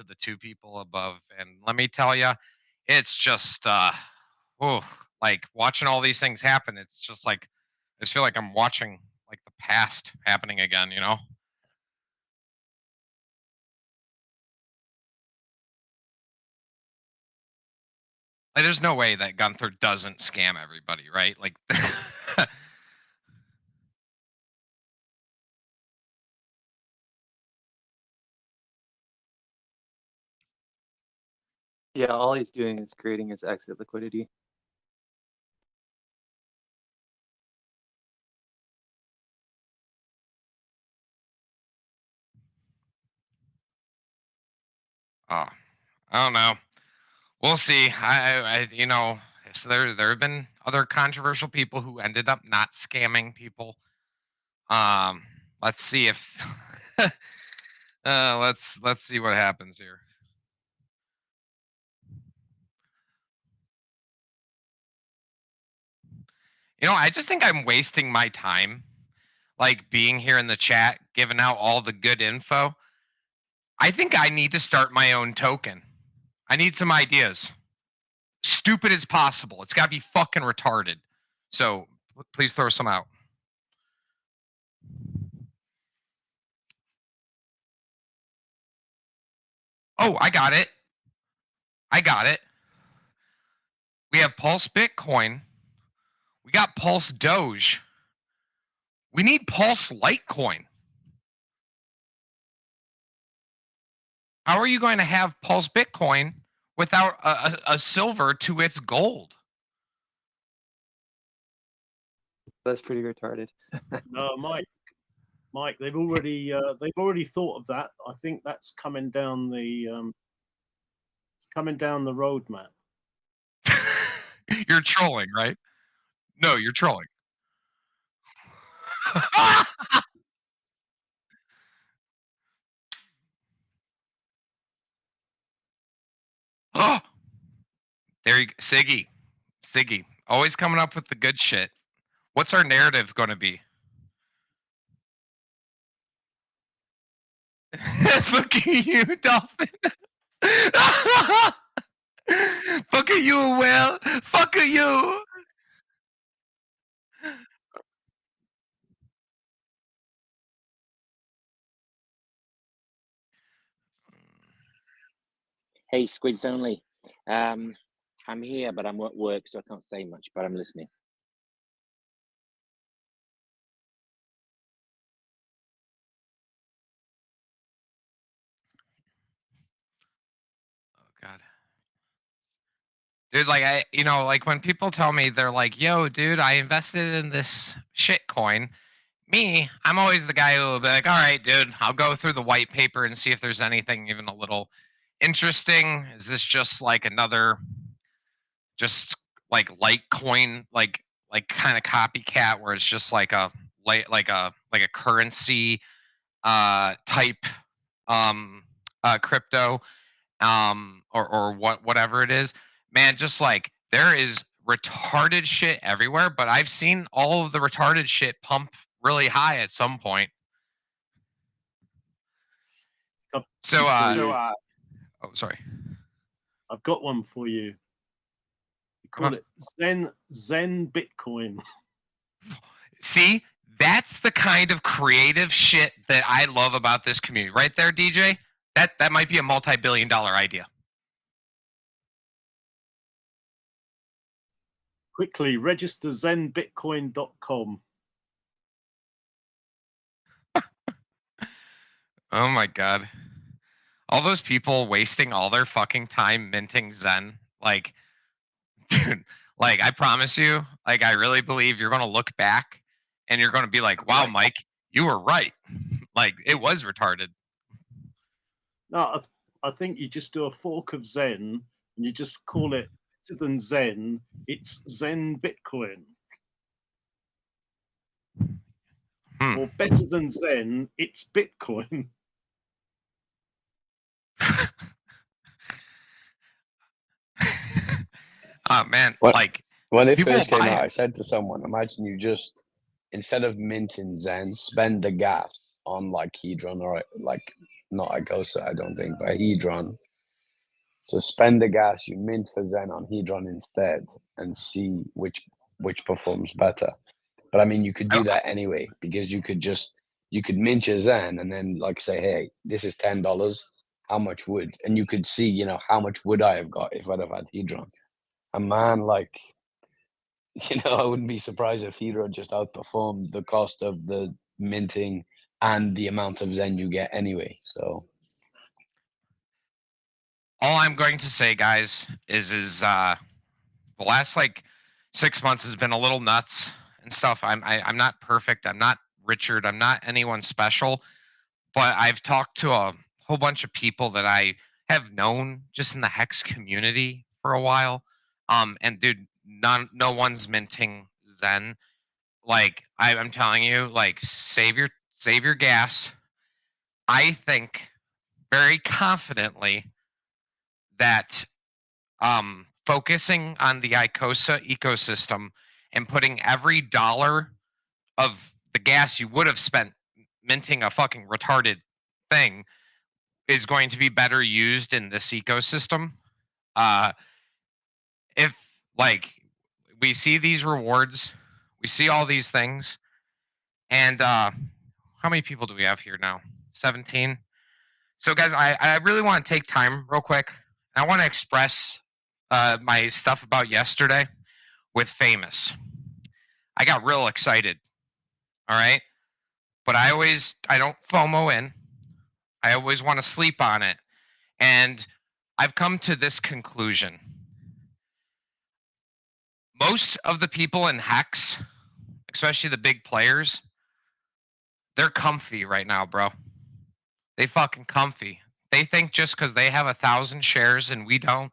to the two people above, and let me tell you, it's just oh, like watching all these things happen. It's just like I just feel like I'm watching like the past happening again. You know? Like, there's no way that Gunther doesn't scam everybody, right? Like, Yeah, all he's doing is creating his exit liquidity. oh, I don't know. We'll see. You know, so there have been other controversial people who ended up not scamming people. Um, let's see if let's see what happens here. You know, I just think I'm wasting my time, like being here in the chat, giving out all the good info. I think I need to start my own token. I need some ideas. Stupid as possible. It's got to be fucking retarded. So please throw some out. Oh, I got it. I got it. We have Pulse Bitcoin. We got Pulse Doge. We need Pulse Litecoin. How are you going to have Pulse Bitcoin without a silver to its gold? That's pretty retarded. No, Mike, they've already thought of that. I think that's coming down the roadmap. You're trolling, right? No, you're trolling. Oh, there you go. Siggy, always coming up with the good shit. What's our narrative going to be? Fuck you, Dolphin. Fuck you, Will. Fuck you. Hey, Squids only. I'm here, but I'm at work, so I can't say much, but I'm listening. Oh, God. Dude, like, like when people tell me, they're like, yo, dude, I invested in this shit coin. Me, I'm always the guy who will be like, all right, dude, I'll go through the white paper and see if there's anything even a little interesting. Is this just like another, just like Litecoin, like kind of copycat where it's just like a currency type crypto or whatever it is, man. Just like there is retarded shit everywhere, but I've seen all of the retarded shit pump really high at some point. So oh, sorry. I've got one for you. You call it Zen Bitcoin. See, that's the kind of creative shit that I love about this community, right there, DJ. That might be a multi-billion-dollar idea. Quickly register zenbitcoin.com. Oh my God. All those people wasting all their fucking time minting Zen. Like, dude, like I promise you, like I really believe you're going to look back and you're going to be like, wow, Mike, you were right. Like it was retarded. No, I think you just do a fork of Zen and you just call it better than Zen. It's Zen Bitcoin. Or better than Zen, it's Bitcoin. Oh man, when it first came out, I said to someone, imagine you just, instead of minting Zen, spend the gas on like Hedron or like not Icosa, I don't think, but Hedron. So spend the gas you mint for Zen on Hedron instead and see which performs better. But I mean, you could do that anyway, because you could mint your Zen and then like say, hey, this is $10. How much wood? And you could see, you know, how much would I have got if I'd have had Hedron. And man, like, you know, I wouldn't be surprised if Hedron just outperformed the cost of the minting and the amount of Zen you get anyway. So all I'm going to say, guys, is the last like 6 months has been a little nuts and stuff. I'm not perfect. I'm not Richard. I'm not anyone special, but I've talked to a whole bunch of people that I have known just in the Hex community for a while. And dude, no one's minting Zen. Like I'm telling you, like save your gas. I think very confidently that focusing on the Icosa ecosystem and putting every dollar of the gas you would have spent minting a fucking retarded thing is going to be better used in this ecosystem. If like we see these rewards, we see all these things, and how many people do we have here now? 17. So guys, I really want to take time real quick. I want to express my stuff about yesterday with Famous. I got real excited. All right. But I don't FOMO in. I always want to sleep on it. And I've come to this conclusion. Most of the people in Hex, especially the big players, they're comfy right now, bro. They fucking comfy. They think just because they have 1,000 shares and we don't,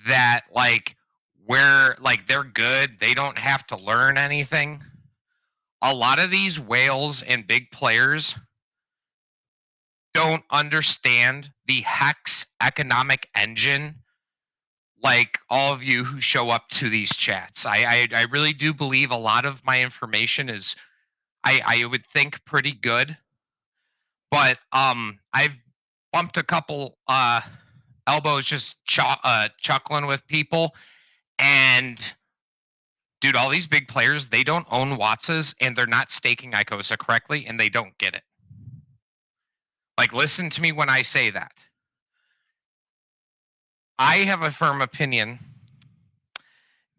that like they're good. They don't have to learn anything. A lot of these whales and big players don't understand the Hex economic engine like all of you who show up to these chats. I really do believe a lot of my information is I would think pretty good. But I've bumped a couple elbows just chuckling with people, and dude, all these big players, they don't own Watsas and they're not staking Icosa correctly and they don't get it. Like, listen to me when I say that. I have a firm opinion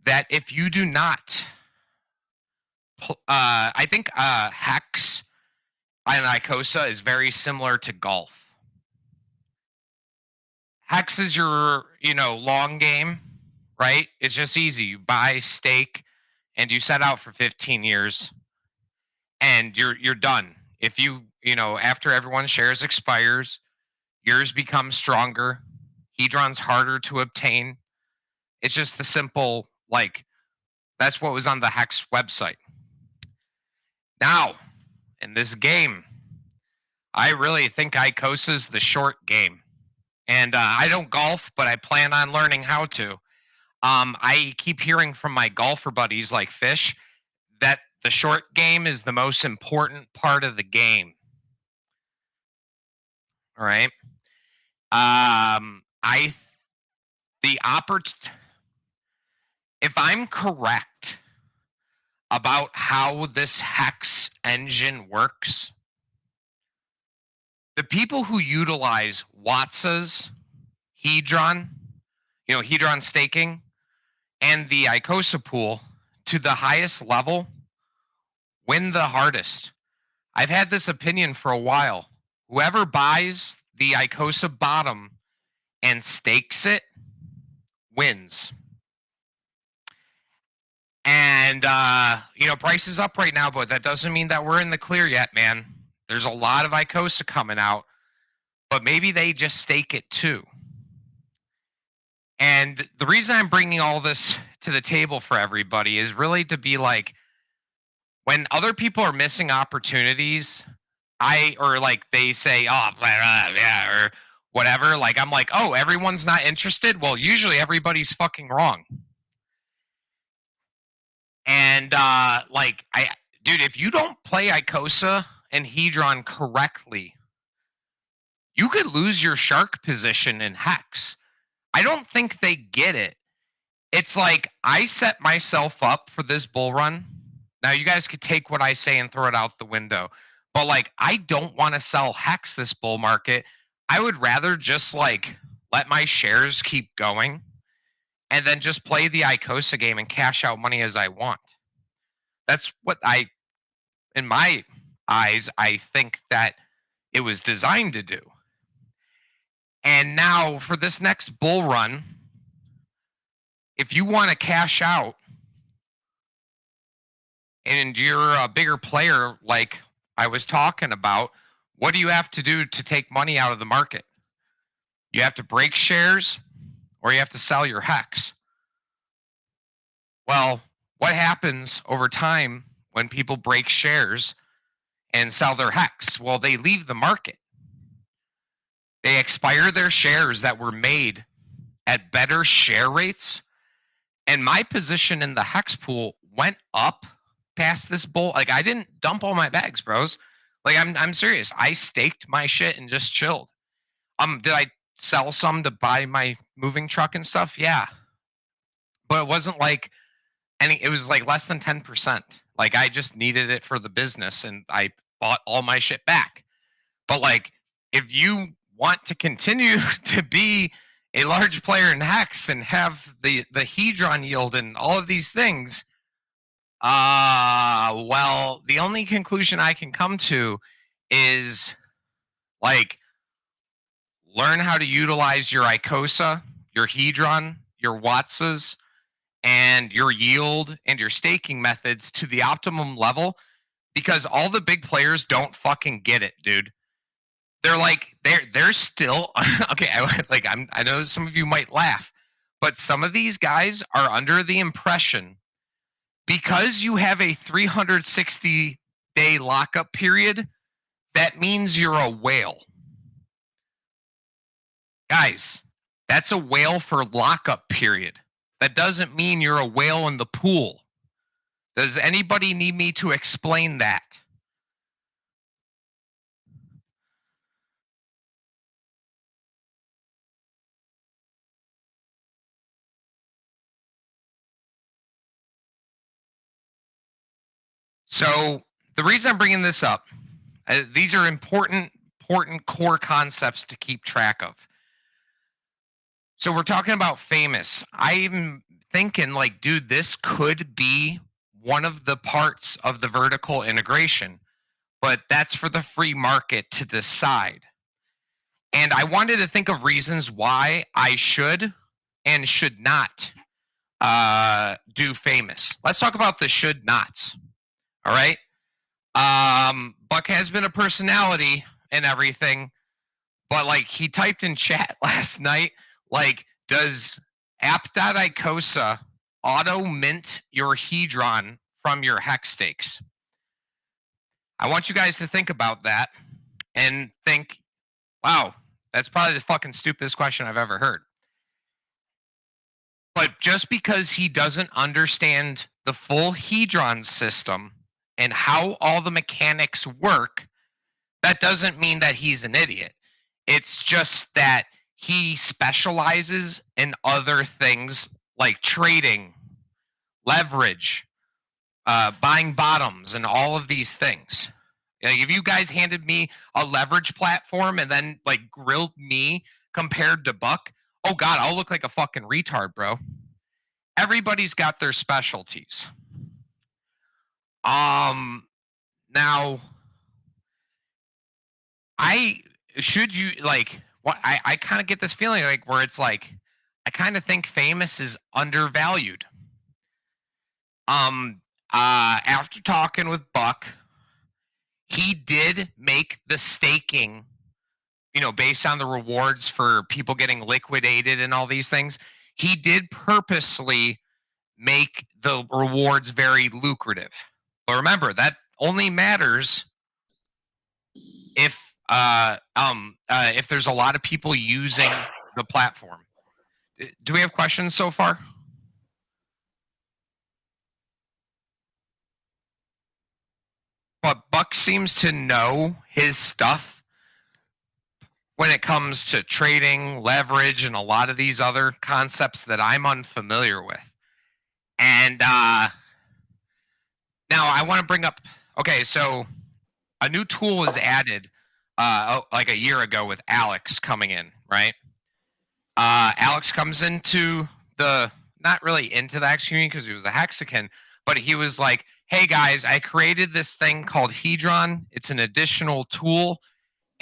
that if you do not, I think Hex and Icosa is very similar to golf. Hex is your, long game, right? It's just easy. You buy, stake, and you set out for 15 years, and you're done. If you after everyone's shares expires, yours becomes stronger. Hedron's harder to obtain. It's just the simple, that's what was on the Hex website. Now, in this game, I really think Icosa's the short game. And I don't golf, but I plan on learning how to. I keep hearing from my golfer buddies like Fish that the short game is the most important part of the game. All right. If I'm correct about how this Hex engine works, the people who utilize Watsas, Hedron, Hedron staking, and the Icosa pool to the highest level win the hardest. I've had this opinion for a while. Whoever buys the Icosa bottom and stakes it wins. And, price is up right now, but that doesn't mean that we're in the clear yet, man. There's a lot of Icosa coming out, but maybe they just stake it too. And the reason I'm bringing all this to the table for everybody is really to be like, when other people are missing opportunities, they say, oh, yeah, or whatever. Like, I'm like, oh, everyone's not interested. Well, usually everybody's fucking wrong. And dude, if you don't play Icosa and Hedron correctly, you could lose your shark position in Hex. I don't think they get it. It's like I set myself up for this bull run. Now you guys could take what I say and throw it out the window. But like I don't want to sell Hex this bull market. I would rather just like let my shares keep going and then just play the Icosa game and cash out money as I want. That's what in my eyes, I think that it was designed to do. And now for this next bull run, if you want to cash out and you're a bigger player like I was talking about, what do you have to do to take money out of the market? You have to break shares or you have to sell your Hex. Well, what happens over time when people break shares and sell their Hex? Well, they leave the market. They expire their shares that were made at better share rates. And my position in the Hex pool went up past this bull. Like I didn't dump all my bags, bros. Like I'm serious. I staked my shit and just chilled. Did I sell some to buy my moving truck and stuff? Yeah. But it wasn't like it was like less than 10%. Like I just needed it for the business and I bought all my shit back. But like if you want to continue to be a large player in Hex and have the Hedron yield and all of these things, well, the only conclusion I can come to is like learn how to utilize your Icosa, your Hedron, your Watsas, and your yield and your staking methods to the optimum level, because all the big players don't fucking get it, dude. They're like they're still okay. I know some of you might laugh, but some of these guys are under the impression because you have a 360-day lockup period, that means you're a whale. Guys, that's a whale for lockup period. That doesn't mean you're a whale in the pool. Does anybody need me to explain that? So the reason I'm bringing this up, these are important core concepts to keep track of. So we're talking about famous. I'm thinking like, dude, this could be one of the parts of the vertical integration, but that's for the free market to decide. And I wanted to think of reasons why I should and should not do famous. Let's talk about the should nots. All right. Buck has been a personality and everything, but like he typed in chat last night, like, does app.icosa auto mint your Hedron from your Hex stakes? I want you guys to think about that and think, wow, that's probably the fucking stupidest question I've ever heard. But just because he doesn't understand the full Hedron system and how all the mechanics work, that doesn't mean that he's an idiot. It's just that he specializes in other things like trading, leverage, buying bottoms, and all of these things. Like if you guys handed me a leverage platform and then like grilled me compared to Buck, oh God, I'll look like a fucking retard, bro. Everybody's got their specialties. Now I kind of get this feeling like where it's like I kind of think famous is undervalued. After talking with Buck, he did make the staking, based on the rewards for people getting liquidated and all these things. He did purposely make the rewards very lucrative. But remember, that only matters if there's a lot of people using the platform. Do we have questions so far? But Buck seems to know his stuff when it comes to trading, leverage, and a lot of these other concepts that I'm unfamiliar with. And now I want to bring up, okay, so a new tool was added like a year ago with Alex coming in, right? Alex comes into not really into the Hex community because he was a Hexagon, but he was like, hey guys, I created this thing called Hedron. It's an additional tool.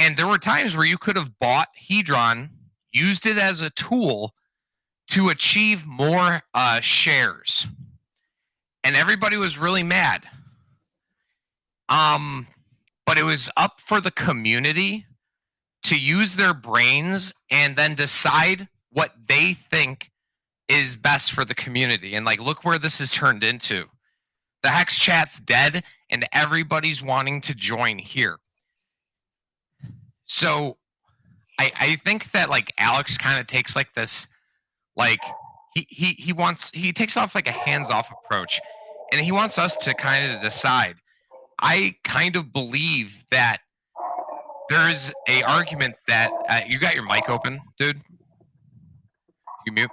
And there were times where you could have bought Hedron, used it as a tool to achieve more shares. And everybody was really mad. But it was up for the community to use their brains and then decide what they think is best for the community. And like, look where this has turned into. The Hex Chat's dead and everybody's wanting to join here. So I think that like Alex kind of takes like this, like he takes off like a hands-off approach, and he wants us to kind of decide. I kind of believe that there's a argument that you got your mic open, dude. You mute.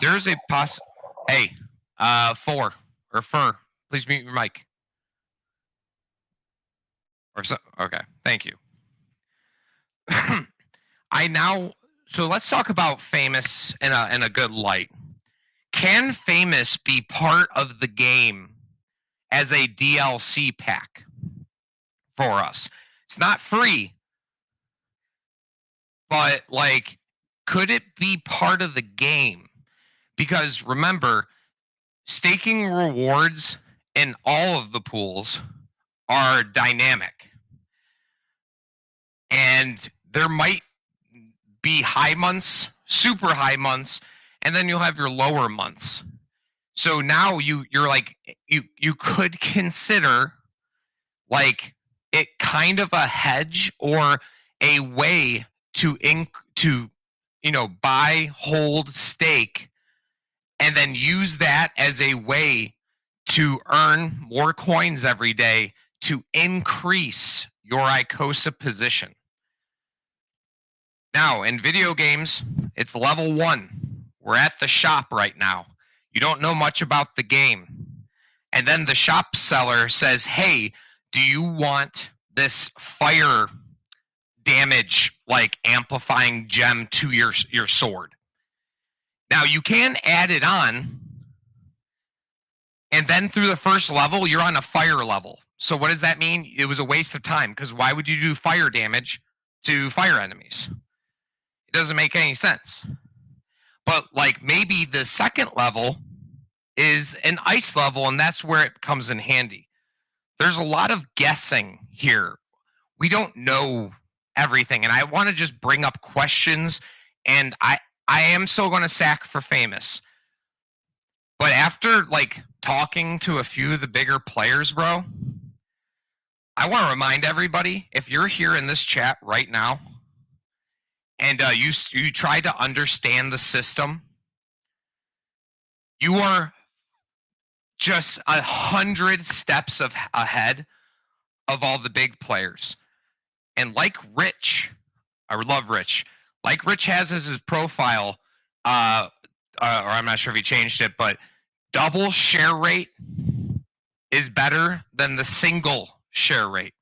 There's a Hey, Fur, please mute your mic. Okay, thank you. So let's talk about Famous in a good light. Can Famous be part of the game as a DLC pack for us? It's not free, but like, could it be part of the game? Because remember, staking rewards in all of the pools are dynamic. And there might be high months, super high months, and then you'll have your lower months. So now you're like, you could consider like it kind of a hedge or a way to buy, hold, stake, and then use that as a way to earn more coins every day to increase your Icosa position. Now, in video games, it's level 1. We're at the shop right now. You don't know much about the game. And then the shop seller says, hey, do you want this fire damage, like amplifying gem to your sword? Now, you can add it on. And then through the first level, you're on a fire level. So what does that mean? It was a waste of time, because why would you do fire damage to fire enemies? It doesn't make any sense. But like maybe the second level is an ice level, and that's where it comes in handy. There's a lot of guessing here. We don't know everything, and I want to just bring up questions, and I am still going to sack for Famous. But after like talking to a few of the bigger players, bro, I want to remind everybody, if you're here in this chat right now and you try to understand the system, you are just 100 steps ahead of all the big players. And like Rich, I love Rich. Like Rich has as his profile, or I'm not sure if he changed it, but double share rate is better than the single share rate.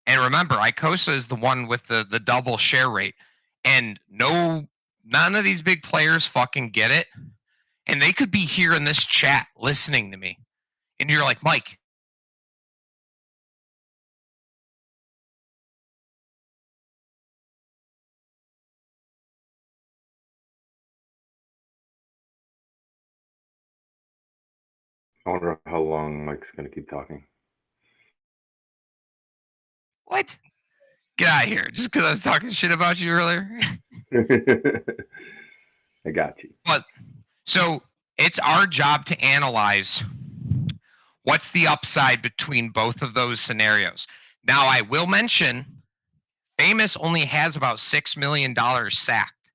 And remember, Icosa is the one with the double share rate. And none of these big players fucking get it. And they could be here in this chat listening to me. And you're like, Mike, I wonder how long Mike's going to keep talking. what? Get out of here. Just because I was talking shit about you earlier. I got you. But so it's our job to analyze what's the upside between both of those scenarios. Now, I will mention Famous only has about $6 million sacked.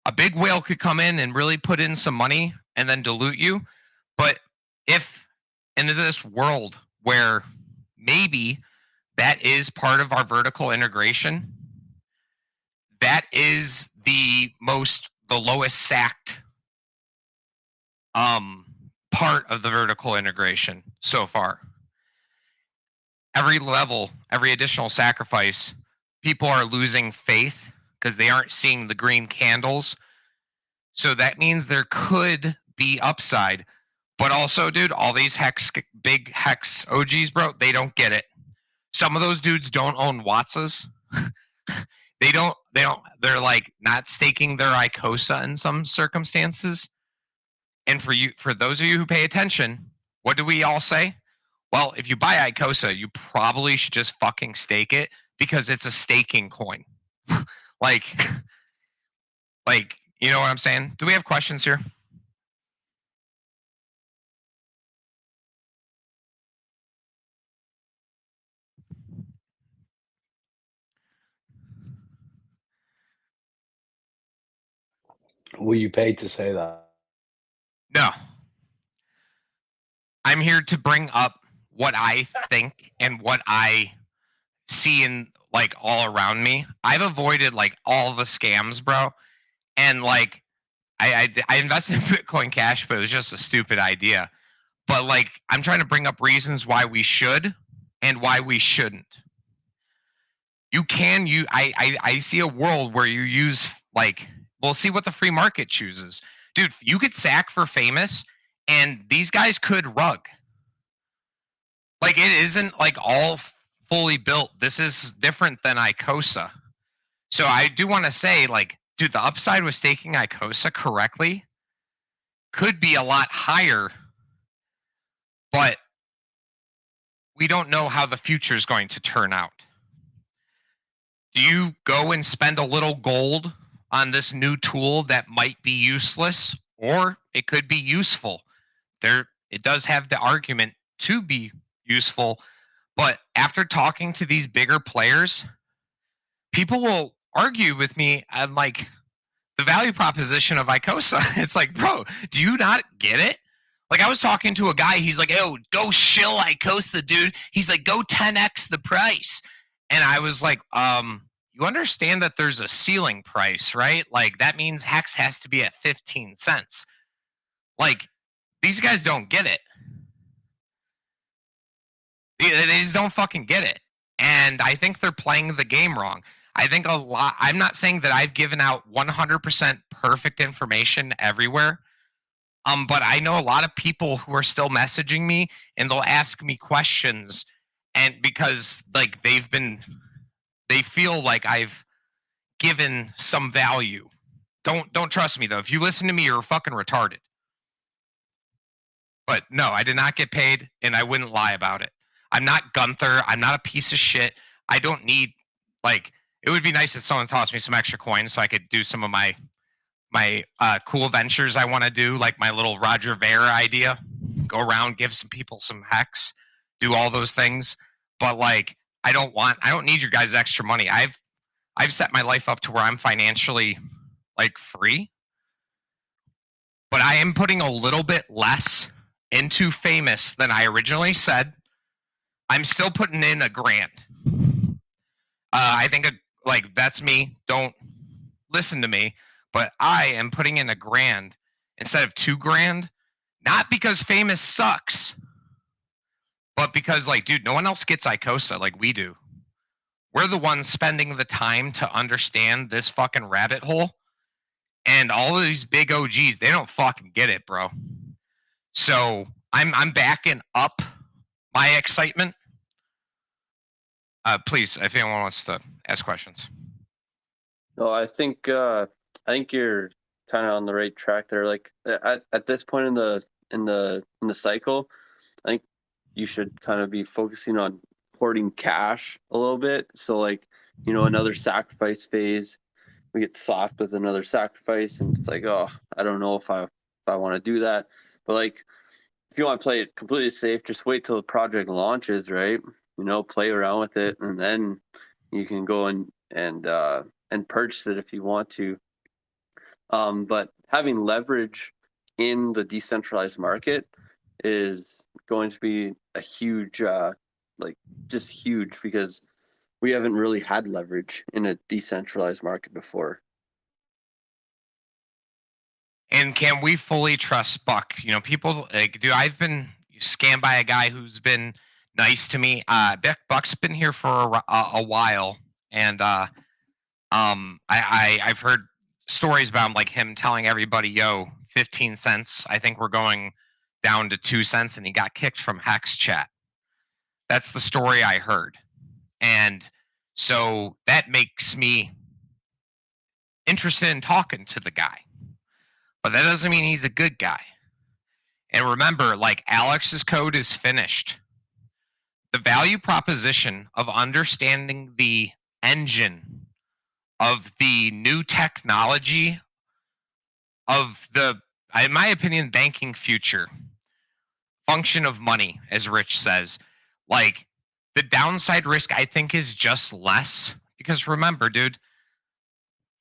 A big whale could come in and really put in some money and then dilute you. But if into this world where maybe that is part of our vertical integration. That is the lowest sacked part of the vertical integration so far. Every level, every additional sacrifice, people are losing faith because they aren't seeing the green candles. So that means there could be upside. But also, dude, all these big hex OGs, bro, they don't get it. Some of those dudes don't own Watsas. They're like not staking their Icosa in some circumstances. And for those of you who pay attention, what do we all say? Well, if you buy Icosa, you probably should just fucking stake it because it's a staking coin. like, you know what I'm saying? Do we have questions here? Were you paid to say that? No. I'm here to bring up what I think and what I see in like all around me. I've avoided like all the scams, bro. And like I invested in Bitcoin Cash, but it was just a stupid idea. But like I'm trying to bring up reasons why we should and why we shouldn't. I see a world where you use like we'll see what the free market chooses. Dude, you could sack for famous and these guys could rug. Like it isn't like all fully built. This is different than Icosa. So I do want to say, like, dude, the upside with staking Icosa correctly could be a lot higher, but we don't know how the future is going to turn out. Do you go and spend a little gold on this new tool that might be useless, or it could be useful? It does have the argument to be useful, but after talking to these bigger players, people will argue with me on like the value proposition of Icosa. It's like, bro, do you not get it? Like I was talking to a guy, he's like, oh, go shill Icosa, dude. He's like, go 10x the price. And I was like, you understand that there's a ceiling price, right? Like that means Hex has to be at 15 cents. Like these guys don't get it. They just don't fucking get it. And I think they're playing the game wrong. I think a lot, I'm not saying that I've given out 100% perfect information everywhere. But I know a lot of people who are still messaging me and they'll ask me questions and because like they feel like I've given some value. Don't trust me though. If you listen to me, you're fucking retarded. But no, I did not get paid and I wouldn't lie about it. I'm not Gunther. I'm not a piece of shit. I don't need like it would be nice if someone tossed me some extra coins so I could do some of my cool ventures I want to do, like my little Roger Ver idea. Go around, give some people some hex, do all those things. But like I don't need your guys' extra money. I've set my life up to where I'm financially like free. But I am putting a little bit less into famous than I originally said. I'm still putting in $1,000. I think like that's me. Don't listen to me. But I am putting in $1,000 instead of $2,000. Not because famous sucks, but because like, dude, no one else gets Icosa like we do. We're the ones spending the time to understand this fucking rabbit hole. And all of these big OGs, they don't fucking get it, bro. So I'm backing up my excitement. Please, if anyone wants to ask questions. No, I think you're kind of on the right track there. Like at this point in the cycle, I think you should kind of be focusing on hoarding cash a little bit. So like, you know, another sacrifice phase, we get soft with another sacrifice, and it's like, oh, I don't know if I want to do that. But like, if you want to play it completely safe, just wait till the project launches, right? You know, play around with it, and then you can go and purchase it if you want to. But having leverage in the decentralized market is going to be a huge like just huge because we haven't really had leverage in a decentralized market before. And can we fully trust Buck? You know, people like, dude, I've been scammed by a guy who's been nice to me. Buck's been here for a while, and I've heard stories about him, like him telling everybody, "Yo, 15 cents. I think we're going down to 2 cents," and he got kicked from Hex Chat. That's the story I heard, and so that makes me interested in talking to the guy. But that doesn't mean he's a good guy. And remember, like, Alex's code is finished. The value proposition of understanding the engine of the new technology of the, in my opinion, banking future, function of money, as Rich says, like, the downside risk, I think, is just less. Because remember, dude,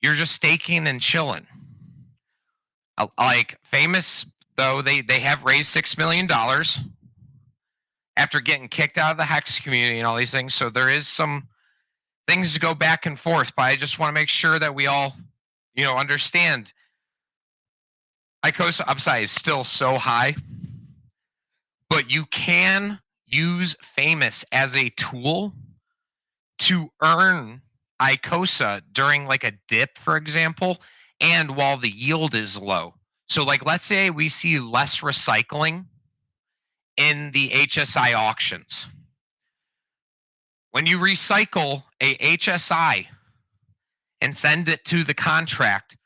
you're just staking and chilling. Like, Famous, though, they have raised $6 million after getting kicked out of the Hex community and all these things. So there is some things to go back and forth, but I just want to make sure that we all, you know, understand Icosa upside is still so high, but you can use Famous as a tool to earn Icosa during like a dip, for example, and while the yield is low. So like, let's say we see less recycling in the HSI auctions. When you recycle a HSI and send it to the contract,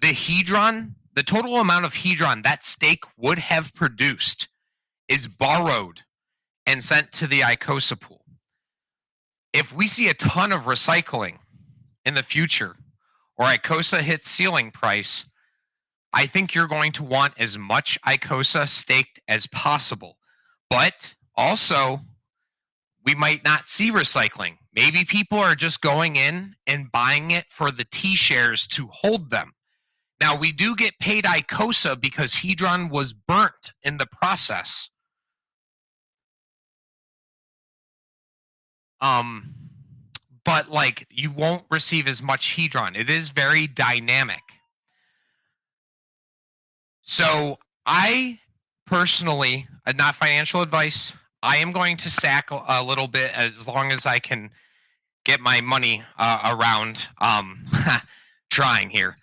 the Hedron, the total amount of Hedron that stake would have produced is borrowed and sent to the Icosa pool. If we see a ton of recycling in the future, or Icosa hits ceiling price, I think you're going to want as much Icosa staked as possible. But also, we might not see recycling. Maybe people are just going in and buying it for the T shares to hold them. Now, we do get paid Icosa because Hedron was burnt in the process. But like, you won't receive as much Hedron. It is very dynamic. So I personally, not financial advice, I am going to sack a little bit as long as I can get my money around. Trying here.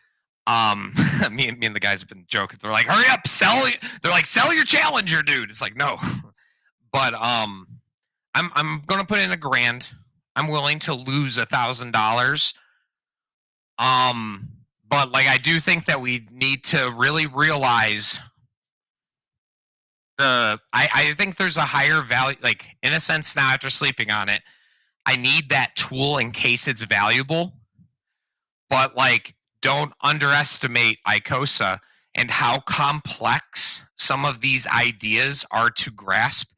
Me and the guys have been joking. They're like, "Hurry up, sell!" They're like, "Sell your Challenger, dude." It's like, no. But I'm gonna put in $1,000. I'm willing to lose $1,000. But like, I do think that we need to really realize I think there's a higher value, like, in a sense, now after sleeping on it, I need that tool in case it's valuable. But like, don't underestimate Icosa and how complex some of these ideas are to grasp.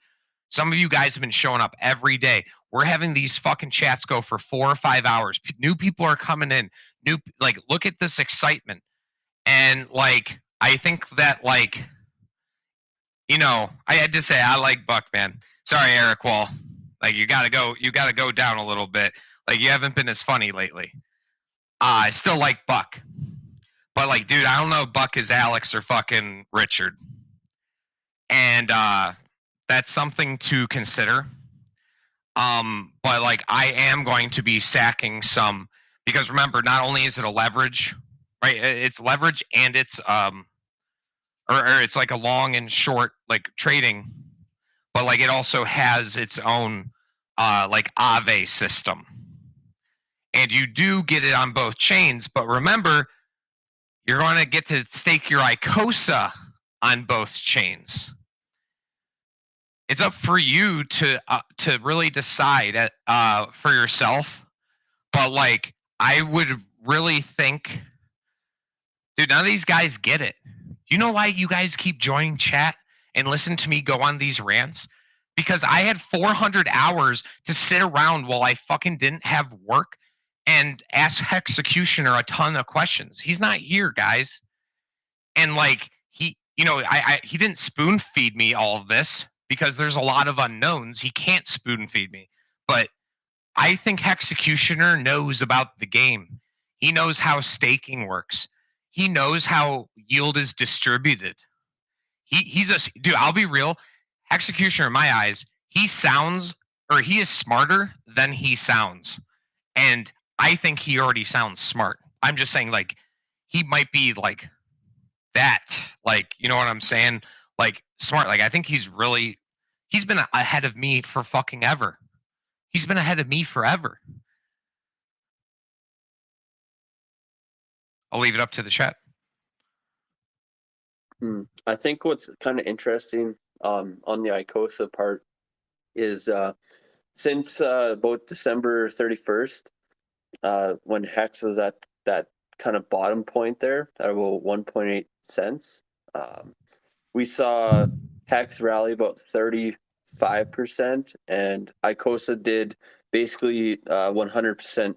Some of you guys have been showing up every day. We're having these fucking chats go for 4 or 5 hours. New people are coming in. Like, look at this excitement. And like, I think that, like, you know, I had to say I like Buck, man. Sorry, Eric Wall. Like, you gotta go down a little bit. Like, you haven't been as funny lately. I still like Buck. But like, dude, I don't know if Buck is Alex or fucking Richard. And that's something to consider. But like, I am going to be sacking some, because remember, not only is it a leverage, right? It's leverage, and it's or it's like a long and short, like, trading, but like, it also has its own like Aave system, and you do get it on both chains. But remember, you're going to get to stake your Icosa on both chains. It's up for you to really decide for yourself. But like, I would really think, dude, none of these guys get it. You know why you guys keep joining chat and listen to me go on these rants? Because I had 400 hours to sit around while I fucking didn't have work and ask Hexecutioner a ton of questions. He's not here, guys. And like, he, you know, he didn't spoon feed me all of this, because there's a lot of unknowns. He can't spoon feed me. But I think Hexecutioner knows about the game. He knows how staking works. He knows how yield is distributed. He's a dude. I'll be real. Hexecutioner, in my eyes, he is smarter than he sounds, and I think he already sounds smart. I'm just saying, like, he might be like that, like, you know what I'm saying, like smart. Like, I think he's been ahead of me for fucking ever. He's been ahead of me forever. I'll leave it up to the chat. I think what's kind of interesting on the Icosa part is since about December 31st, when Hex was at that kind of bottom point there at about 1.8 cents, we saw Hex rally about 35%, and Icosa did basically 100%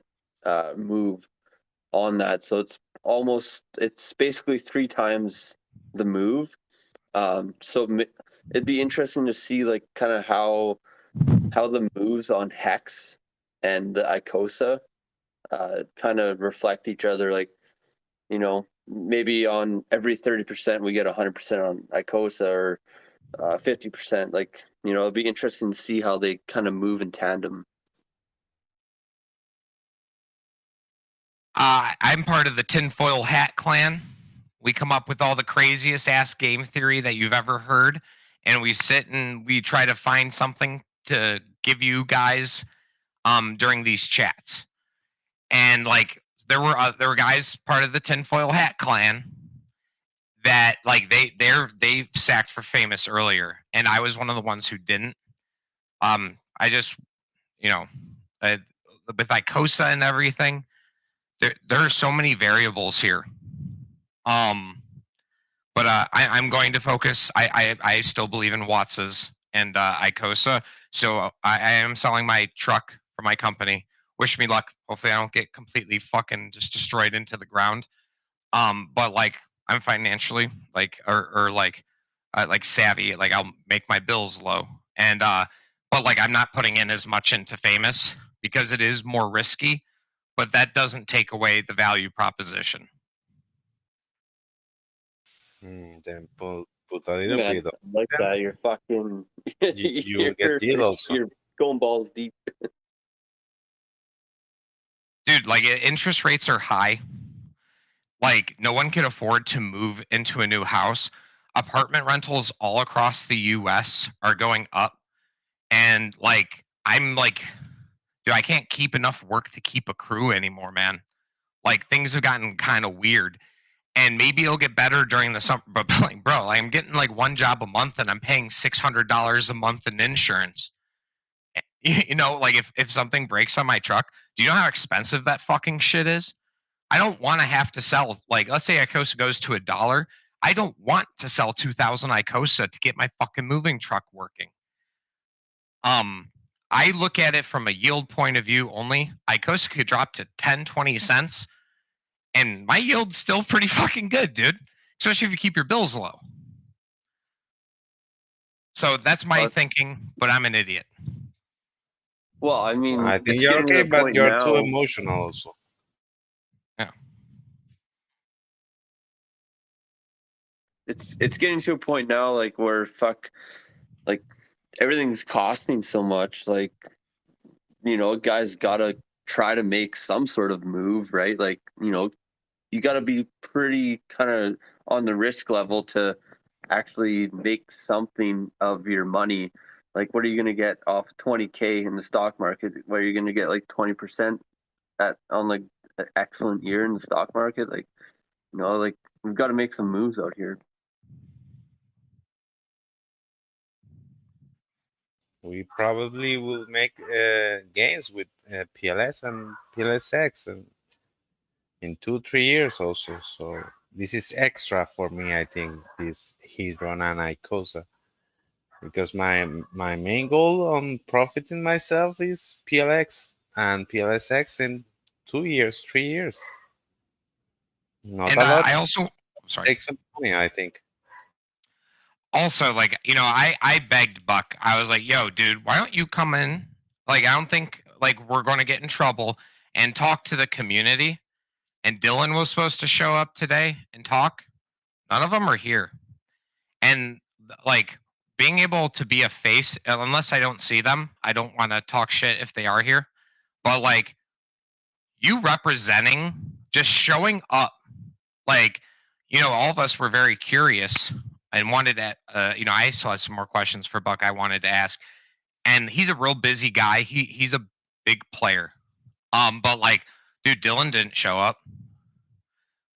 move on that. So it's basically 3 times the move. So it'd be interesting to see like kind of how the moves on Hex and the Icosa kind of reflect each other. Like, you know, maybe on every 30% we get 100% on Icosa, or 50%. Like, you know, it'd be interesting to see how they kind of move in tandem. I'm part of the tinfoil hat clan. We come up with all the craziest ass game theory that you've ever heard, and we sit and we try to find something to give you guys during these chats. And like there were guys part of the tinfoil hat clan that like they sacked for famous earlier, and I was one of the ones who didn't. I just, you know, with Icosa and everything, there are so many variables here. But I'm going to focus. I still believe in Wats's and Icosa, so I am selling my truck for my company. Wish me luck. Hopefully, I don't get completely fucking just destroyed into the ground. But like I'm financially like or like savvy. Like I'll make my bills low, and but like I'm not putting in as much into famous because it is more risky. But that doesn't take away the value proposition. Then put a little Man, bit of I like that. You're fucking. you will get deal also. You're going balls deep. Dude, like interest rates are high. Like no one can afford to move into a new house. Apartment rentals all across the US are going up. And like I'm like, dude, I can't keep enough work to keep a crew anymore, man. Like things have gotten kind of weird. And maybe it'll get better during the summer. But like, bro, I'm getting like one job a month and I'm paying $600 a month in insurance. You know, like if something breaks on my truck, do you know how expensive that fucking shit is? I don't want to have to sell, like, let's say Icosa goes to $1. I don't want to sell 2,000 Icosa to get my fucking moving truck working. I look at it from a yield point of view only. Icosa could drop to 10, 20 cents, and my yield's still pretty fucking good, dude. Especially if you keep your bills low. So that's my thinking, but I'm an idiot. Well, I mean, I think it's you're getting to okay, the but point you're now. too emotional also. Yeah. It's getting to a point now, like where like everything's costing so much. Like, you know, guys gotta try to make some sort of move, right? Like, you know, you gotta be pretty kind of on the risk level to actually make something of your money. Like, what are you gonna get off 20K in the stock market? Where are you gonna get like 20% on like an excellent year in the stock market? Like, you know, like we've got to make some moves out here. We probably will make gains with PLS and PLSX and in 2-3 years also. So this is extra for me, I think, this Hedron and Icosa, because my main goal on profiting myself is PLX and PLSX in 2 years, 3 years. Not And a lot. I also, sorry. Take some money, I think. also, like, you know, I begged Buck. I was like, yo, dude, why don't you come in? Like, I don't think like we're going to get in trouble, and talk to the community. And Dylan was supposed to show up today and talk. None of them are here. And like being able to be a face, unless I don't see them, I don't want to talk shit if they are here. But like you representing, just showing up, like, you know, all of us were very curious and wanted to, you know, I still had some more questions for Buck I wanted to ask. And he's a real busy guy. He's a big player. But like, dude, Dylan didn't show up.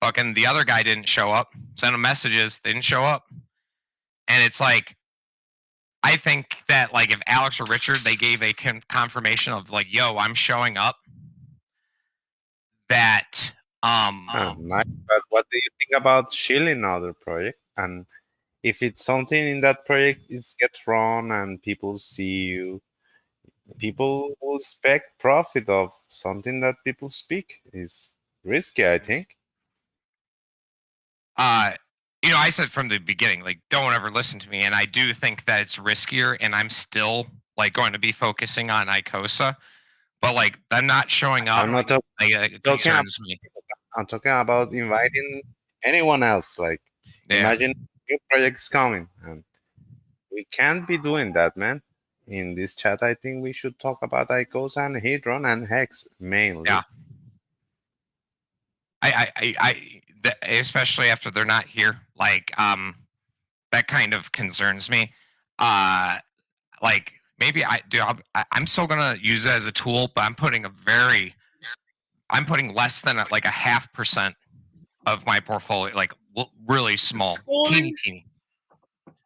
Fucking the other guy didn't show up. Sent him messages, they didn't show up. And it's like, I think that like if Alex or Richard they gave a confirmation of like, yo, I'm showing up. That Nice. But what do you think about shilling other project? And if it's something in that project is gets wrong and people see you, people will expect profit of something that people speak is risky, I think. you know, I said from the beginning, like, don't ever listen to me. And I do think that it's riskier, and I'm still like going to be focusing on Icosa. But like them not showing up, I'm not talking it concerns me. I'm talking about inviting anyone else. Like, Yeah. imagine new projects coming, and we can't be doing that, man. In this chat, I think we should talk about Icosa and Hedron and Hex mainly. Yeah. Especially after they're not here, like, that kind of concerns me. Like maybe I'm still gonna use it as a tool, but I'm putting less than like a 0.5% of my portfolio, like really small, teeny.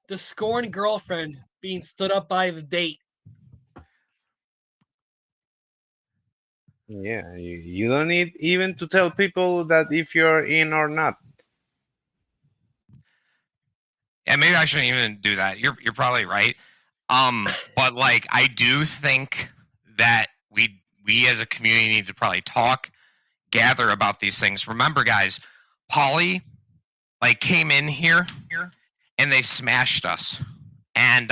The scorned girlfriend being stood up by the date. Yeah, you don't need even to tell people that if you're in or not. Yeah, maybe I shouldn't even do that. You're probably right. But like I do think that we as a community need to probably gather about these things. Remember, guys, Polly like came in here and they smashed us. And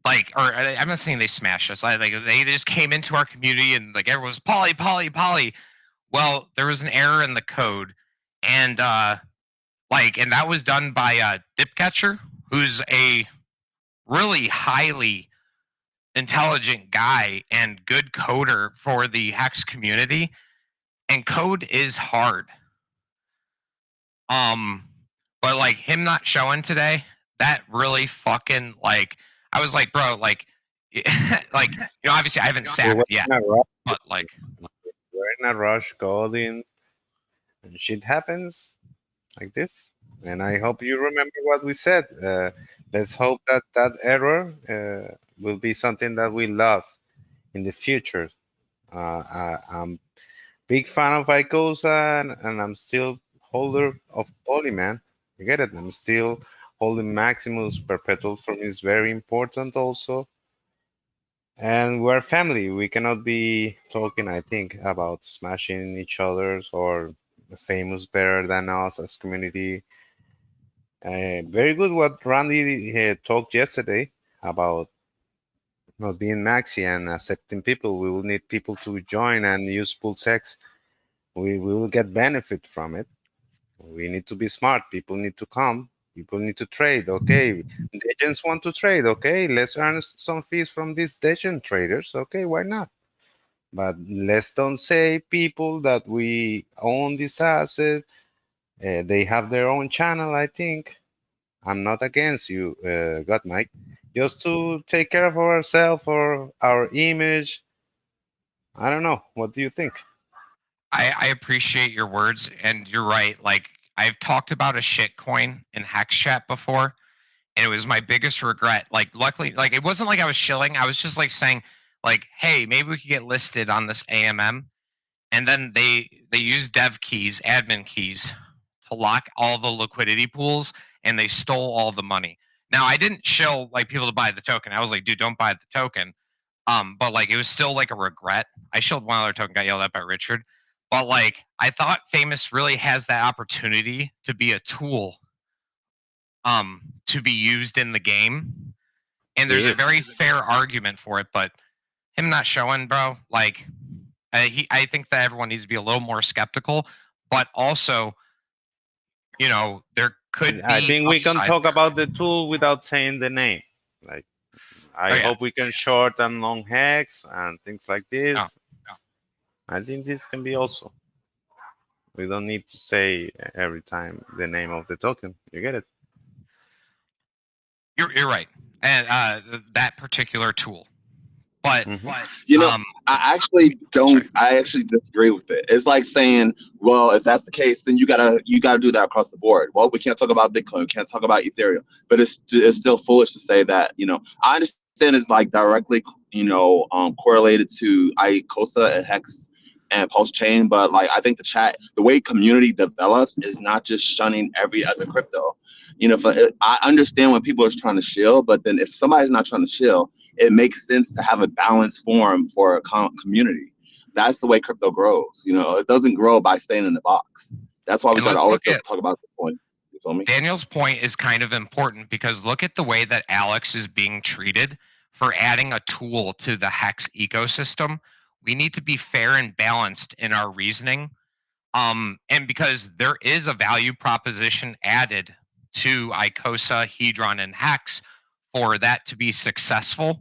like, or I'm not saying they smashed us. Like they just came into our community and like everyone was Polly. Well, there was an error in the code, and and that was done by Dipcatcher, who's a really highly intelligent guy and good coder for the Hex community. And code is hard. But like him not showing today, that really fucking like I was like, bro, like like, you know, obviously I haven't sacked yet, but like we're in a rush coding and shit happens like this. And I hope you remember what we said. Let's hope that that error will be something that we love in the future. I'm big fan of Icosa, and I'm still holder of Polyman. You get it? I'm still holding Maximus Perpetual for me is very important also. And we're family. We cannot be talking, I think, about smashing each other's or famous better than us as community. Very good what Randy talked yesterday about not being maxi and accepting people. We will need people to join and use PulseX. We will get benefit from it. We need to be smart. People need to come. People need to trade. Okay, the agents want to trade. Okay, let's earn some fees from these Degen traders. Okay, why not? But let's don't say people that we own this asset. They have their own channel, I think. I'm not against you, God Mike. Just to take care of ourselves or our image. I don't know. What do you think? I appreciate your words, and you're right. Like I've talked about a shit coin in Hex Chat before, and it was my biggest regret. Like luckily, like it wasn't like I was shilling. I was just like saying, like, hey, maybe we could get listed on this AMM. And then they used dev keys, admin keys, to lock all the liquidity pools, and they stole all the money. Now I didn't shill like people to buy the token. I was like, dude, don't buy the token. But like it was still like a regret. I shilled one other token, got yelled at by Richard. But like, I thought Famous really has that opportunity to be a tool, to be used in the game, and there's a Yes. very fair argument for it. But him not showing, bro, like, I think that everyone needs to be a little more skeptical. But also, you know, there could I be think we can upside talk there. about the tool without saying the name. Like, I Oh, yeah. hope we can short and long hex and things like this. No. I think this can be also. We don't need to say every time the name of the token. You get it? You're right, and that particular tool. But You know, um, I actually don't. I actually disagree with it. It's like saying, well, if that's the case, then you gotta do that across the board. Well, we can't talk about Bitcoin, we can't talk about Ethereum, but it's still foolish to say that. I understand it's like directly, correlated to Icosa and Hex and Pulse Chain, but like I think the way community develops is not just shunning every other crypto. I understand when people are trying to shill, but then if somebody's not trying to shill, it makes sense to have a balanced form for a community. That's the way crypto grows. It doesn't grow by staying in the box. That's why we got to let's always look at talk about Bitcoin. You feel me? Daniel's point is kind of important, because look at the way that Alex is being treated for adding a tool to the Hex ecosystem. We need to be fair and balanced in our reasoning. And because there is a value proposition added to Icosa, Hedron, and Hex for that to be successful.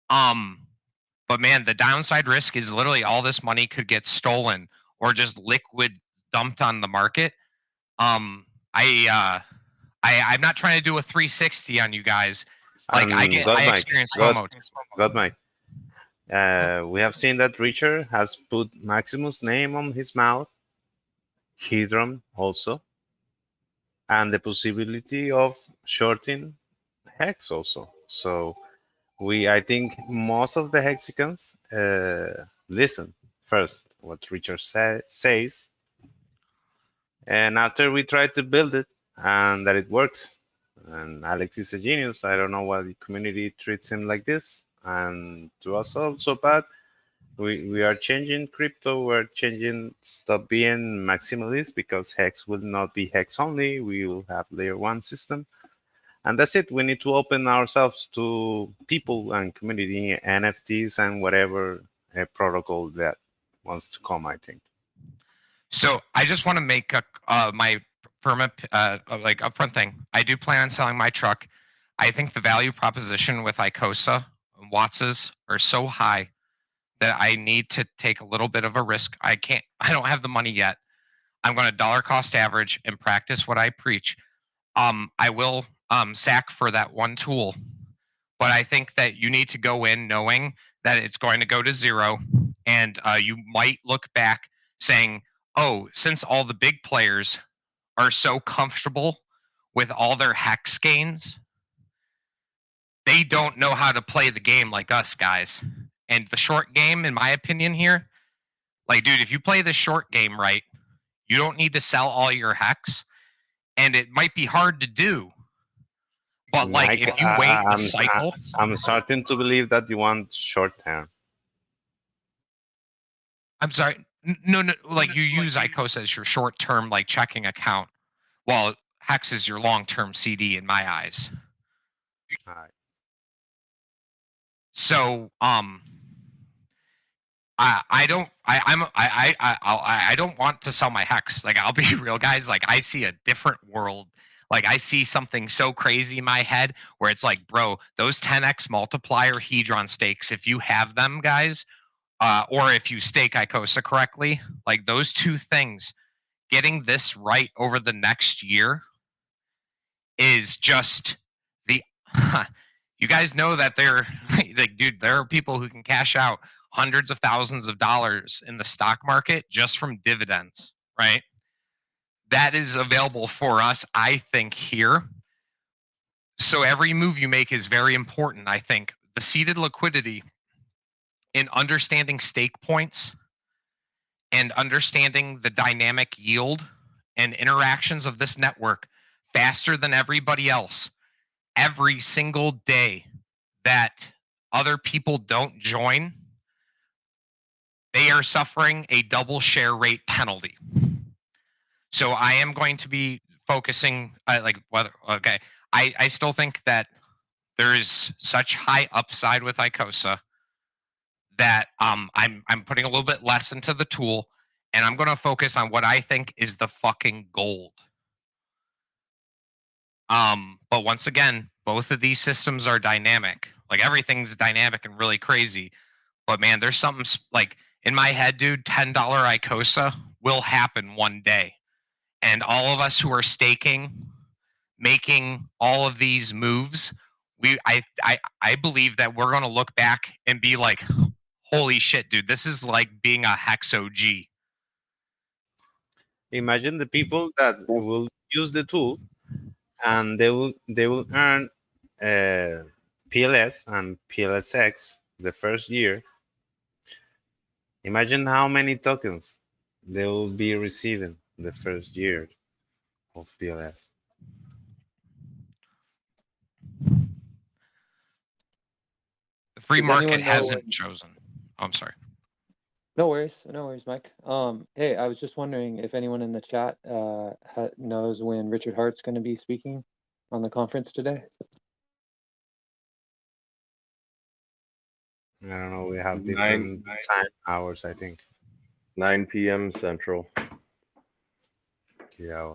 But man, the downside risk is literally all this money could get stolen or just liquid dumped on the market. I'm not trying to do a 360 on you guys. Like I experience FOMO. God, Mike. We have seen that Richard has put Maximus' name on his mouth, Hedron also, and the possibility of shorting Hex also. So I think most of the Hexicans listen first what Richard says, and after we try to build it and that it works. And Alex is a genius. I don't know why the community treats him like this. And to us also bad. We are changing crypto. We're changing, stop being maximalist, because Hex will not be Hex only. We will have layer 1 system. And that's it. We need to open ourselves to people and community, NFTs, and whatever protocol that wants to come, I think. So I just want to make my like upfront thing. I do plan on selling my truck. I think the value proposition with Icosa and Watts's are so high that I need to take a little bit of a risk. I don't have the money yet. I'm going to dollar cost average and practice what I preach. I will sack for that one tool, but I think that you need to go in knowing that it's going to go to zero, and you might look back saying, oh, since all the big players are so comfortable with all their hex gains, they don't know how to play the game like us guys. And the short game, in my opinion here, like, dude, if you play the short game right, you don't need to sell all your hex, and it might be hard to do. But like, Mike, if you wait a cycle, I'm starting to believe that you want short term. I'm sorry, no, like you use Icosa as your short term like checking account, while Hex is your long term CD in my eyes. All right. So I don't want to sell my Hex. Like, I'll be real, guys. Like, I see a different world. Like, I see something so crazy in my head where it's like, bro, those 10x multiplier Hedron stakes, if you have them, guys, or if you stake Icosa correctly, like those two things, getting this right over the next year is just the. You guys know that like, dude, there are people who can cash out hundreds of thousands of dollars in the stock market just from dividends, right? That is available for us, I think, here. So every move you make is very important. I think the seeded liquidity in understanding stake points and understanding the dynamic yield and interactions of this network faster than everybody else every single day that other people don't join they are suffering a double share rate penalty. So I am going to be focusing like whether okay. I still think that there is such high upside with Icosa that I'm putting a little bit less into the tool, and I'm going to focus on what I think is the fucking gold. But once again, both of these systems are dynamic. Like everything's dynamic and really crazy. But man, there's something like in my head, dude. $10 Icosa will happen one day, and all of us who are staking, making all of these moves, I believe that we're going to look back and be like, holy shit, dude, this is like being a hex OG. Imagine the people that will use the tool and they will earn PLS and PLSX the first year. Imagine how many tokens they will be receiving the first year of PLS. The free Does market anyone know hasn't chosen. Oh, I'm sorry. No worries, Mike. Hey, I was just wondering if anyone in the chat knows when Richard Hart's going to be speaking on the conference today. I don't know. We have different time hours, I think. 9 p.m. Central. Yeah.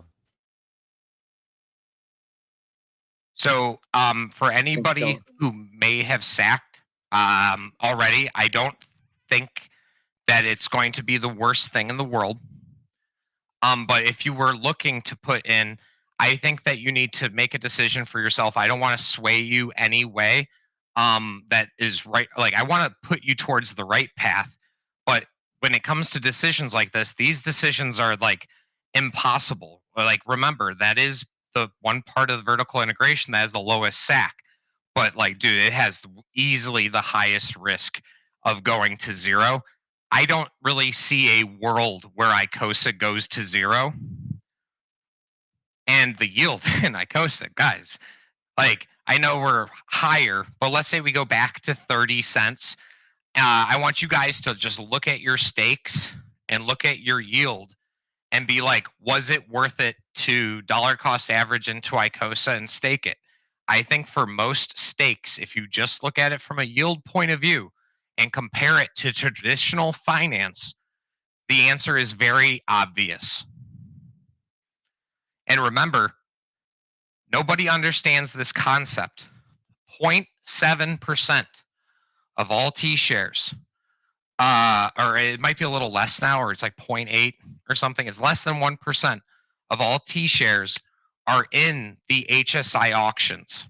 So, for anybody who may have sacked already, I don't think that it's going to be the worst thing in the world. But if you were looking to put in, I think that you need to make a decision for yourself. I don't want to sway you any way. That is right. Like I want to put you towards the right path. But when it comes to decisions like this, these decisions are like impossible. Like remember, that is the one part of the vertical integration that has the lowest sack. But like, dude, it has easily the highest risk of going to zero. I don't really see a world where Icosa goes to zero. And the yield in Icosa, guys, like I know we're higher, but let's say we go back to 30 cents. I want you guys to just look at your stakes and look at your yield and be like, was it worth it to dollar cost average into Icosa and stake it? I think for most stakes, if you just look at it from a yield point of view and compare it to traditional finance, the answer is very obvious. And remember, nobody understands this concept. 0.7% of all T shares, or it might be a little less now, or it's like 0.8 or something. It's less than 1% of all T shares are in the HSI auctions.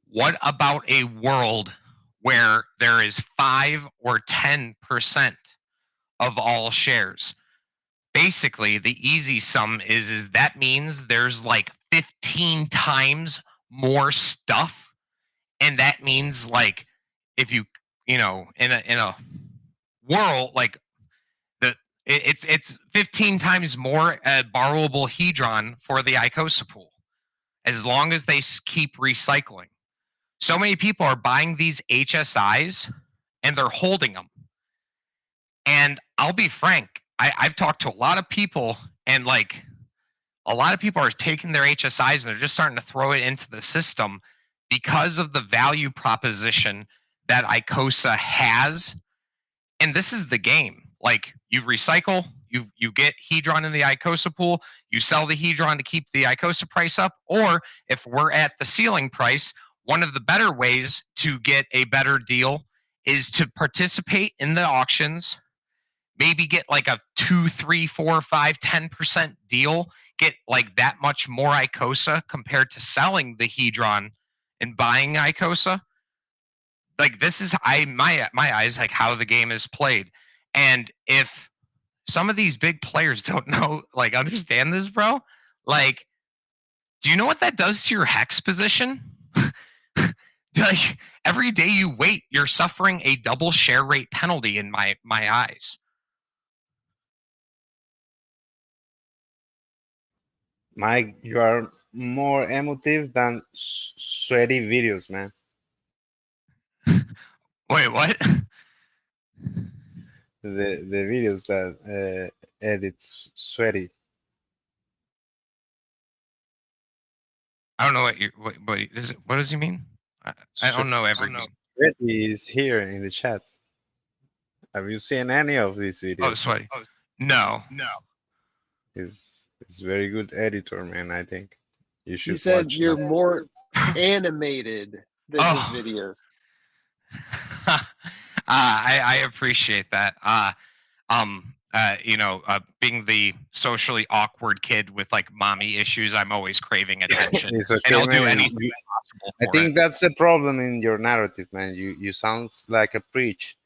What about a world where there is 5 or 10% of all shares? Basically, the easy sum is that means there's like 15 times more stuff, and that means like if you know in a world like it's 15 times more borrowable Hedron for the Icosa pool, as long as they keep recycling. So many people are buying these HSIs and they're holding them. And I'll be frank, I've talked to a lot of people, and like a lot of people are taking their HSIs and they're just starting to throw it into the system because of the value proposition that Icosa has. And this is the game. Like you recycle, you get Hedron in the Icosa pool, you sell the Hedron to keep the Icosa price up, or if we're at the ceiling price, one of the better ways to get a better deal is to participate in the auctions, maybe get like a 2, 3, 4, 5, 10% deal, get like that much more Icosa compared to selling the Hedron and buying Icosa. Like this is my eyes like how the game is played. And if some of these big players don't know, like understand this, bro, like do you know what that does to your hex position? Like every day you wait, you're suffering a double share rate penalty in my eyes. Mike, you are more emotive than sweaty videos, man. Wait, what? the videos that edits sweaty. I don't know what is it. What does he mean? I don't know every. Sweaty is here in the chat. Have you seen any of these videos? Oh, sweaty. No. He's very good editor, man. I think you should. He said watch you're them. more animated than his Oh. videos. I appreciate that. Being the socially awkward kid with like mommy issues, I'm always craving attention, It's okay, and I'll do man. anything possible I for think it. that's the problem in your narrative, man. You sound like a preach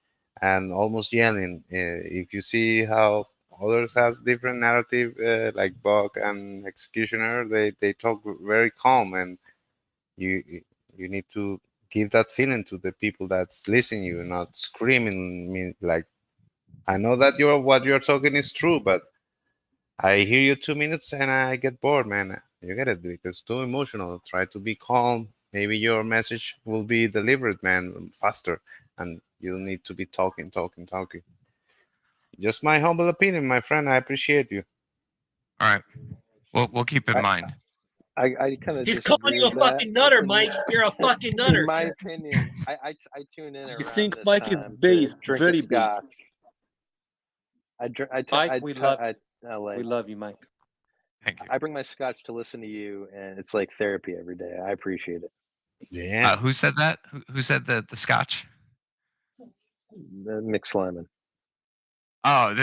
and almost yelling. If you see how others have different narrative, like Buck and Executioner, they talk very calm, and you you need to give that feeling to the people that's listening you, not screaming me like. I know that what you're talking is true, but I hear you 2 minutes and I get bored, man. You get it because it's too emotional. Try to be calm. Maybe your message will be delivered, man, faster, and you'll need to be talking. Just my humble opinion, my friend. I appreciate you. All right, we'll keep in mind. I kind of He's calling you a fucking nutter, Mike. You're a fucking nutter. In my opinion, I tune in. You think this Mike is time to based, drink very a scotch. Mike, we love you, Mike. Thank you. I bring my scotch to listen to you, and it's like therapy every day. I appreciate it. Yeah. Who said that? Who said the scotch? McSlyman. Oh,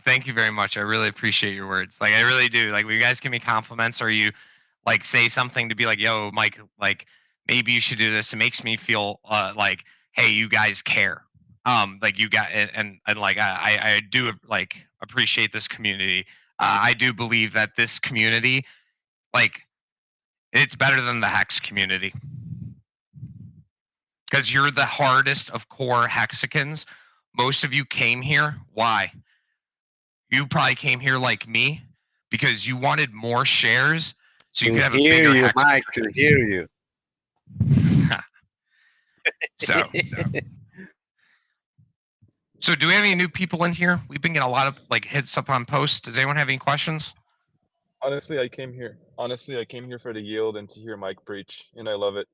thank you very much. I really appreciate your words. Like I really do. Like when you guys give me compliments or you like say something to be like, "Yo, Mike, like maybe you should do this." It makes me feel like, "Hey, you guys care." Like you got and like I do like appreciate this community. I do believe that this community, like, it's better than the Hex community because you're the hardest of core Hexicans. Most of you came here. Why? You probably came here like me because you wanted more shares so you could have a bigger Hex. Mike, to hear you. So do we have any new people in here? We've been getting a lot of like hits up on posts. Does anyone have any questions? Honestly, I came here for the yield and to hear Mike preach, and I love it.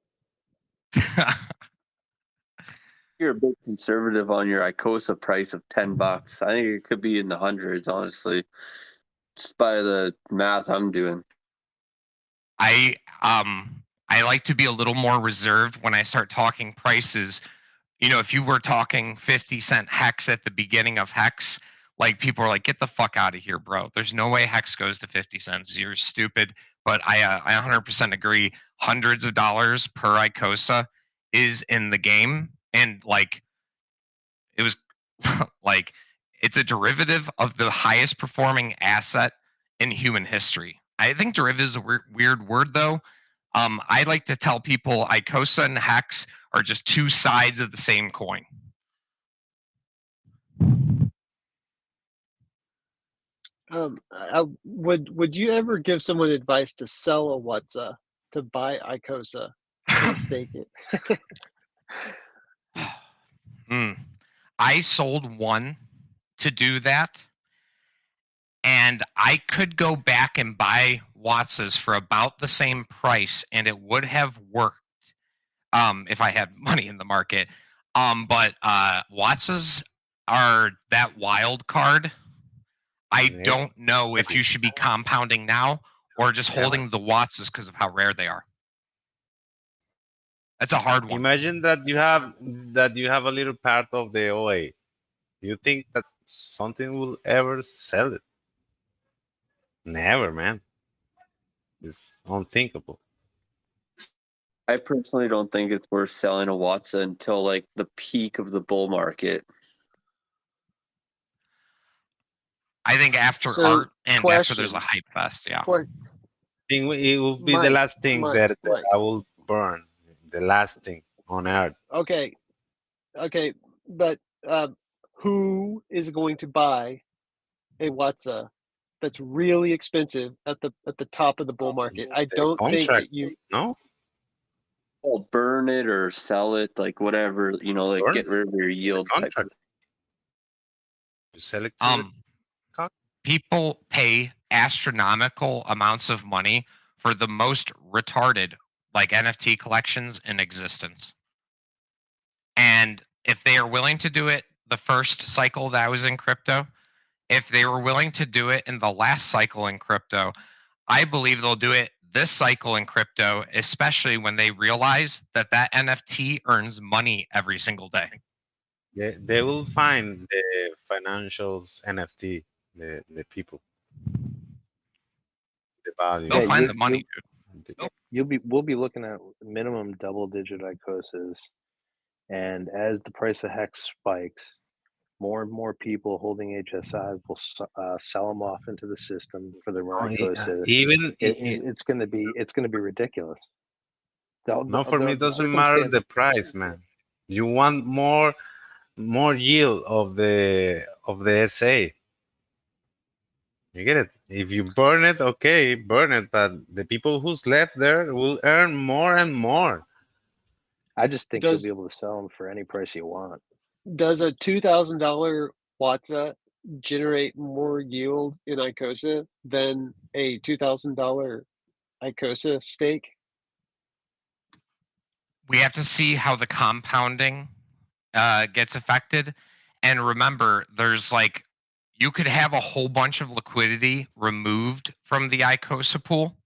You're a bit conservative on your Icosa price of $10. I think it could be in the hundreds, honestly, just by the math I'm doing. I like to be a little more reserved when I start talking prices. You know, if you were talking 50-cent Hex at the beginning of Hex, like people are like, "Get the fuck out of here, bro. There's no way Hex goes to 50 cents. You're stupid." But I 100% agree. Hundreds of dollars per Icosa is in the game, and like it was like it's a derivative of the highest performing asset in human history. I think derivative is a weird word though. I like to tell people Icosa and Hex are just two sides of the same coin. Would you ever give someone advice to sell a Whatsa to buy Icosa and stake it? I sold one to do that, and I could go back and buy Watsas for about the same price, and it would have worked if I had money in the market. But Watsas are that wild card. I don't know if you should be compounding now or just holding the Watsas because of how rare they are. That's a hard one. Imagine that you have a little part of the OA. Do you think that something will ever sell it? Never, man. It's unthinkable. I personally don't think it's worth selling a Watson until like the peak of the bull market. I think after art and after there's a hype fest, yeah. I think it will be the last thing that I will burn. The last thing on earth. Okay, but who is going to buy a Watsa that's really expensive at the top of the bull market? I don't think that you. No. Well, burn it or sell it, like whatever, like get rid of your yield. You sell it to people pay astronomical amounts of money for the most retarded like NFT collections in existence. And if they are willing to do it the first cycle that I was in crypto, if they were willing to do it in the last cycle in crypto, I believe they'll do it this cycle in crypto, especially when they realize that that NFT earns money every single day. They will find the financials NFT, the people, the value. They'll find the money, dude. We'll be looking at minimum double-digit Icosas, and as the price of Hex spikes, more and more people holding HSIs will sell them off into the system for their Icosa. It's going to be ridiculous. No, for me, it doesn't matter the price, man. You want more yield of the SA. You get it? If you burn it, okay, burn it. But the people who's left there will earn more and more. I just think you'll be able to sell them for any price you want. Does a $2,000 Watsa generate more yield in Icosa than a $2,000 Icosa stake? We have to see how the compounding gets affected. And remember, there's like, you could have a whole bunch of liquidity removed from the Icosa pool,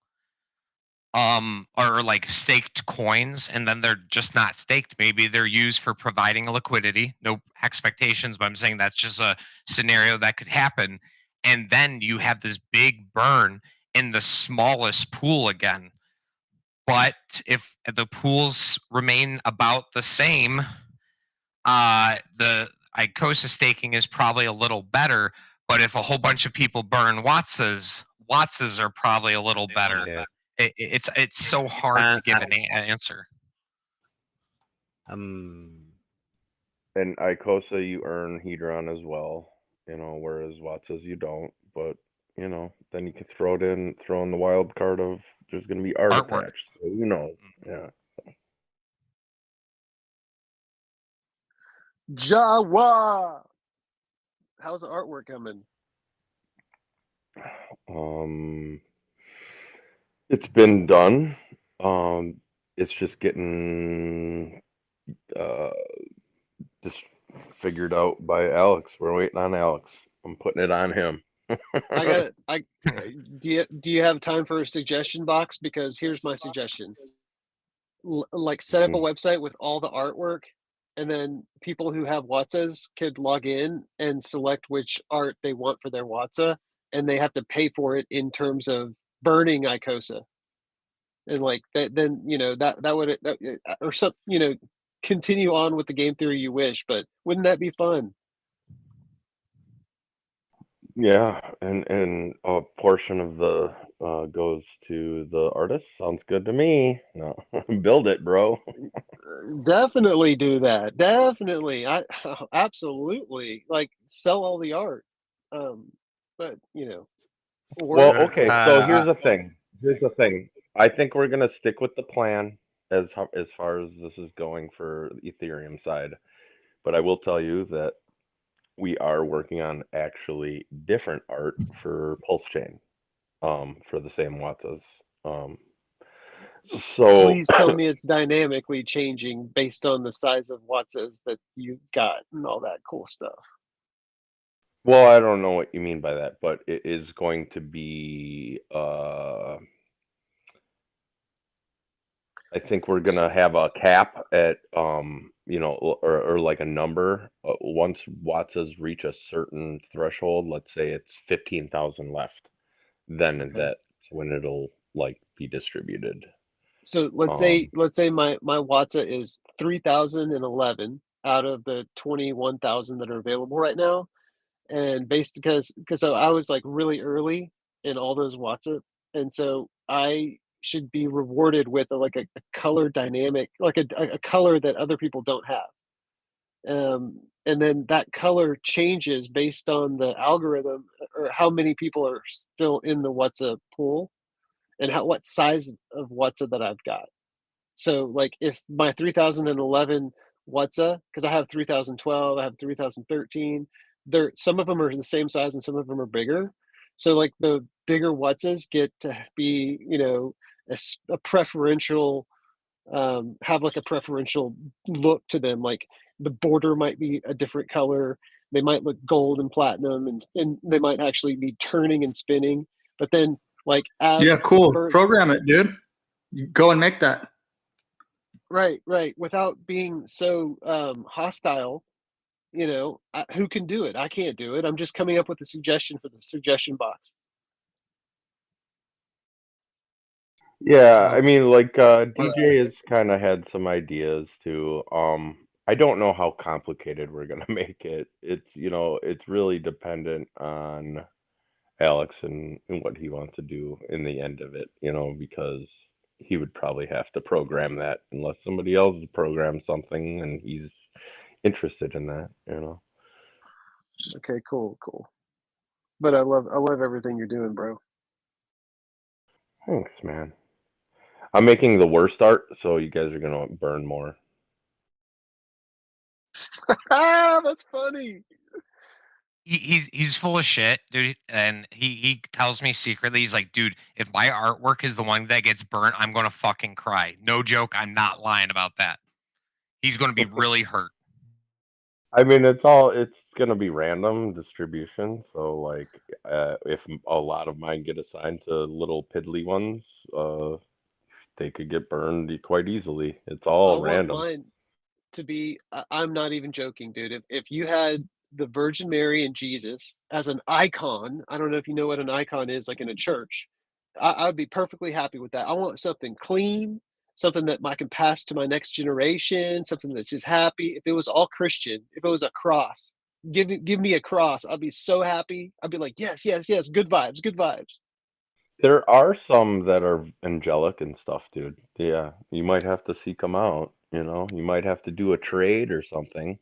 or like staked coins, and then they're just not staked. Maybe they're used for providing liquidity. No expectations, but I'm saying that's just a scenario that could happen. And then you have this big burn in the smallest pool again. But if the pools remain about the same, the Icosa staking is probably a little better. But if a whole bunch of people burn Watsas are probably a little better. Yeah. It's so hard to give an answer. In Icosa, you earn Hedron as well, whereas Watsas you don't. But then you can throw in the wild card of there's going to be art attached. So, yeah. Jawa. How's the artwork coming? It's been done. It's just getting just figured out by Alex. We're waiting on Alex. I'm putting it on him. Do you have time for a suggestion box? Because here's my suggestion. Like set up a website with all the artwork, and then people who have Watsas could log in and select which art they want for their Watsa, and they have to pay for it in terms of burning Icosa. And like that, then that would or some continue on with the game theory you wish, but wouldn't that be fun? Yeah, and a portion of the goes to the artist. Sounds good to me. No, build it, bro. Definitely do that. Definitely, absolutely. Like sell all the art, but Well, okay. So here's the thing. I think we're gonna stick with the plan as far as this is going for the Ethereum side, but I will tell you that we are working on actually different art for Pulse Chain, for the same Watsas. So please tell me it's dynamically changing based on the size of Watsas that you got and all that cool stuff. Well, I don't know what you mean by that, but it is going to be. I think we're gonna have a cap at or like a number. Once Watsas reach a certain threshold, let's say it's 15,000 left, then that's when it'll like be distributed. So let's say my Watsa is 3,011 out of the 21,000 that are available right now, and based because I was like really early in all those Watsa, and so I should be rewarded with a color dynamic, like a color that other people don't have. And then that color changes based on the algorithm or how many people are still in the Watsa pool and what size of Watsa that I've got. So like if my 3,011 Watsa, because I have 3,012, I have 3,013, some of them are the same size and some of them are bigger. So like the bigger Watsas get to be, a preferential, have like a preferential look to them. Like the border might be a different color. They might look gold and platinum, and they might actually be turning and spinning. But then, like Yeah, cool. Program it, dude. Go and make that. Right, without being so hostile, who can do it? I can't do it. I'm just coming up with a suggestion for the suggestion box. Yeah, I mean, like DJ has kind of had some ideas too. I don't know how complicated we're gonna make it. It's really dependent on Alex and what he wants to do in the end of it, because he would probably have to program that unless somebody else programs something and he's interested in that. Okay, cool. But I love everything you're doing, bro. Thanks, man. I'm making the worst art, so you guys are gonna burn more. That's funny. He's full of shit, dude, and he tells me secretly, he's like, dude, if my artwork is the one that gets burnt, I'm gonna fucking cry. No joke, I'm not lying about that. He's gonna be really hurt. I mean, it's gonna be random distribution. So like, if a lot of mine get assigned to little piddly ones, they could get burned quite easily. It's all I want random. mine to be. I'm not even joking, dude. If you had the Virgin Mary and Jesus as an icon, I don't know if you know what an icon is, like in a church. I'd be perfectly happy with that. I want something clean, something that I can pass to my next generation, something that's just happy. If it was all Christian, if it was a cross, give me a cross. I'd be so happy. I'd be like, yes, good vibes, good vibes. There are some that are angelic and stuff, dude. Yeah, you might have to seek them out. You might have to do a trade or something.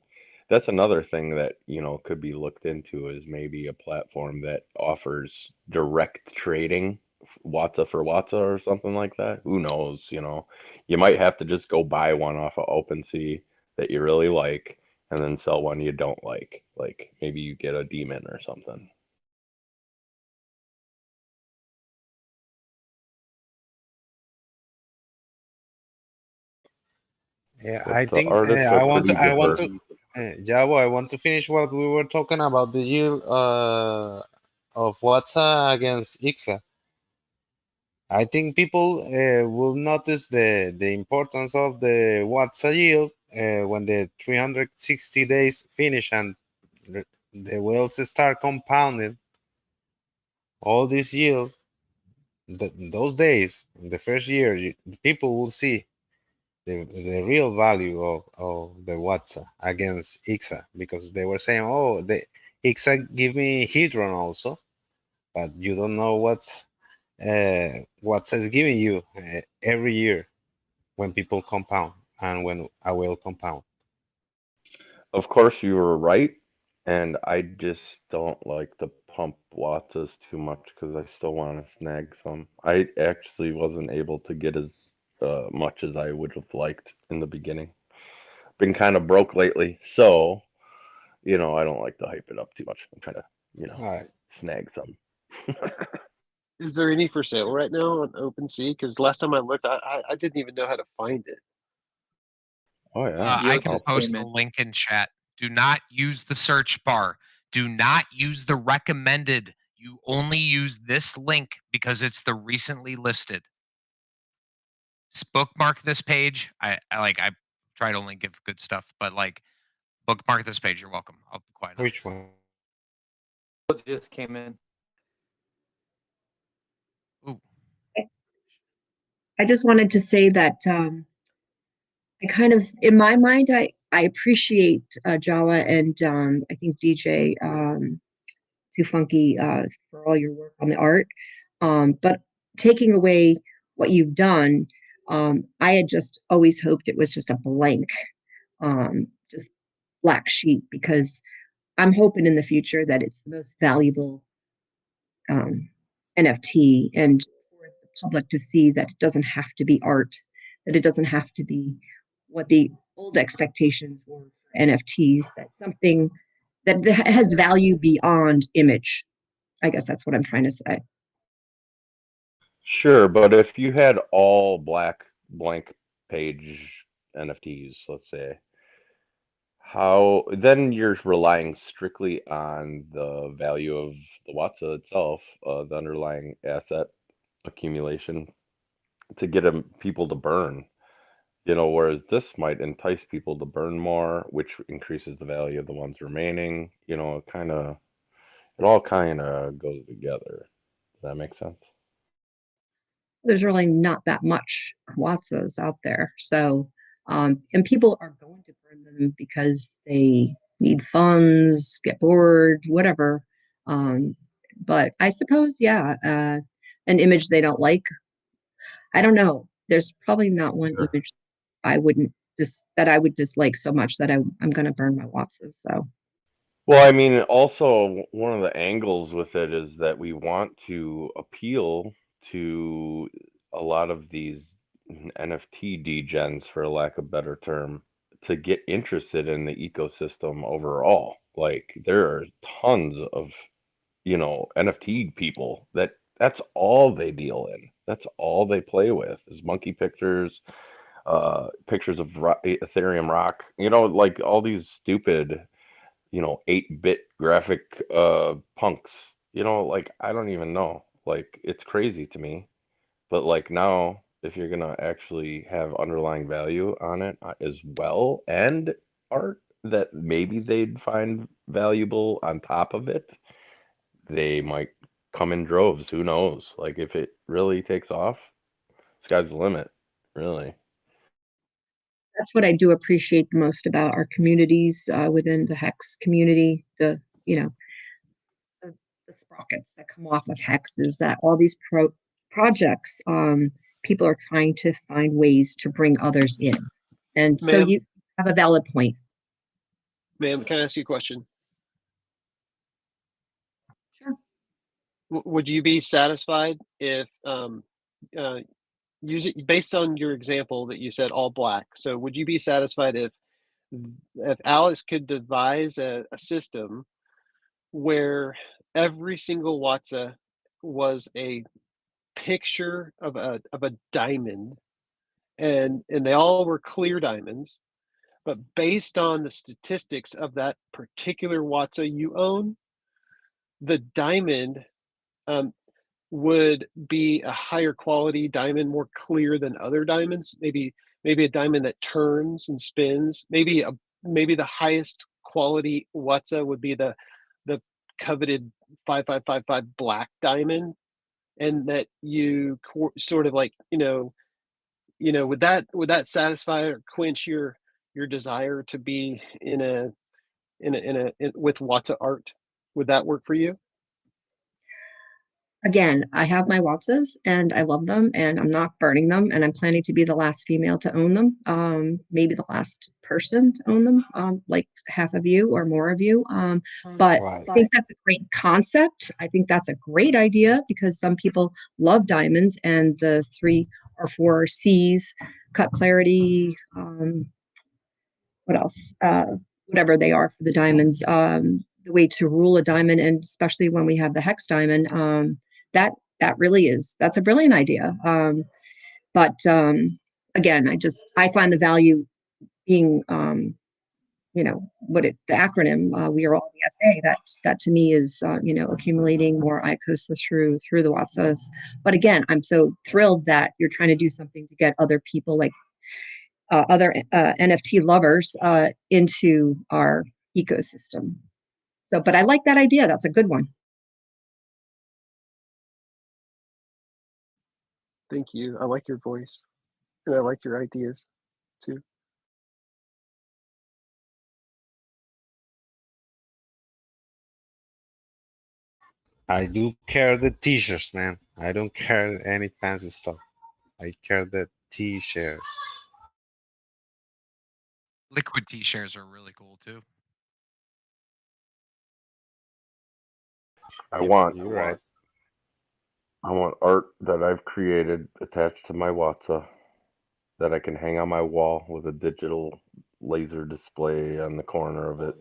That's another thing that could be looked into, is maybe a platform that offers direct trading, Watsa for Watsa or something like that. Who knows? You might have to just go buy one off of OpenSea that you really like, and then sell one you don't like. Like maybe you get a demon or something. Yeah, But I the think artists I are want to. pretty I want diverse. to. Jabo, I want to finish what we were talking about the yield of WhatsApp against IXA. I think people will notice the importance of the WhatsApp yield when the 360 days finish and the whales start compounding. All this yield, those days, in the first year, the people will see the real value of the WhatsApp against IXA, because they were saying, oh, the IXA give me Hedron also, but you don't know what's is giving you every year when people compound and when I will compound. Of course, you were right, and I just don't like the pump Watsas too much because I still want to snag some. I actually wasn't able to get as much as I would have liked in the beginning. Been kind of broke lately, so I don't like to hype it up too much. I'm trying to, Right. snag some. Is there any for sale right now on OpenSea? Because last time I looked, I didn't even know how to find it. Oh yeah. I can post a link in chat. Do not use the search bar. Do not use the recommended. You only use this link because it's the recently listed. Just bookmark this page. I try to only give good stuff, but bookmark this page. You're welcome. I'll be quiet now. Which one? Just came in. Ooh. I just wanted to say that I kind of, in my mind, I appreciate Jawa and I think DJ Too Funky for all your work on the art. But taking away what you've done, I had just always hoped it was just a blank, just black sheet, because I'm hoping in the future that it's the most valuable NFT, and for the public to see that it doesn't have to be art, that it doesn't have to be what the old expectations were for NFTs, that something that has value beyond image. I guess that's what I'm trying to say. Sure, but if you had all blank page NFTs, let's say, how then you're relying strictly on the value of the Watsa itself, the underlying asset accumulation to get people to burn. Whereas this might entice people to burn more, which increases the value of the ones remaining. It all kind of goes together. Does that make sense? There's really not that much Watsas out there. So, and people are going to burn them because they need funds, get bored, whatever. But I suppose, yeah, an image they don't like. I don't know. There's probably not one Sure. image I would dislike so much that I'm going to burn my Watsas. So. Well, I mean, also one of the angles with it is that we want to appeal to a lot of these NFT degens, for lack of a better term, to get interested in the ecosystem overall. Like there are tons of, NFT people that's all they deal in. That's all they play with is monkey pictures, pictures of Ethereum rock, like all these stupid 8-bit graphic punks. Like I don't even know. Like it's crazy to me. But like now, if you're gonna actually have underlying value on it as well and art that maybe they'd find valuable on top of it, they might come in droves. Who knows? Like if it really takes off, sky's the limit, really. That's what I do appreciate the most about our communities within the Hex community. The the sprockets that come off of Hex is that all these projects, people are trying to find ways to bring others in, and so Ma'am, you have a valid point. ma'am, can I ask you a question? Sure. Would you be satisfied if using based on your example that you said all black? So would you be satisfied if Alex could devise a system where every single Watsa was a picture of a diamond, and they all were clear diamonds, but based on the statistics of that particular Watsa you own, the diamond would be a higher quality diamond, more clear than other diamonds. Maybe a diamond that turns and spins. Maybe the highest quality Watsa would be the coveted 5555 black diamond, and that you sort of like would that satisfy or quench your desire to be in with Watsa art? Would that work for you? Again, I have my Watsas and I love them and I'm not burning them and I'm planning to be the last female to own them. Maybe the last person to own them, like half of you or more of you. But Right. I think that's a great concept. I think that's a great idea because some people love diamonds and the 3 or 4 C's, cut clarity, what else? Whatever they are for the diamonds. The way to rule a diamond, and especially when we have the hex diamond, that really is that's a brilliant idea. But again, I find the value being the acronym we are all the SA. That to me is accumulating more Icosa through the Watsas. But again, I'm so thrilled that you're trying to do something to get other people like other NFT lovers into our ecosystem. So, but I like that idea. That's a good one. Thank you. I like your voice, and I like your ideas too. I do care the t-shirts, man. I don't care any fancy stuff. I care the t-shirts. Liquid t-shirts are really cool too. I want You're right. I want art that I've created attached to my Watsa that I can hang on my wall with a digital laser display on the corner of it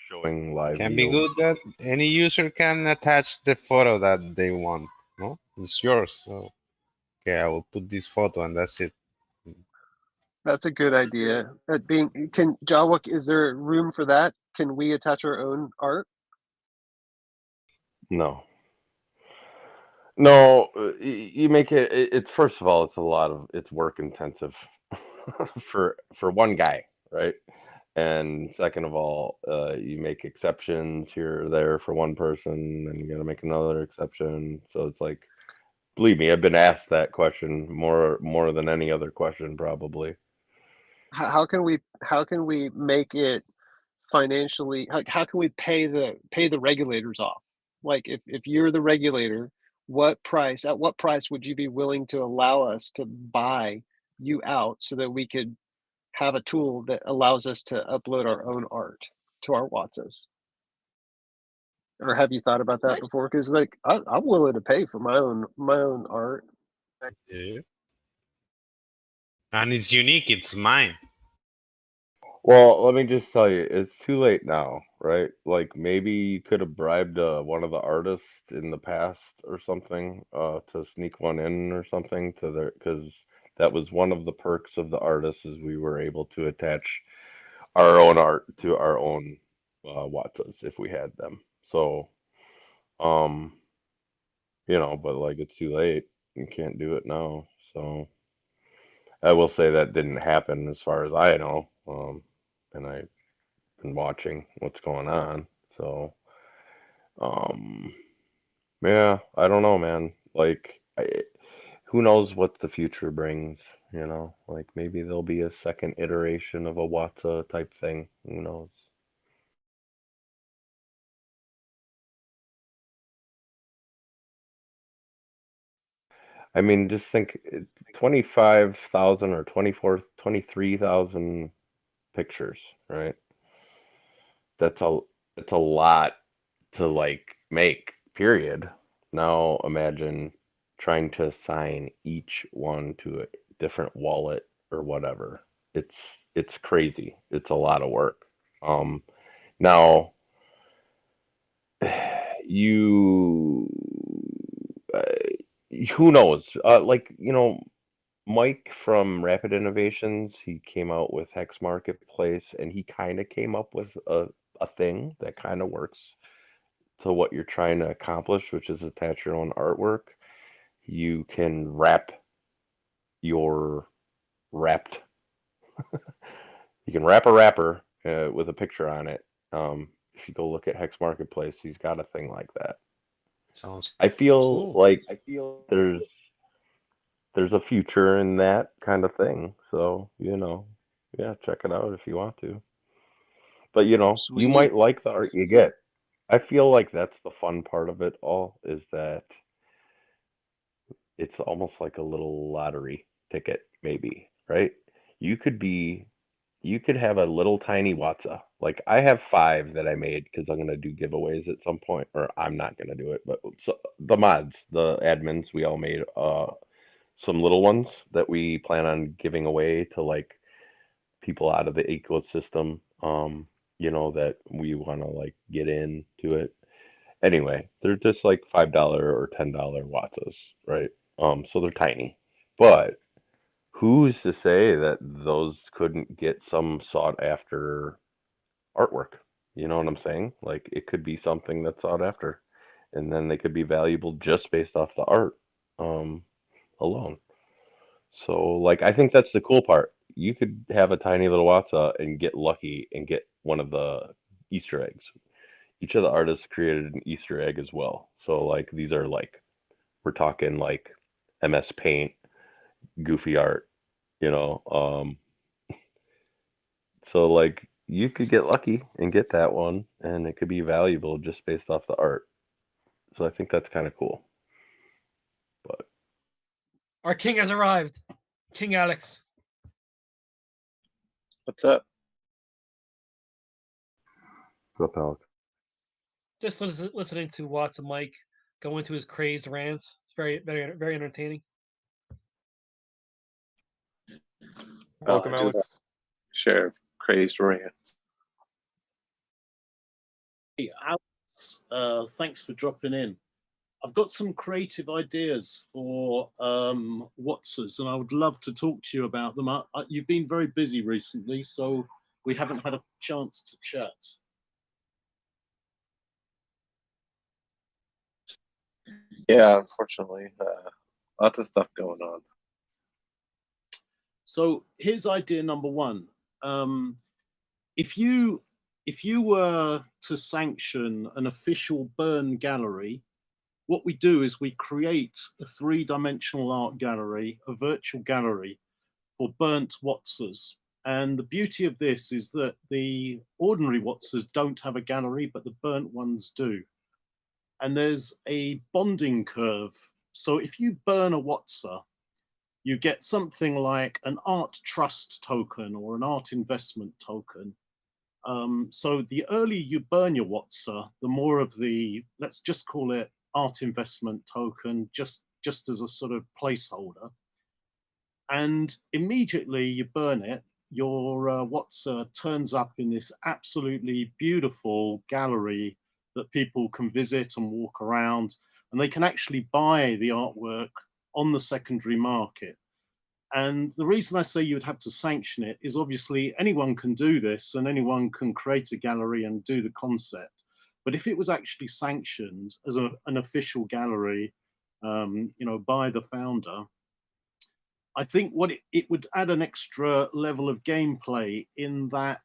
showing doing live Can be yields. good that any user can attach the photo that they want. No, it's yours. So okay, I will put this photo and that's it. That's a good idea. Can Jawa, is there room for that? Can we attach our own art? No. No, you make it. It's first of all, it's work intensive for one guy, right? And second of all, you make exceptions here or there for one person, and you got to make another exception. So it's like, believe me, I've been asked that question more than any other question probably. How can we make it financially? How can we pay the regulators off? Like if you're the regulator, at what price would you be willing to allow us to buy you out so that we could have a tool that allows us to upload our own art to our Watsas? Or have you thought about that before? Because like I'm willing to pay for my own art. Yeah. And it's unique. It's mine. Well, let me just tell you, it's too late now, right? Like maybe you could have bribed one of the artists in the past or something to sneak one in or something to their because that was one of the perks of the artists is we were able to attach our own art to our own Watsas if we had them. So, um, but like it's too late. You can't do it now. So I will say that didn't happen as far as I know. And I've been watching what's going on. So, um, yeah, I don't know, man. Like, who knows what the future brings? Like maybe there'll be a second iteration of a Watsa type thing. Who knows? I mean, just think 25,000 or 23,000 pictures, right? That's a lot to like make, period. Now imagine trying to assign each one to a different wallet or whatever. It's it's crazy. It's a lot of work. Now you uh, who knows? Mike from Rapid Innovations, he came out with Hex Marketplace, and he kind of came up with a thing that kind of works to what you're trying to accomplish, which is attach your own artwork. You can wrap your wrapped. You can wrap a wrapper with a picture on it. If you go look at Hex Marketplace, he's got a thing like that. Sounds I feel cool. like there's a future in that kind of thing. So, yeah, check it out if you want to. But you Sweet. might like the art you get. I feel like that's the fun part of it all is that it's almost like a little lottery ticket, maybe, right? You could have a little tiny Watsa. Like I have 5 that I made because I'm gonna do giveaways at some point, or I'm not gonna do it, but the mods, the admins, we all made some little ones that we plan on giving away to like people out of the ecosystem, that we want to like get into it. Anyway, they're just like $5 or $10 Watsas, right? So they're tiny, but who's to say that those couldn't get some sought after artwork? You know what I'm saying? Like it could be something that's sought after, and then they could be valuable just based off the art alone. So, like, I think that's the cool part. You could have a tiny little Watsa and get lucky and get one of the Easter eggs. Each of the artists created an Easter egg as well. So, like, these are like, we're talking like MS Paint, goofy art, you know. So, like, you could get lucky and get that one, and it could be valuable just based off the art. So, I think that's kind of cool. But Our king has arrived. King Alex. What's up? what's up, Alex? Just listening to Watts and Mike go into his crazed rants. It's very, very, very entertaining. Welcome, I do Alex. share crazed rants. Hey, Alex, thanks for dropping in. I've got some creative ideas for Watsers, and I would love to talk to you about them. You've been very busy recently, so we haven't had a chance to chat. Yeah, unfortunately, lots of stuff going on. So here's idea number one. If you were to sanction an official burn gallery, what we do is we create a three-dimensional art gallery, a virtual gallery for burnt Watsers. And the beauty of this is that the ordinary Watsers don't have a gallery, but the burnt ones do. And there's a bonding curve. So if you burn a Watser, you get something like an art trust token or an art investment token. So the earlier you burn your Watser, the more of the, let's just call it art investment token, just as a sort of placeholder. And immediately you burn it, your Watser turns up in this absolutely beautiful gallery that people can visit and walk around, and they can actually buy the artwork on the secondary market. And the reason I say you would have to sanction it is obviously anyone can do this and anyone can create a gallery and do the concept. But if it was actually sanctioned as an official gallery, by the founder, I think what it would add an extra level of gameplay in that,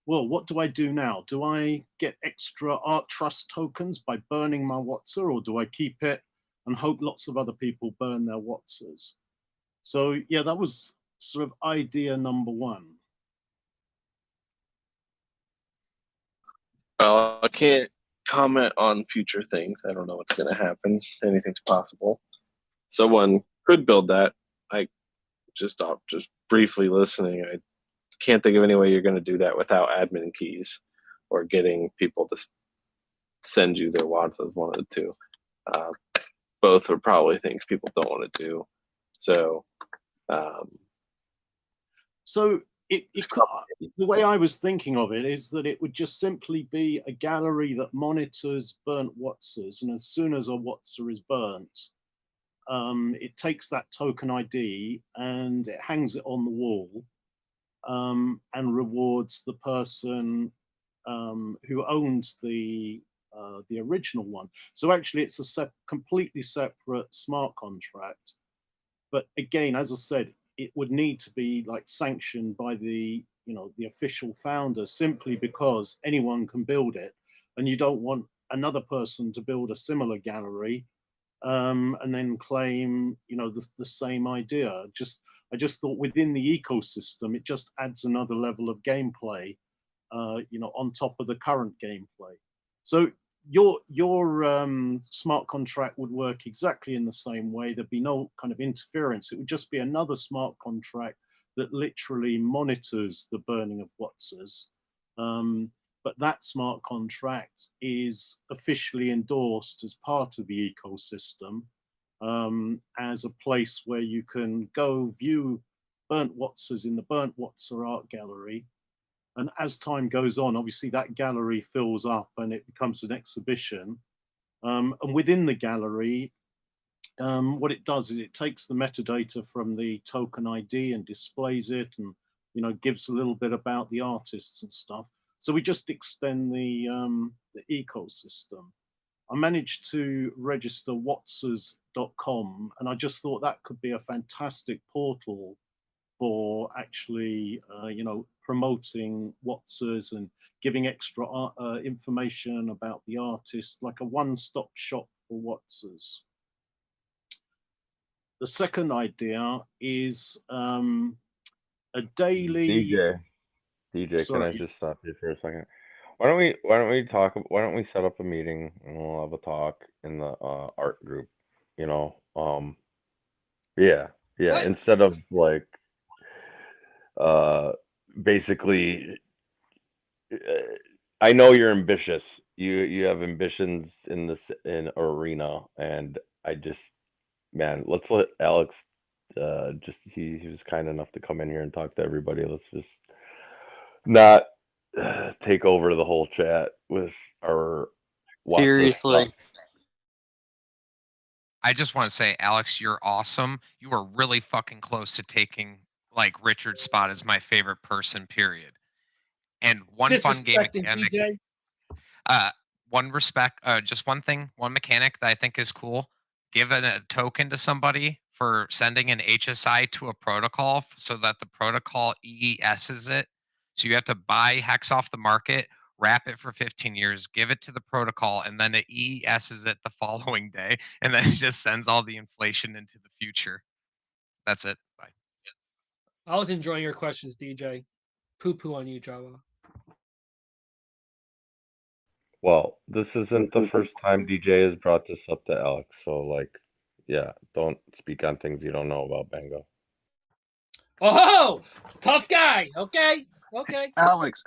well, what do I do now? Do I get extra art trust tokens by burning my Watser, or do I keep it and hope lots of other people burn their Watsers? So yeah, that was sort of idea number one. Well, I can't comment on future things. I don't know what's going to happen. Anything's possible. Someone could build that. I just briefly listening. I can't think of any way you're going to do that without admin keys or getting people to send you their Watsas, one of the two. Both are probably things people don't want to do. So, the way I was thinking of it is that it would just simply be a gallery that monitors burnt Watsers, and as soon as a Watser is burnt, it takes that token ID and it hangs it on the wall, and rewards the person who owned the original one. So actually, it's a completely separate smart contract. But again, as I said, it would need to be like sanctioned by the official founder, simply because anyone can build it, and you don't want another person to build a similar gallery and then claim the same idea. I just thought within the ecosystem, it just adds another level of gameplay, on top of the current gameplay. So your smart contract would work exactly in the same way. There'd be no kind of interference. It would just be another smart contract that literally monitors the burning of Watsers. But that smart contract is officially endorsed as part of the ecosystem, as a place where you can go view burnt Watsers in the Burnt Watser Art Gallery. And as time goes on, obviously that gallery fills up and it becomes an exhibition. And within the gallery, what it does is it takes the metadata from the token ID and displays it, and gives a little bit about the artists and stuff. So we just extend the ecosystem. I managed to register watsers.com, and I just thought that could be a fantastic portal for actually, promoting Watsers and giving extra information about the artist, like a one-stop shop for Watsers. The second idea is a daily. DJ, Sorry. can I just stop you for a second? Why don't we set up a meeting and we'll have a talk in the art group, yeah, What? instead of like basically I know you're ambitious. You have ambitions in this arena, and I just, man, let's let Alex he was kind enough to come in here and talk to everybody. Let's just not take over the whole chat with our Watson Seriously. stuff. I just want to say, Alex, you're awesome. You are really fucking close to taking like Richard's spot as my favorite person, period. And one fun game Disrespecting mechanic, DJ. just one thing, one mechanic that I think is cool. Give a token to somebody for sending an HSI to a protocol so that the protocol EESs it. So you have to buy hex off the market, wrap it for 15 years, give it to the protocol, and then it EESs it the following day, and then it just sends all the inflation into the future. That's it. Bye. I was enjoying your questions, DJ. Poo poo on you, Java. Well, this isn't the first time DJ has brought this up to Alex, so like, yeah, don't speak on things you don't know about Bango. Oh, tough guy. Okay. Alex,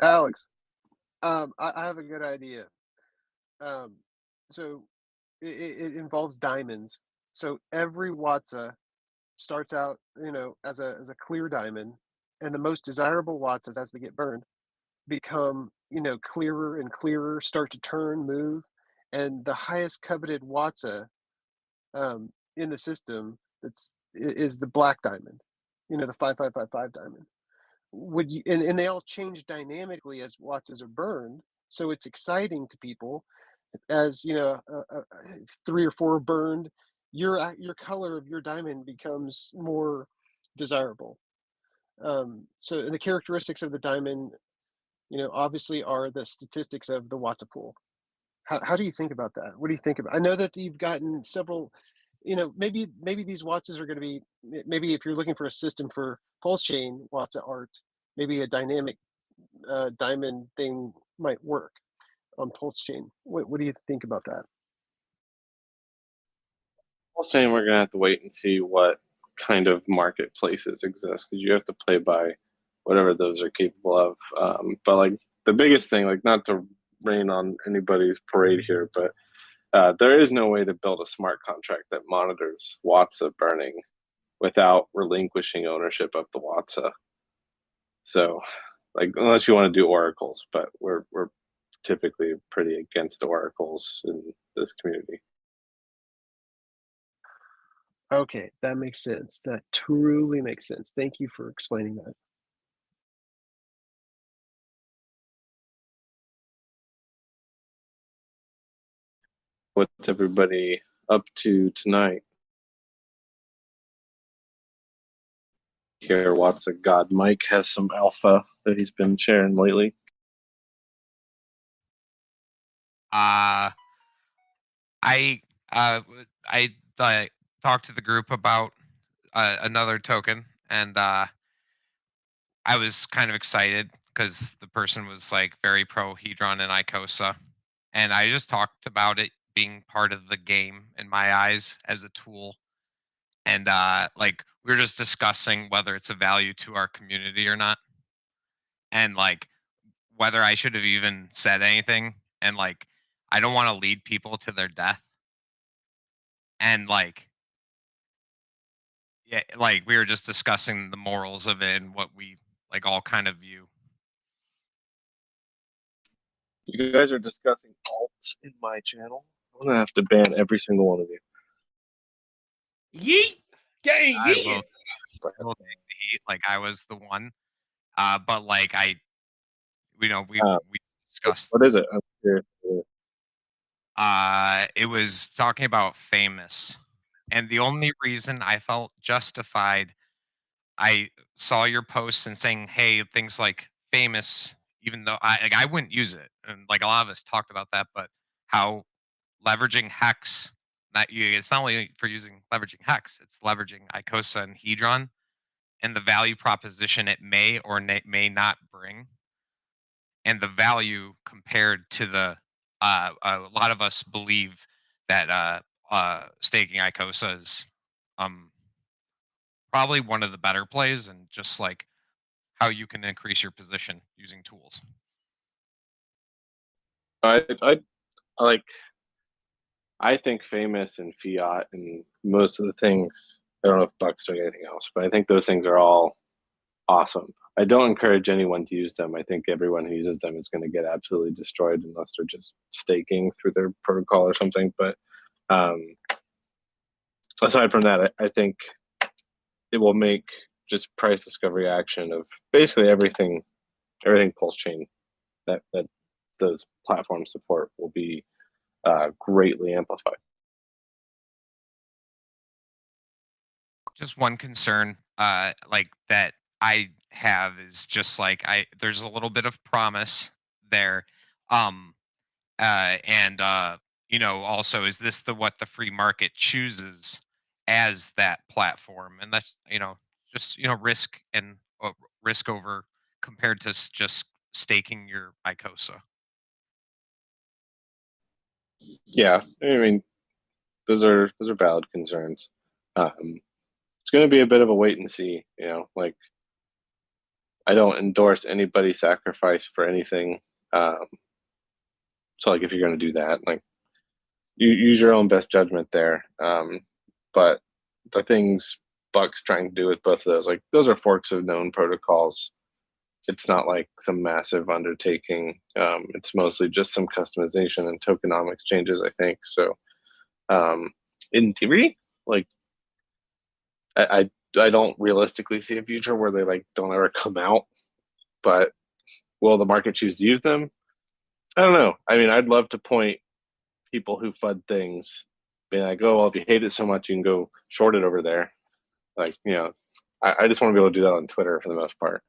I have a good idea. So it involves diamonds. So every Watsa starts out, as a clear diamond, and the most desirable Watsas, as they get burned, become, clearer and clearer, start to turn, move, and the highest coveted Watsa in the system is the black diamond, the 5555 diamond. Would you and they all change dynamically as Watsas are burned, so it's exciting to people as 3 or 4 burned, your color of your diamond becomes more desirable. So the characteristics of the diamond, obviously are the statistics of the Watsa pool. How do you think about that? What do you think about? I know that you've gotten several. Maybe these Watsas are going to be. Maybe if you're looking for a system for pulse chain Watsa art, maybe a dynamic diamond thing might work on pulse chain. What do you think about that? I'm saying we're gonna have to wait and see what kind of marketplaces exist, because you have to play by whatever those are capable of. But like the biggest thing, like not to rain on anybody's parade here, but there is no way to build a smart contract that monitors Watsa burning without relinquishing ownership of the Watsa. So, like, unless you want to do oracles, but we're typically pretty against oracles in this community. Okay, that makes sense. That truly makes sense. Thank you for explaining that. What's everybody up to tonight? Here, Watsa God Mike has some alpha that he's been sharing lately. I talked to the group about another token, and I was kind of excited because the person was like very pro Hedron and Icosa, and I just talked about it being part of the game in my eyes as a tool, and like we were just discussing whether it's a value to our community or not, and like whether I should have even said anything, and like I don't want to lead people to their death, and like yeah, like we were just discussing the morals of it and what we like all kind of view. You guys are discussing alt in my channel. I'm gonna have to ban every single one of you. Yeet! Getting I yeeted! will take the heat. Like I was the one, but like we discussed. What is it? I'm curious. It was talking about famous, and the only reason I felt justified, I saw your posts and saying, "Hey, things like famous," even though I wouldn't use it, and like a lot of us talked about that, but how leveraging hex, it's not only for using leveraging hex, it's leveraging Icosa and Hedron, and the value proposition it may or may not bring, and the value compared to the a lot of us believe that staking Icosa is probably one of the better plays, and just like how you can increase your position using tools. I think famous and fiat and most of the things. I don't know if Buck's doing anything else, but I think those things are all awesome. I don't encourage anyone to use them. I think everyone who uses them is going to get absolutely destroyed unless they're just staking through their protocol or something. But aside from that, I think it will make just price discovery action of basically everything pulse chain that those platforms support will be greatly amplified. Just one concern, like that I have is just like there's a little bit of promise there, and also is this what the free market chooses as that platform, and that's just risk and risk over compared to just staking your Icosa. Yeah, I mean, those are valid concerns. It's going to be a bit of a wait and see. Like I don't endorse anybody sacrifice for anything. So like if you're going to do that, like you use your own best judgment there. But the things Buck's trying to do with both of those, like those are forks of known protocols. It's not like some massive undertaking. It's mostly just some customization and tokenomics changes, I think. So in theory, like I don't realistically see a future where they like don't ever come out. But will the market choose to use them? I don't know. I mean, I'd love to point people who FUD things, being like, oh, well, if you hate it so much, you can go short it over there. Like, I just want to be able to do that on Twitter for the most part.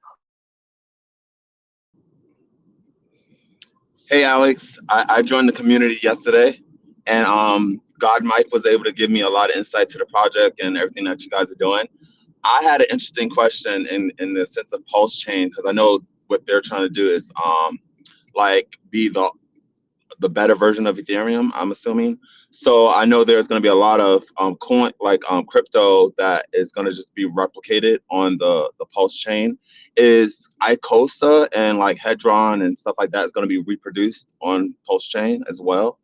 Hey, Alex, I joined the community yesterday, and God Mike was able to give me a lot of insight to the project and everything that you guys are doing. I had an interesting question in the sense of pulse chain, because I know what they're trying to do is like be the better version of Ethereum, I'm assuming. So I know there's going to be a lot of crypto that is going to just be replicated on the pulse chain. Is Icosa and like Hedron and stuff like that is going to be reproduced on pulse chain as well,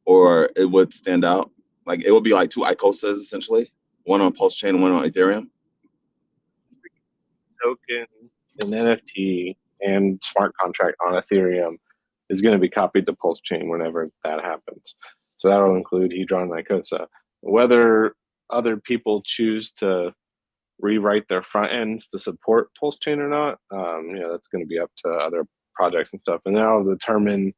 or it would stand out? Like it would be like two Icosas essentially, one on pulse chain and one on Ethereum. Token, an NFT, and smart contract on Ethereum is going to be copied to Pulse Chain whenever that happens. So that'll include Hedron and Icosa. Whether other people choose to rewrite their front ends to support Pulse Chain or not, that's going to be up to other projects and stuff, and that'll determine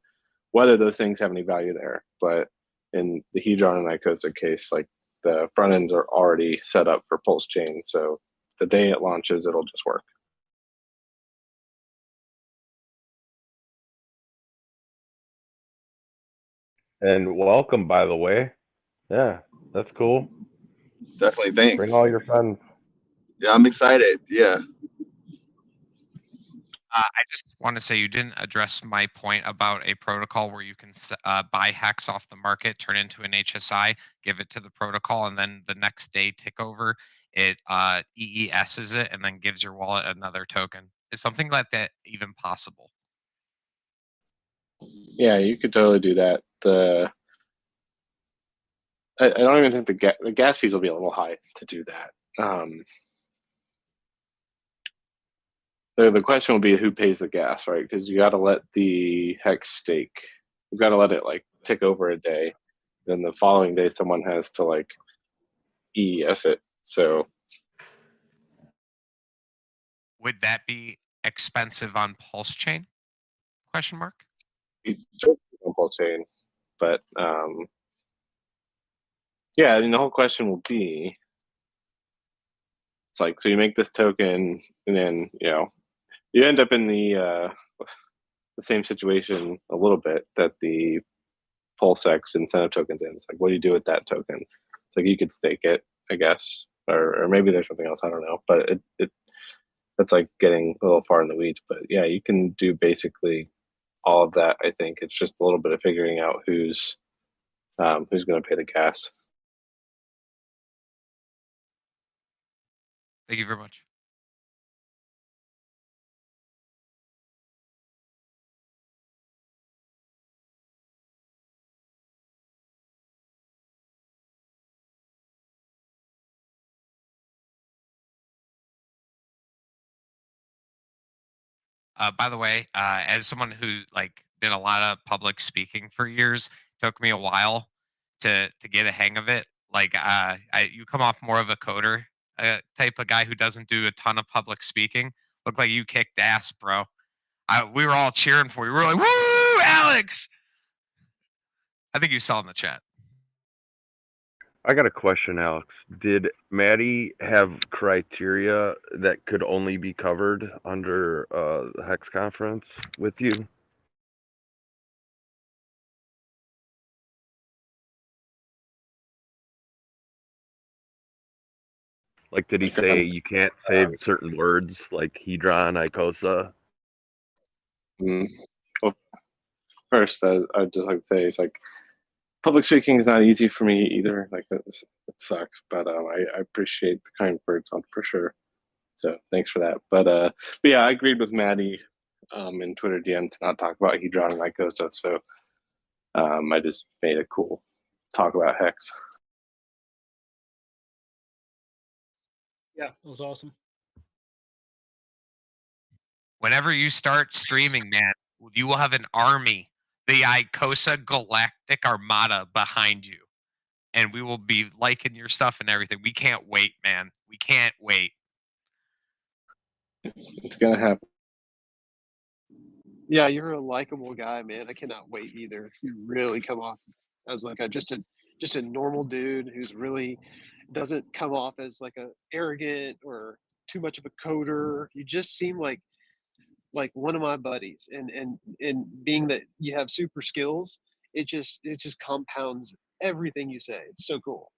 whether those things have any value there. But in the Hedron and Icosa case, like the front ends are already set up for Pulse Chain, so the day it launches, it'll just work. And welcome, by the way. Yeah, that's cool. Definitely, thanks. Bring all your friends. Yeah, I'm excited. Yeah. I just want to say you didn't address my point about a protocol where you can buy hex off the market, turn into an HSI, give it to the protocol, and then the next day tick over, it EESs it, and then gives your wallet another token. Is something like that even possible? Yeah, you could totally do that. I don't even think the gas fees will be a little high to do that. The question will be who pays the gas, right? Because you got to let the hex stake. You've got to let it like tick over a day. Then the following day, someone has to like EES it. So would that be expensive on Pulse Chain? Question mark. On Pulse Chain, but yeah, I mean the whole question will be, it's like, so you make this token, and then you end up in the same situation a little bit that the PulseX incentive tokens in. It's like, what do you do with that token? It's like you could stake it, I guess, or maybe there's something else, I don't know. But that's like getting a little far in the weeds. But yeah, you can do basically all of that. I think it's just a little bit of figuring out who's going to pay the gas. Thank you very much. By the way, as someone who like did a lot of public speaking for years, took me a while to get a hang of it. Like, you come off more of a coder type of guy who doesn't do a ton of public speaking. Look like you kicked ass, bro. We were all cheering for you. We were like, "Woo, Alex!" I think you saw in the chat. I got a question, Alex. Did Maddie have criteria that could only be covered under the Hex conference with you? Like, did he say you can't say certain words like Hedron, Icosa? Well, first, I'd just like to say it's like public speaking is not easy for me either. Like it sucks, but I appreciate the kind words on for sure. So thanks for that. But yeah, I agreed with Maddie in Twitter DM to not talk about Hedron and Icosa. So I just made a cool talk about Hex. Yeah, it was awesome. Whenever you start streaming, man, you will have an army, the Icosa Galactic Armada behind you. And we will be liking your stuff and everything. We can't wait, man. We can't wait. It's gonna happen. Yeah, you're a likable guy, man. I cannot wait either. You really come off as like just a normal dude who's really doesn't come off as like a arrogant or too much of a coder. You just seem like one of my buddies, and being that you have super skills, it just compounds everything you say. It's so cool.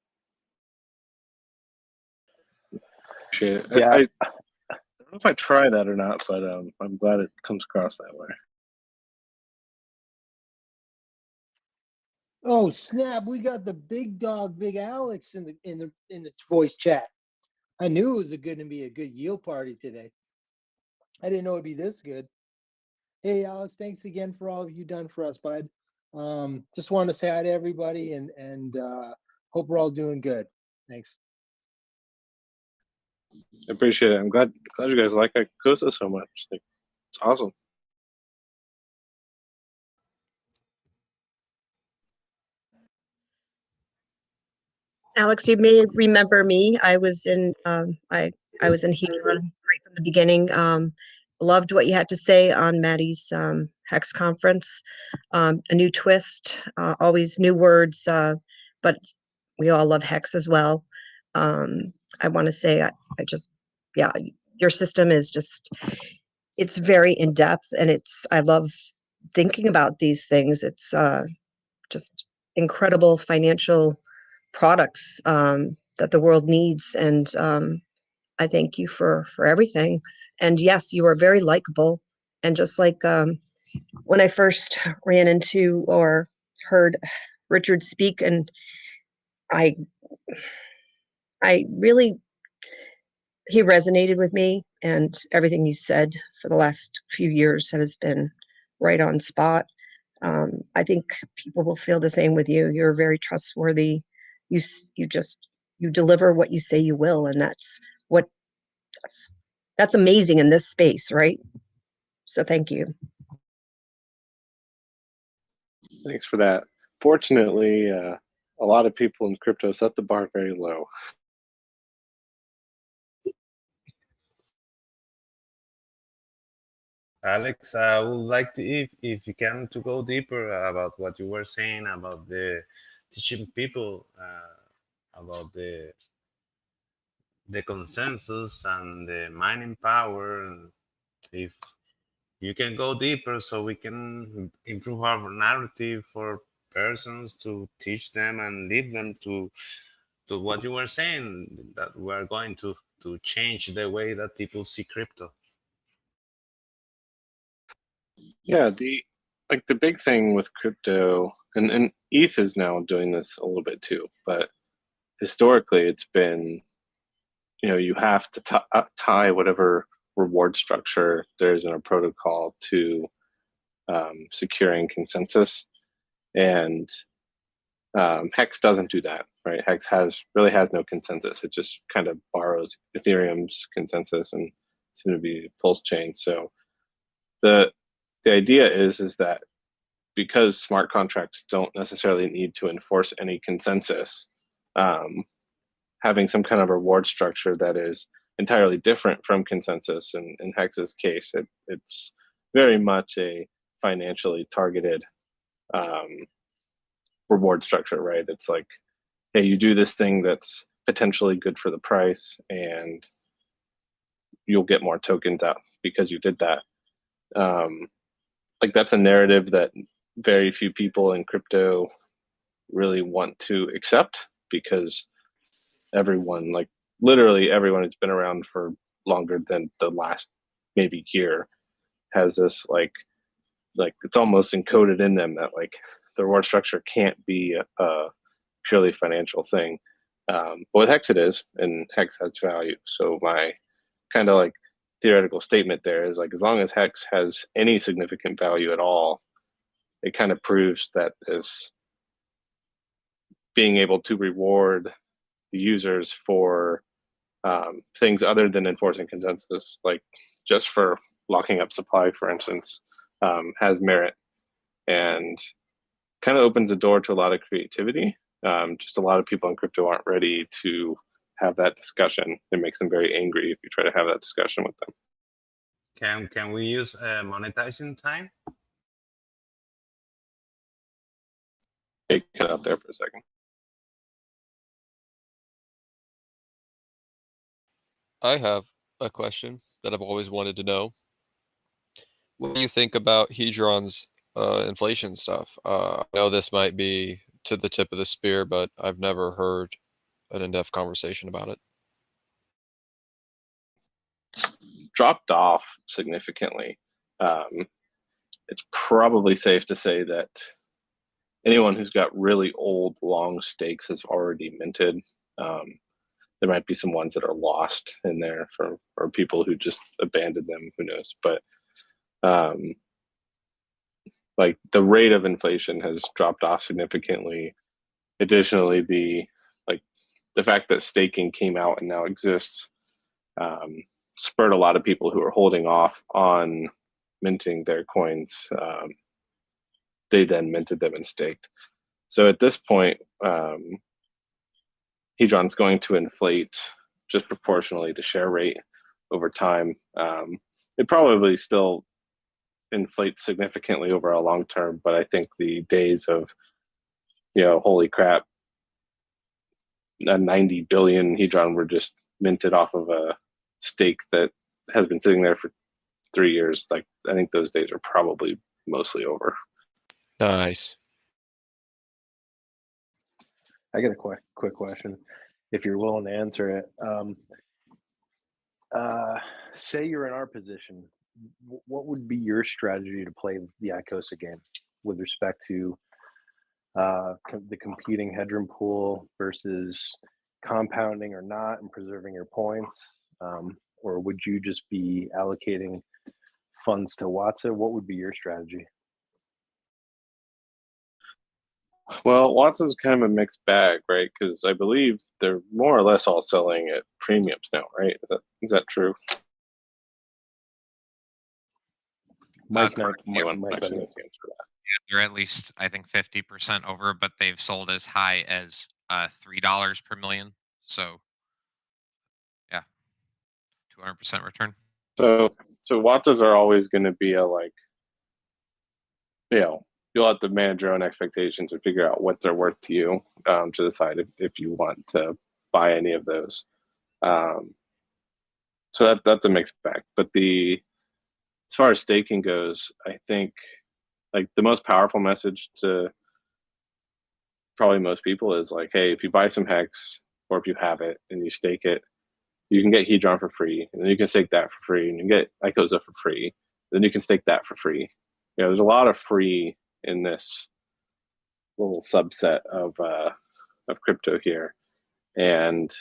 Shit. Yeah. I don't know if I try that or not, but I'm glad it comes across that way. Oh snap! We got the big dog, Big Alex, in the voice chat. I knew it was going to be a good yield party today. I didn't know it'd be this good. Hey Alex, thanks again for all you done for us, bud. Just wanted to say hi to everybody and hope we're all doing good. Thanks. I appreciate it. I'm glad you guys like Icosa so much. Like, it's awesome. Alex, you may remember me. I was in I was in Hedron right from the beginning. Loved what you had to say on Maddie's Hex conference. A new twist, always new words, but we all love Hex as well. I want to say I just, yeah, your system is just, it's very in depth, and I love thinking about these things. It's just incredible financial products that the world needs, and I thank you for everything. And yes, you are very likable, and just like when I first ran into or heard Richard speak, and I really, he resonated with me, and everything you said for the last few years has been right on spot. I think people will feel the same with you. You're very trustworthy. You deliver what you say you will, and that's amazing in this space, right? So thank you. Thanks for that. Fortunately, a lot of people in crypto set the bar very low. Alex, I would like to, if you can, to go deeper about what you were saying about the teaching people about the consensus and the mining power. If you can go deeper, so we can improve our narrative for persons to teach them and lead them to what you were saying, that we are going to change the way that people see crypto. Yeah, the big thing with crypto, and ETH is now doing this a little bit too, but historically it's been, you have to tie whatever reward structure there is in a protocol to securing consensus, and Hex doesn't do that, right? Hex really has no consensus. It just kind of borrows Ethereum's consensus and seems to be pulse chain. So the idea is that because smart contracts don't necessarily need to enforce any consensus, having some kind of reward structure that is entirely different from consensus. In Hex's case, it's very much a financially targeted reward structure, right? It's like, hey, you do this thing that's potentially good for the price, and you'll get more tokens out because you did that. Like that's a narrative that very few people in crypto really want to accept, because everyone, like literally everyone who's been around for longer than the last maybe year, has this like it's almost encoded in them that like the reward structure can't be a purely financial thing. But with Hex it is, and Hex has value. So my kind of like theoretical statement there is like, as long as Hex has any significant value at all, it kind of proves that this being able to reward the users for things other than enforcing consensus, like just for locking up supply, for instance, has merit, and kind of opens the door to a lot of creativity. Just a lot of people in crypto aren't ready to have that discussion. It makes them very angry if you try to have that discussion with them. Can we use monetizing time? It cut out there for a second. I have a question that I've always wanted to know. What do you think about Hedron's inflation stuff? I know this might be to the tip of the spear, but I've never heard an in-depth conversation about it. Dropped off significantly. It's probably safe to say that anyone who's got really old, long stakes has already minted. There might be some ones that are lost in there or people who just abandoned them. Who knows? But like the rate of inflation has dropped off significantly. Additionally, the fact that staking came out and now exists spurred a lot of people who are holding off on minting their coins. They then minted them and staked. So at this point, Hedron's going to inflate just proportionally to share rate over time. It probably still inflates significantly over a long term, but I think the days of, holy crap, a 90 billion Hedron were just minted off of a stake that has been sitting there for 3 years. Like, I think those days are probably mostly over. Nice. I got a quick question, if you're willing to answer it. Say you're in our position, what would be your strategy to play the Icosa game with respect to the competing Hedron pool versus compounding or not and preserving your points? Or would you just be allocating funds to Watson? What would be your strategy? Well, Watson's kind of a mixed bag, right? Because I believe they're more or less all selling at premiums now, right? Is that true? Mike, Mike yeah, they're at least, I think, 50% over, but they've sold as high as $3 per million. So, yeah, 200% return. So Watsons are always going to be a you'll have to manage your own expectations and figure out what they're worth to you to decide if you want to buy any of those. So that's a mixed bag. But as far as staking goes, I think the most powerful message to probably most people is hey, if you buy some Hex, or if you have it and you stake it, you can get Hedron for free, and then you can stake that for free, and you can get Icosa for free, then you can stake that for free. There's a lot of free in this little subset of crypto here, and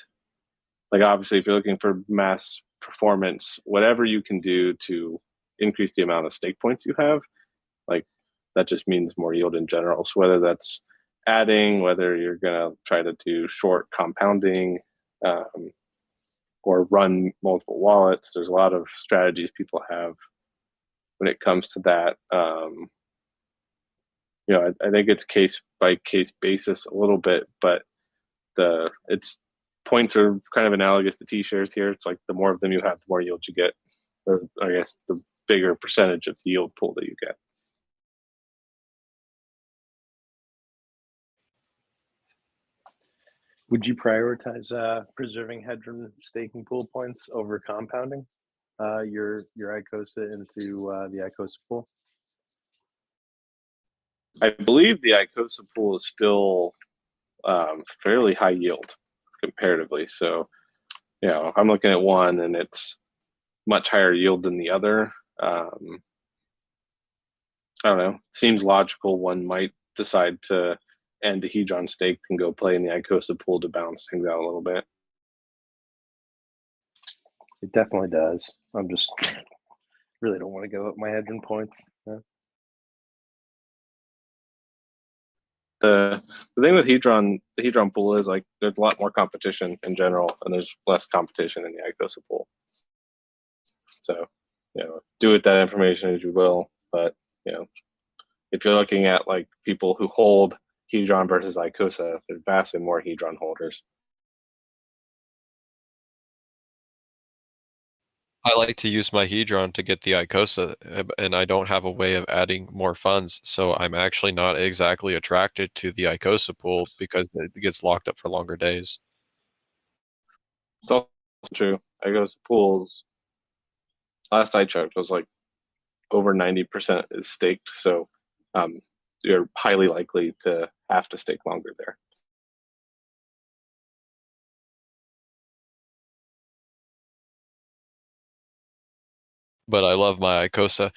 obviously, if you're looking for mass performance, whatever you can do to increase the amount of stake points you have, that just means more yield in general. So whether that's adding, whether you're gonna try to do short compounding, or run multiple wallets, there's a lot of strategies people have when it comes to that. I think it's case by case basis a little bit, but its points are kind of analogous to T-shares here. It's like the more of them you have, the more yield you get. Or I guess the bigger percentage of the yield pool that you get. Would you prioritize preserving Hedron staking pool points over compounding your Icosa into the Icosa pool? I believe the Icosa pool is still fairly high yield comparatively. So, I'm looking at one and it's much higher yield than the other. I don't know. Seems logical. One might decide to end a Hedron stake and go play in the Icosa pool to balance things out a little bit. It definitely does. I'm just really don't want to go up my Hedron points. Yeah. The thing with Hedron, the Hedron pool is like there's a lot more competition in general, and there's less competition in the Icosa pool. So, do with that information as you will. But if you're looking at like people who hold Hedron versus Icosa, there's vastly more Hedron holders. I like to use my Hedron to get the Icosa, and I don't have a way of adding more funds, so I'm actually not exactly attracted to the Icosa pool because it gets locked up for longer days. It's also true. Icosa pools, last I checked, was like over 90% is staked, so you're highly likely to have to stake longer there. But I love my Icosa.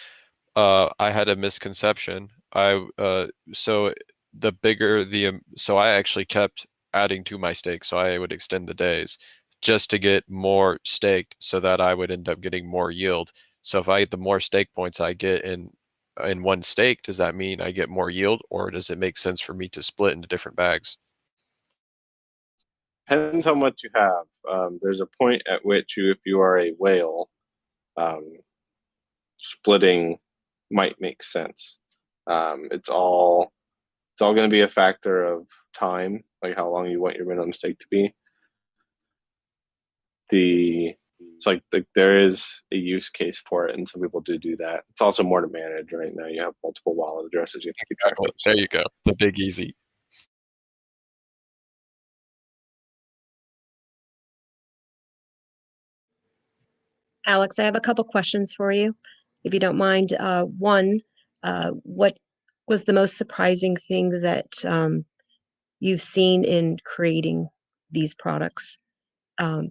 I had a misconception. So the bigger so I actually kept adding to my stake, so I would extend the days just to get more staked, so that I would end up getting more yield. So if I get the more stake points I get in one stake, does that mean I get more yield, or does it make sense for me to split into different bags? Depends how much you have. There's a point at which if you are a whale, splitting might make sense. It's all going to be a factor of time, like how long you want your minimum stake to be. It's like there is a use case for it, and some people do that. It's also more to manage right now. You have multiple wallet addresses you have to keep track of. There you go, the big easy. Alex, I have a couple questions for you, if you don't mind. One, what was the most surprising thing that you've seen in creating these products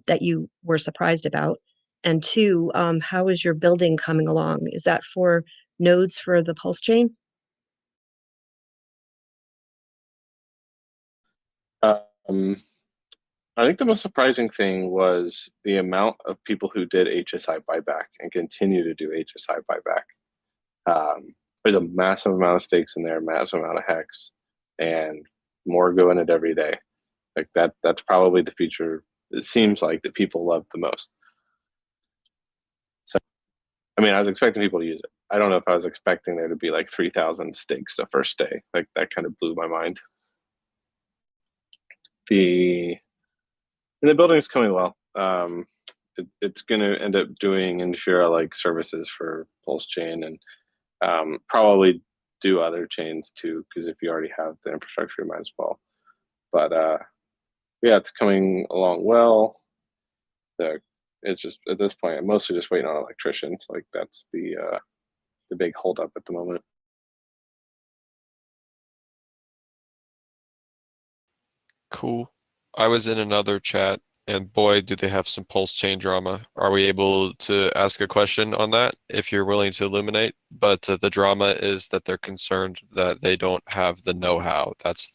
that you were surprised about? And two, how is your building coming along? Is that for nodes for the Pulse chain? I think the most surprising thing was the amount of people who did HSI buyback and continue to do HSI buyback. There's a massive amount of stakes in there, massive amount of hex, and more go in it every day. Like that's probably the feature it seems like that people love the most. So, I mean, I was expecting people to use it. I don't know if I was expecting there to be like 3,000 stakes the first day. Like that kind of blew my mind. The building is coming well. It's going to end up doing Infura like services for Pulse Chain, and probably do other chains too, because if you already have the infrastructure, you might as well. But yeah, it's coming along well. It's just at this point, I'm mostly just waiting on electricians. Like that's the big holdup at the moment. Cool. I was in another chat, and boy, do they have some Pulse chain drama. Are we able to ask a question on that if you're willing to illuminate? But the drama is that they're concerned that they don't have the know-how. That's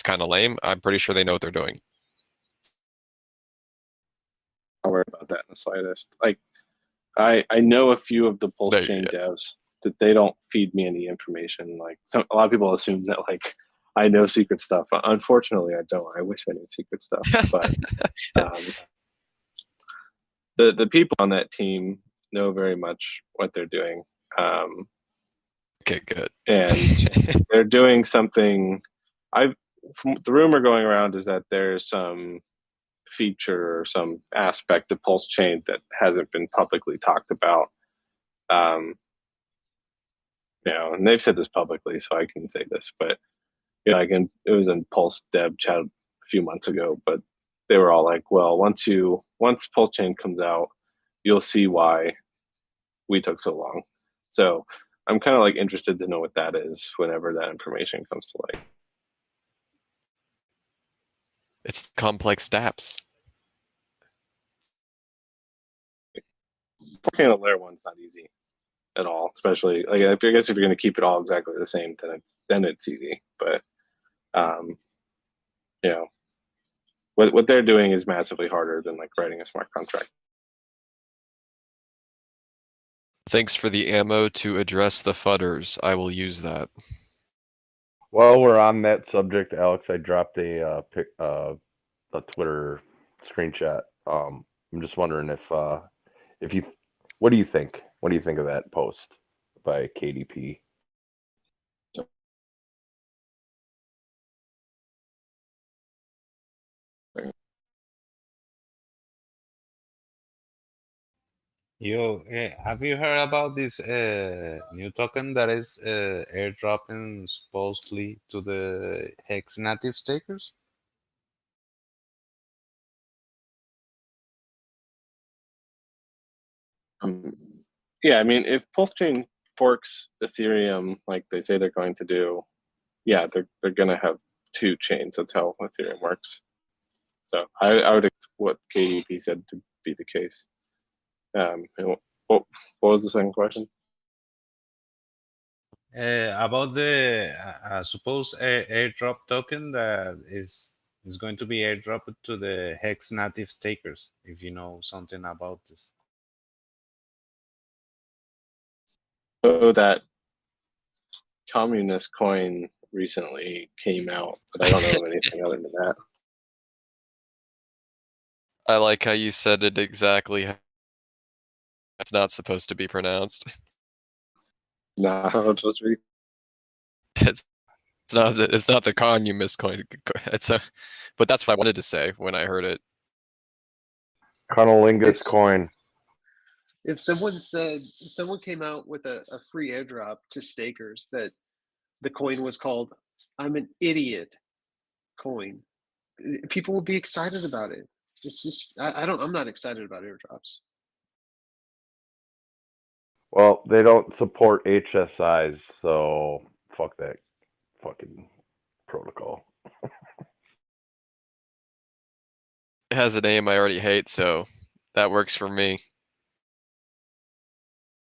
kind of lame. I'm pretty sure they know what they're doing. I'll worry about that in the slightest. Like, I know a few of the Pulse chain devs that they don't feed me any information. Like, a lot of people assume that like I know secret stuff. Unfortunately, I don't. I wish I knew secret stuff, but the people on that team know very much what they're doing. Okay, good. And they're doing something. The rumor going around is that there's some feature or some aspect of Pulse Chain that hasn't been publicly talked about. And they've said this publicly, so I can say this, but it was in Pulse Dev chat a few months ago, but they were all like, well, once Pulse Chain comes out, you'll see why we took so long. So I'm kind of like interested to know what that is whenever that information comes to light. It's complex dApps. Working on a layer one's not easy at all, especially like I guess if you're going to keep it all exactly the same, then it's easy. But what they're doing is massively harder than like writing a smart contract. Thanks for the ammo to address the fudders. I will use that. While we're on that subject, Alex, I dropped a Twitter screenshot. I'm just wondering if you, what do you think? What do you think of that post by KDP? Have you heard about this new token that is airdropping supposedly to the Hex native stakers? Yeah, I mean, if Pulse Chain forks Ethereum like they say they're going to do, yeah, they're going to have two chains. That's how Ethereum works. So I would expect what KDP said to be the case. What was the second question? About the supposed airdrop token that is going to be airdropped to the Hex native stakers, if you know something about this. So that communist coin recently came out, but I don't know of anything other than that. I like how you said it exactly how it's not supposed to be pronounced. Nah, how it's supposed to be. It's not the communist coin. But that's what I wanted to say when I heard it. Cunnilingus coin. If someone came out with a free airdrop to stakers that the coin was called "I'm an idiot" coin, people would be excited about it. It's just I'm not excited about airdrops. Well, they don't support HSIs, so fuck that fucking protocol. It has a name I already hate, so that works for me.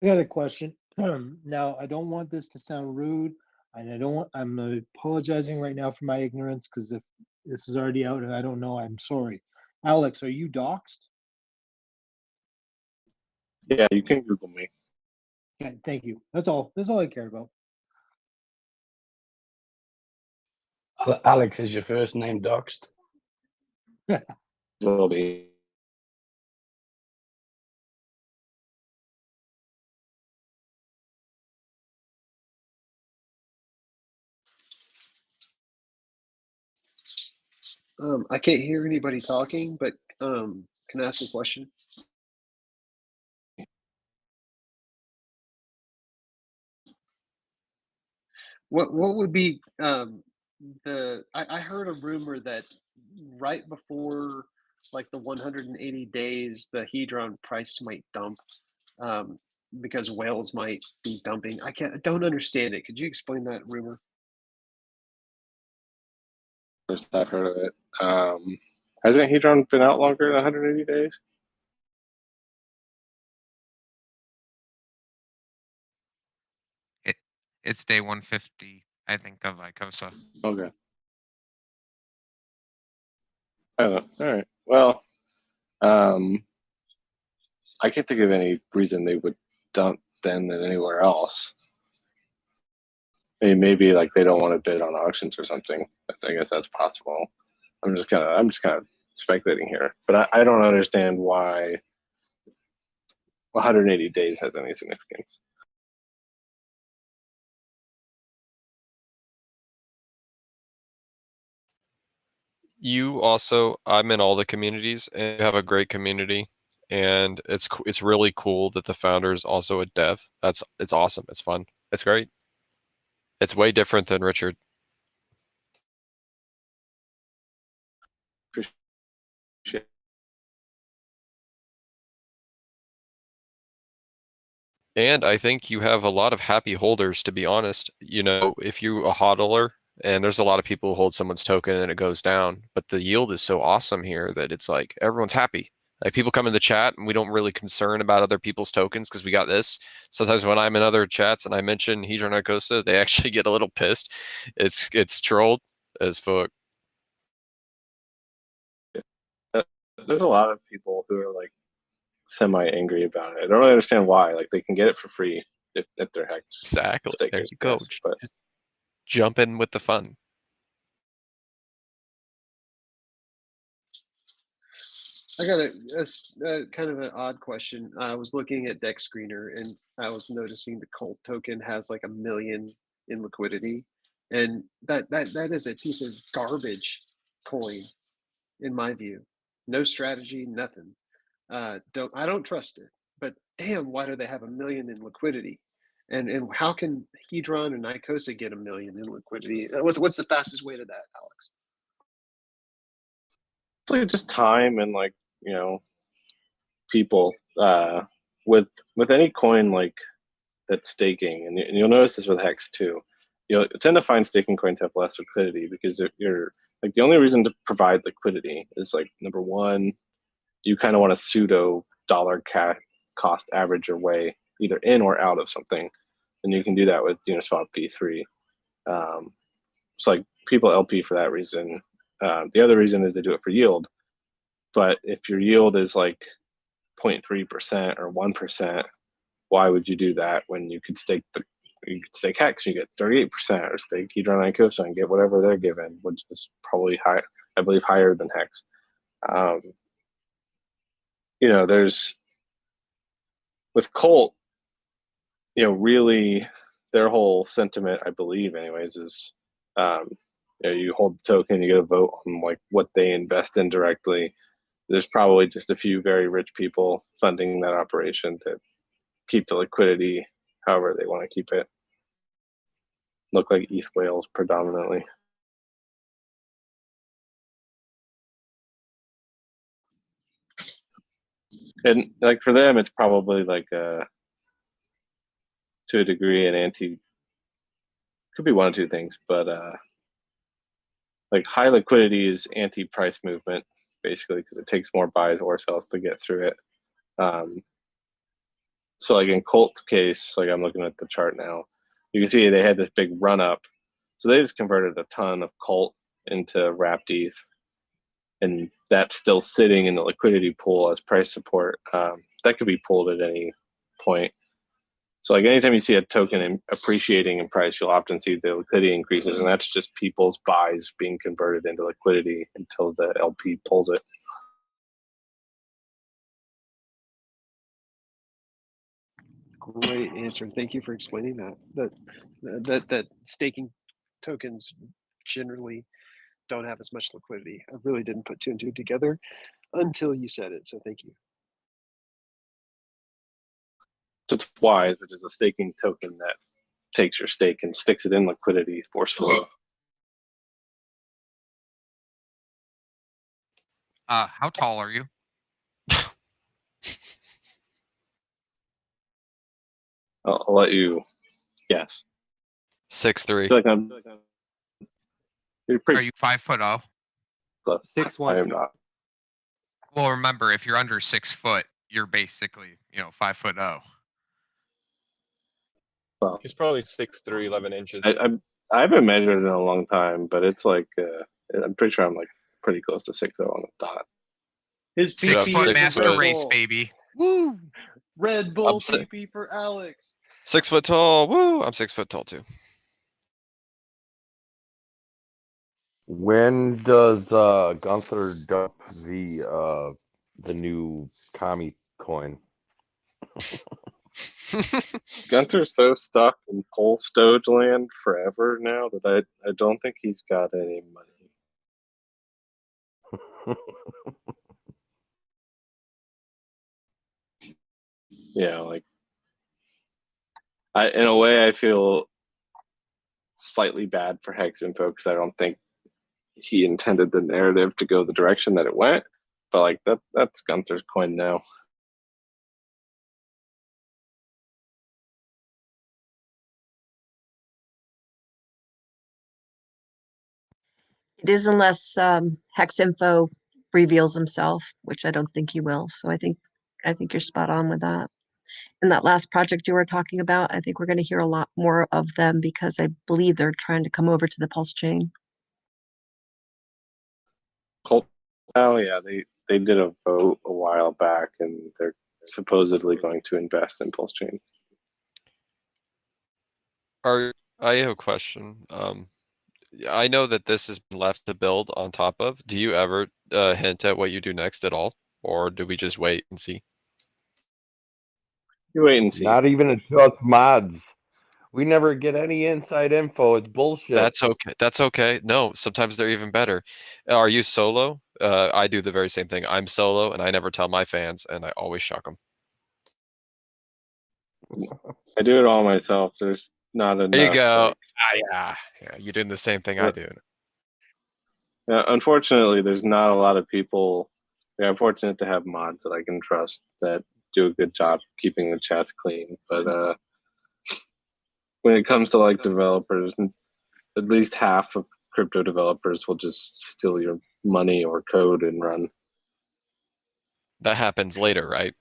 I got a question. Now, I don't want this to sound rude, and I'm apologizing right now for my ignorance, because if this is already out and I don't know, I'm sorry. Alex, are you doxxed? Yeah, you can Google me. Okay, thank you. That's all I care about. Alex, is your first name doxed? Will be. I can't hear anybody talking, but can I ask a question? What would be I heard a rumor that right before like the 180 days, the Hedron price might dump because whales might be dumping. I don't understand it. Could you explain that rumor? First I've heard of it. Hasn't Hedron been out longer than 180 days? It's day 150, I think, of Icosa. Okay. All right. Well, I can't think of any reason they would dump then than anywhere else. Maybe like they don't want to bid on auctions or something. I guess that's possible. I'm just kind of speculating here, but I don't understand why 180 days has any significance. I'm in all the communities, and you have a great community, and it's really cool that the founder is also a dev. It's awesome. It's fun. It's great. It's way different than Richard. Appreciate. And I think you have a lot of happy holders, to be honest. You know, if you're a hodler, and there's a lot of people who hold someone's token and it goes down, but the yield is so awesome here that it's like everyone's happy. Like people come in the chat and we don't really concern about other people's tokens because we got this. Sometimes when I'm in other chats and I mention Hedron Icosa, they actually get a little pissed. It's trolled as fuck. There's a lot of people who are like semi-angry about it. I don't really understand why. Like they can get it for free if they're Hex Exactly. There stakers. you go. Yes, but Jump in with the fun. I got a kind of an odd question. I was looking at Deck Screener and I was noticing the Cult token has like 1 million in liquidity, and that is a piece of garbage coin in my view. No strategy, nothing. I don't trust it. But damn, why do they have 1 million in liquidity? And how can Hedron and Icosa get 1 million in liquidity? What's the fastest way to that, Alex? it's like just time and like, you know, people with any coin like that's staking, and you'll notice this with Hex too. You'll tend to find staking coins have less liquidity because you're like the only reason to provide liquidity is like number one, you kind of want a pseudo dollar cost average your way either in or out of something, and you can do that with Uniswap v3. It's like people LP for that reason. The other reason is they do it for yield, but if your yield is like 0.3% or 1%, why would you do that when you could stake Hex, you get 38%, or stake Hedron Icosa and get whatever they're given, which is probably high, I believe higher than Hex. There's with Colt, really their whole sentiment, I believe anyways, is you hold the token, you get a vote on like what they invest in directly. There's probably just a few very rich people funding that operation to keep the liquidity however they want to keep it. Look like ETH whales predominantly. And like for them, it's probably like to a degree an anti. Could be one of two things, but like high liquidity is anti-price movement basically because it takes more buys or sells to get through it. So like in Colt's case, like I'm looking at the chart now, you can see they had this big run up. So they just converted a ton of Colt into wrapped ETH, and that's still sitting in the liquidity pool as price support. That could be pulled at any point. So like anytime you see a token appreciating in price, you'll often see the liquidity increases, and that's just people's buys being converted into liquidity until the LP pulls it. Great answer. Thank you for explaining that. That staking tokens generally don't have as much liquidity. I really didn't put two and two together until you said it. So thank you. It's Wise, which is a staking token that takes your stake and sticks it in liquidity forcefully. How tall are you? I'll let you guess. 6'3". Like you're pretty. Are you 5'0"? Close. 6'1". I am not. Well, remember, if you're under 6 foot, you're basically 5'0". Well, He's probably 6'3", 11 inches. I haven't measured in a long time, but it's like I'm pretty sure I'm like pretty close to 6'0" on the dot. His 6 PP foot is master Red race, Bull. baby. Woo! Red Bull I'm si- PP for Alex. 6 foot tall. Woo! I'm 6 foot tall too. When does Gunther dump the new commie coin? Gunter's so stuck in Pole Stoge land forever now that I don't think he's got any money. Yeah, like in a way I feel slightly bad for Hex Info because I don't think he intended the narrative to go the direction that it went. But like that's Gunther's coin now. It is unless Hex Info reveals himself, which I don't think he will. So I think you're spot on with that. And that last project you were talking about, I think we're going to hear a lot more of them because I believe they're trying to come over to the Pulse chain. Oh yeah, they did a vote a while back, and they're supposedly going to invest in Pulse Chain. I have a question. I know that this has been left to build on top of. Do you ever hint at what you do next at all, or do we just wait and see? You wait and see. Not even until it's mods. We never get any inside info. It's bullshit. That's okay. That's okay. No, sometimes they're even better. Are you solo? I do the very same thing. I'm solo, and I never tell my fans, and I always shock them. I do it all myself. There's not enough. There you go. Like, yeah, you're doing the same thing I do. Unfortunately, there's not a lot of people. I'm fortunate to have mods that I can trust that do a good job keeping the chats clean. But when it comes to like developers, at least half of crypto developers will just steal your money or code and run. That happens later, right?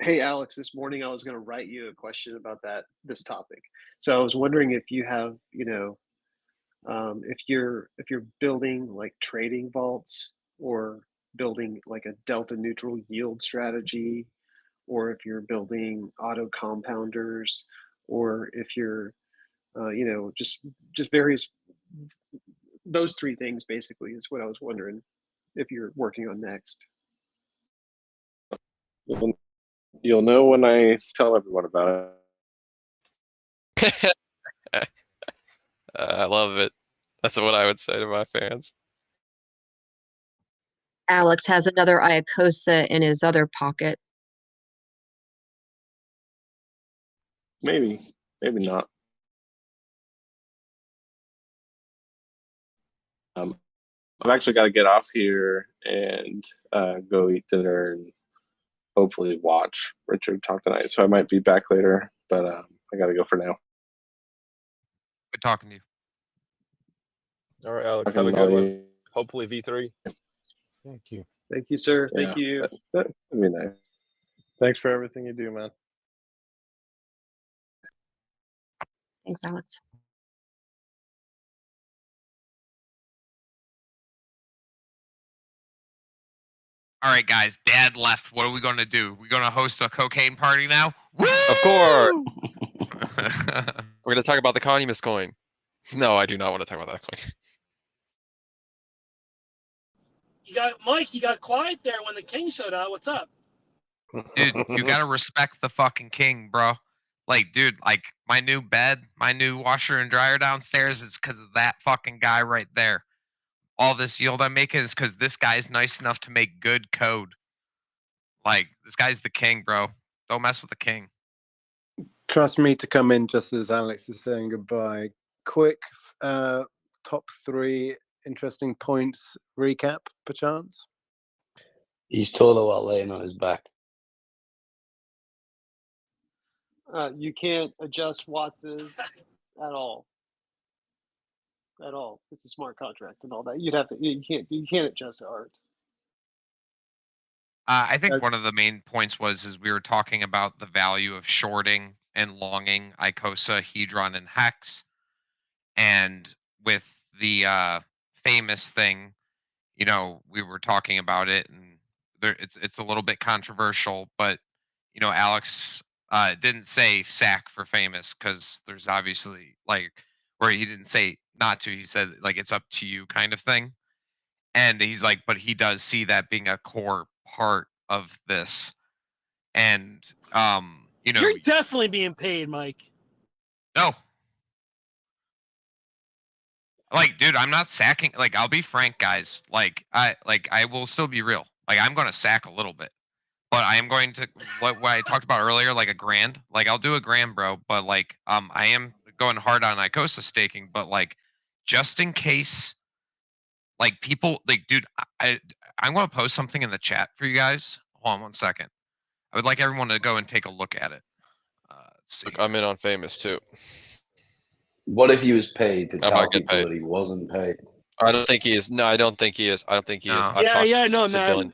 Hey Alex, this morning I was going to write you a question about this topic. So I was wondering if you have, if you're building like trading vaults or building like a delta neutral yield strategy, or if you're building auto compounders, or if you're, just various. Those three things basically is what I was wondering if you're working on next. You'll know when I tell everyone about it. I love it. That's what I would say to my fans. Alex has another Icosa in his other pocket. Maybe not. I've actually got to get off here and go eat dinner and hopefully watch Richard talk tonight. So I might be back later, but I got to go for now. Good talking to you. All right, Alex, have a good one. Hopefully V3. Thank you. Thank you, sir. Yeah, Thank you. that'd be nice. Thanks for everything you do, man. Thanks, Alex. All right, guys. Dad left. What are we going to do? We're going to host a cocaine party now? Woo! Of course. We're going to talk about the Communist coin. No, I do not want to talk about that coin. Mike, you got quiet there when the king showed out. What's up? Dude, you got to respect the fucking king, bro. Like, dude, like my new bed, my new washer and dryer downstairs is because of that fucking guy right there. All this yield I'm making is because this guy's nice enough to make good code. Like, this guy's the king, bro. Don't mess with the king. Trust me to come in just as Alex is saying goodbye. Quick top 3 interesting points recap, perchance. He's taller while laying on his back. You can't adjust Watts's at all. At all. It's a smart contract and all that. You can't adjust art. I think one of the main points is we were talking about the value of shorting and longing Icosa, Hedron, and Hex. And with the famous thing, we were talking about it, and it's a little bit controversial, but Alex didn't say sack for famous because there's obviously where he didn't say not to. He said it's up to you kind of thing. And he's like, but he does see that being a core part of this. And you know, You're definitely being paid, Mike. no. Like, dude, I'm not sacking. Like, I'll be frank, guys. Like, I will still be real. Like, I'm gonna sack a little bit, but I am going to what I talked about earlier, like a grand. Like, I'll do a grand, bro. But like, I am going hard on Icosa staking. But like, just in case, like people, like, dude, I'm gonna post something in the chat for you guys. Hold on 1 second. I would like everyone to go and take a look at it. Let's see. Look, I'm in on Famous too. What if he was paid to I tell might get people paid. that he wasn't paid? I don't think he is. No, I don't think he is. I don't think he is. No. I've talked No, to man. Dylan.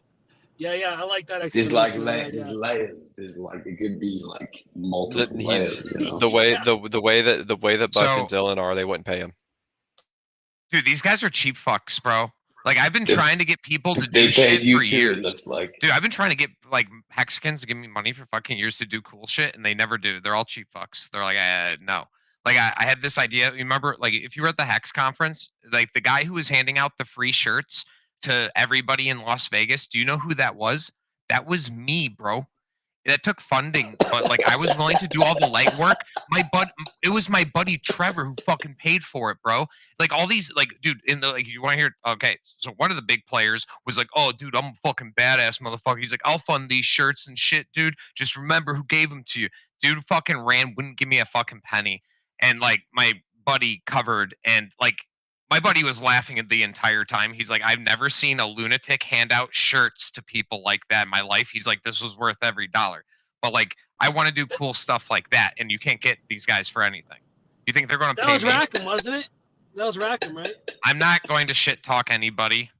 Yeah, I like that There's like explanation. there's layers. There's like it could be like multiple He's layers. You know? the way that Buck and So- Dylan are. They wouldn't pay him. Dude, these guys are cheap fucks, bro. Like, I've been trying to get people to They do shit paid you for too. years. It looks like. Dude, I've been trying to get like Hexkins to give me money for fucking years to do cool shit, and they never do. They're all cheap fucks. They're like, no. Like, I had this idea. You remember, like, if you were at the Hex conference, like the guy who was handing out the free shirts to everybody in Las Vegas. Do you know who that was? That was me, bro. That took funding, but like I was willing to do all the legwork. It was my buddy Trevor who fucking paid for it, bro. Like all these, like, dude, in the like, you want to hear? Okay, so one of the big players was like, "Oh, dude, I'm a fucking badass motherfucker." He's like, "I'll fund these shirts and shit, dude. Just remember who gave them to you." Dude, fucking ran, wouldn't give me a fucking penny, and like my buddy covered, and like my buddy was laughing at the entire time. He's like, I've never seen a lunatic hand out shirts to people like that in my life. He's like, this was worth every dollar. But like, I want to do cool stuff like that, and you can't get these guys for anything. You think they're going to That pay was me? Rackham, wasn't it? That was Rackham, right? I'm not going to shit talk anybody.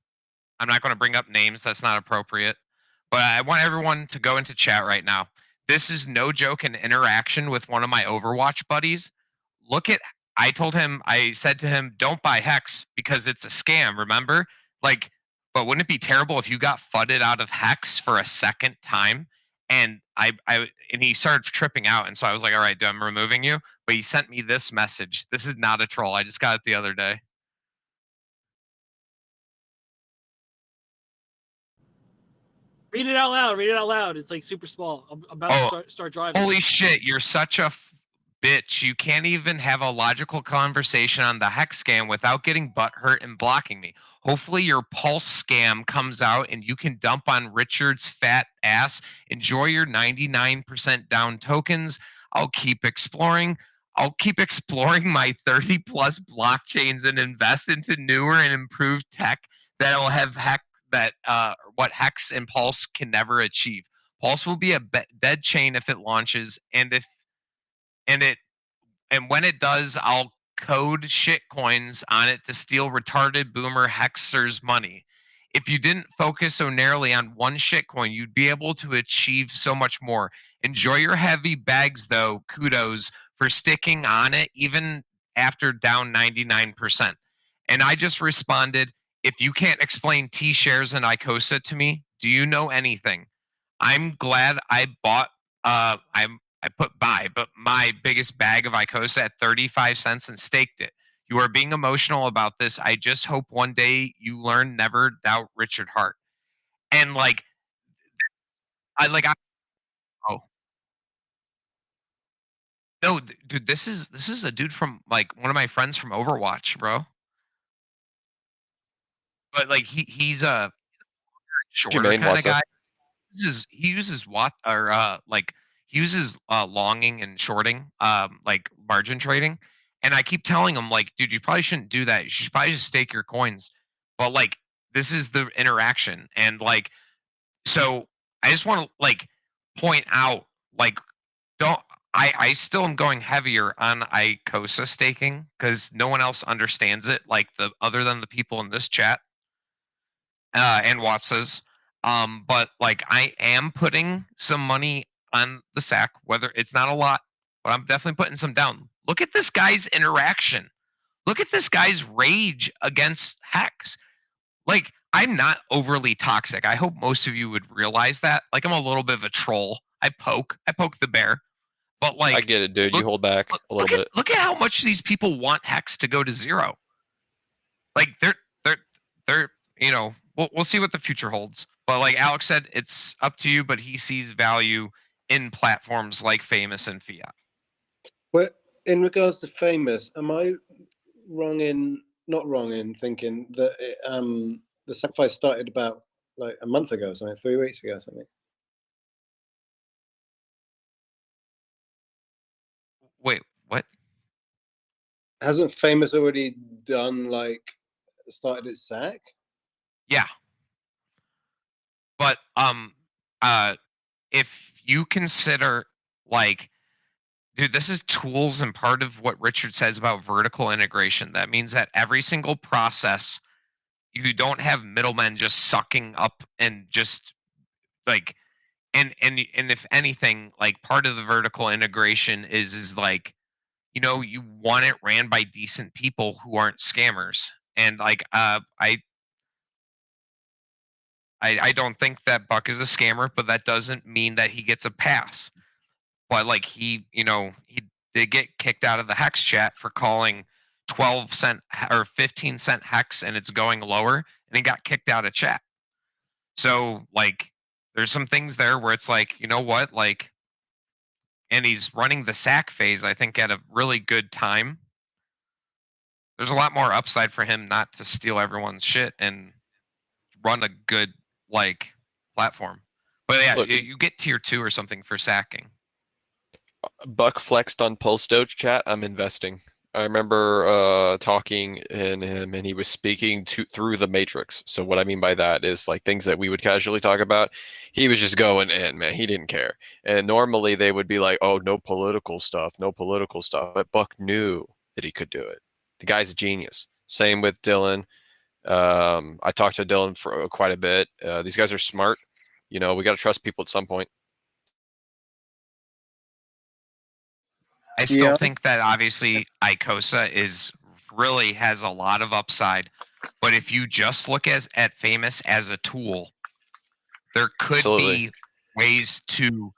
I'm not going to bring up names. That's not appropriate. But I want everyone to go into chat right now. This is no joke, an interaction with one of my Overwatch buddies. Look at, I said to him, don't buy Hex because it's a scam, remember? Like, but wouldn't it be terrible if you got fudded out of Hex for a second time? And and he started tripping out. And so I was like, all right, dude, I'm removing you. But he sent me this message. This is not a troll. I just got it the other day. Read it out loud. Read it out loud. It's like super small. I'm about to start driving. Holy shit, you're such a bitch. You can't even have a logical conversation on the Hex scam without getting butthurt and blocking me. Hopefully your Pulse scam comes out and you can dump on Richard's fat ass. Enjoy your 99% down tokens. I'll keep exploring. I'll keep exploring my 30 plus blockchains and invest into newer and improved tech that will have what Hex and Pulse can never achieve. Pulse will be a dead chain if it launches, and when it does, I'll code shit coins on it to steal retarded boomer hexers' money. If you didn't focus so narrowly on one shitcoin, you'd be able to achieve so much more. Enjoy your heavy bags, though. Kudos for sticking on it, even after down 99%. And I just responded, if you can't explain T-shares and Icosa to me, do you know anything? I'm glad I bought, I put buy, but my biggest bag of Icosa at 35 cents and staked it. You are being emotional about this. I just hope one day you learn never doubt Richard Hart. And like, oh. No, dude, this is a dude from like one of my friends from Overwatch, bro. But like he's a shorter kind of guy. He uses longing and shorting, like margin trading. And I keep telling him, like, dude, you probably shouldn't do that. You should probably just stake your coins. But like, this is the interaction, and like, so I just want to like point out, like, I still am going heavier on Icosa staking because no one else understands it, like other than the people in this chat. And Wats's. But like I am putting some money on the sack, whether it's not a lot, but I'm definitely putting some down. Look at this guy's interaction. Look at this guy's rage against Hex. Like, I'm not overly toxic. I hope most of you would realize that. Like, I'm a little bit of a troll. I poke the bear. But like, I get it, dude. You hold back a little bit. Look at how much these people want Hex to go to zero. Like they're you know, we'll see what the future holds. But like Alex said, it's up to you. But he sees value in platforms like Famous and Fiat. Well, in regards to Famous, am I not wrong in thinking that the sacrifice started about like a month ago, something, 3 weeks ago, something? Wait, what? Hasn't Famous already done started its sack? Yeah. But if you consider like, dude, this is tools, and part of what Richard says about vertical integration. That means that every single process, you don't have middlemen just sucking up and just like, and if anything, like part of the vertical integration is like, you know, you want it ran by decent people who aren't scammers. And like, I don't think that Buck is a scammer, but that doesn't mean that he gets a pass. But like he did get kicked out of the Hex chat for calling 12-cent or 15-cent Hex, and it's going lower, and he got kicked out of chat. So like, there's some things there where it's like, you know what, like, and he's running the sack phase, I think, at a really good time. There's a lot more upside for him not to steal everyone's shit and run a good like platform. But yeah, Look, you get tier 2 or something for sacking. Buck flexed on Pulse Doge chat. I'm investing. I remember talking in him, and he was speaking through the Matrix. So what I mean by that is like things that we would casually talk about. He was just going in, man. He didn't care. And normally they would be like, "Oh, no political stuff, no political stuff." But Buck knew that he could do it. The guy's a genius. Same with Dylan. I talked to Dylan for quite a bit. These guys are smart. You know, we got to trust people at some point. I still think that obviously Icosa really has a lot of upside, but if you just look at Famous as a tool, there could Absolutely. be ways to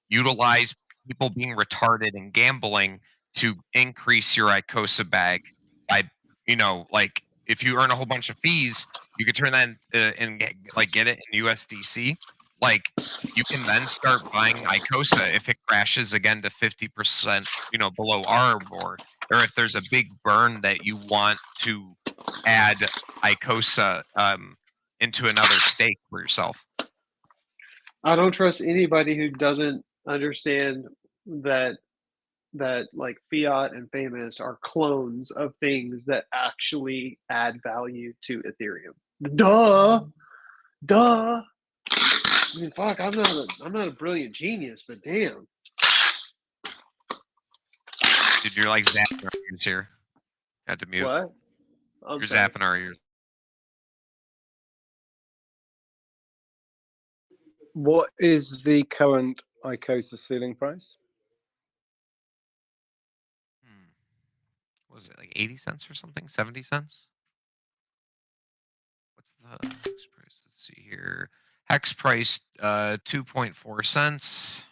utilize people being retarded and gambling to increase your Icosa bag by, like if you earn a whole bunch of fees, you could turn that and get it in USDC. Like, you can then start buying Icosa if it crashes again to 50%, below our board, or if there's a big burn that you want to add Icosa into another stake for yourself. I don't trust anybody who doesn't understand that like Fiat and Famous are clones of things that actually add value to Ethereum. Duh. I mean, fuck, I'm not a brilliant genius, but damn. Dude, you're like zapping our ears here. Had to mute. What? You're zapping our ears. What is the current Icosa ceiling price? What was it, like 80 cents or something? 70 cents? What's the hex price? Let's see here. Hex price 2.4 cents.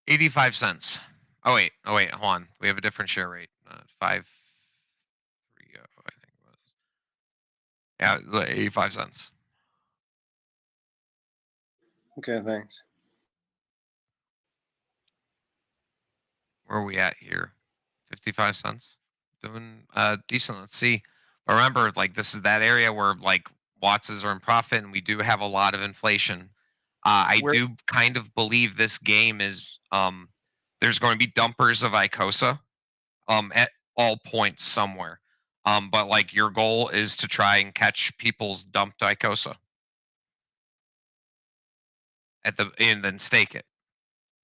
$0.85. Oh wait, hold on. We have a different share rate. 530, I think it was. Yeah, 85 cents. Okay, thanks. Where are we at here? 55 cents. Doing decent. Let's see. But remember, like, this is that area where like Watts are in profit, and we do have a lot of inflation. I do kind of believe this game is there's going to be dumpers of Icosa at all points somewhere. But like, your goal is to try and catch people's dumped Icosa and then stake it.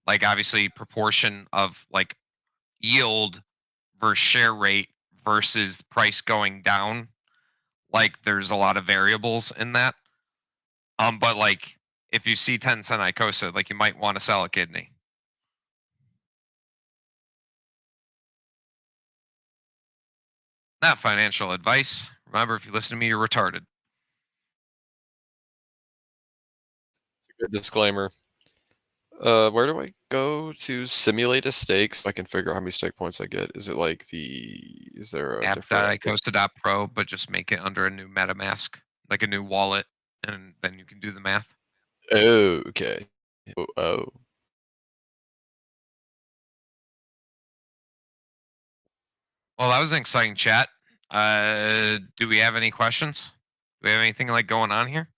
Like, obviously, proportion of like yield versus share rate versus price going down. Like, there's a lot of variables in that. But like, if you see 10-cent Icosa, like, you might want to sell a kidney. Not financial advice. Remember, if you listen to me, you're retarded. It's a good disclaimer. Where do I go to simulate a stake so I can figure out how many stake points I get? Is it like is there a different app.icosa.pro, but just make it under a new MetaMask, like a new wallet, and then you can do the math. Oh, okay. Oh. Well, that was an exciting chat. Do we have any questions? Do we have anything like going on here?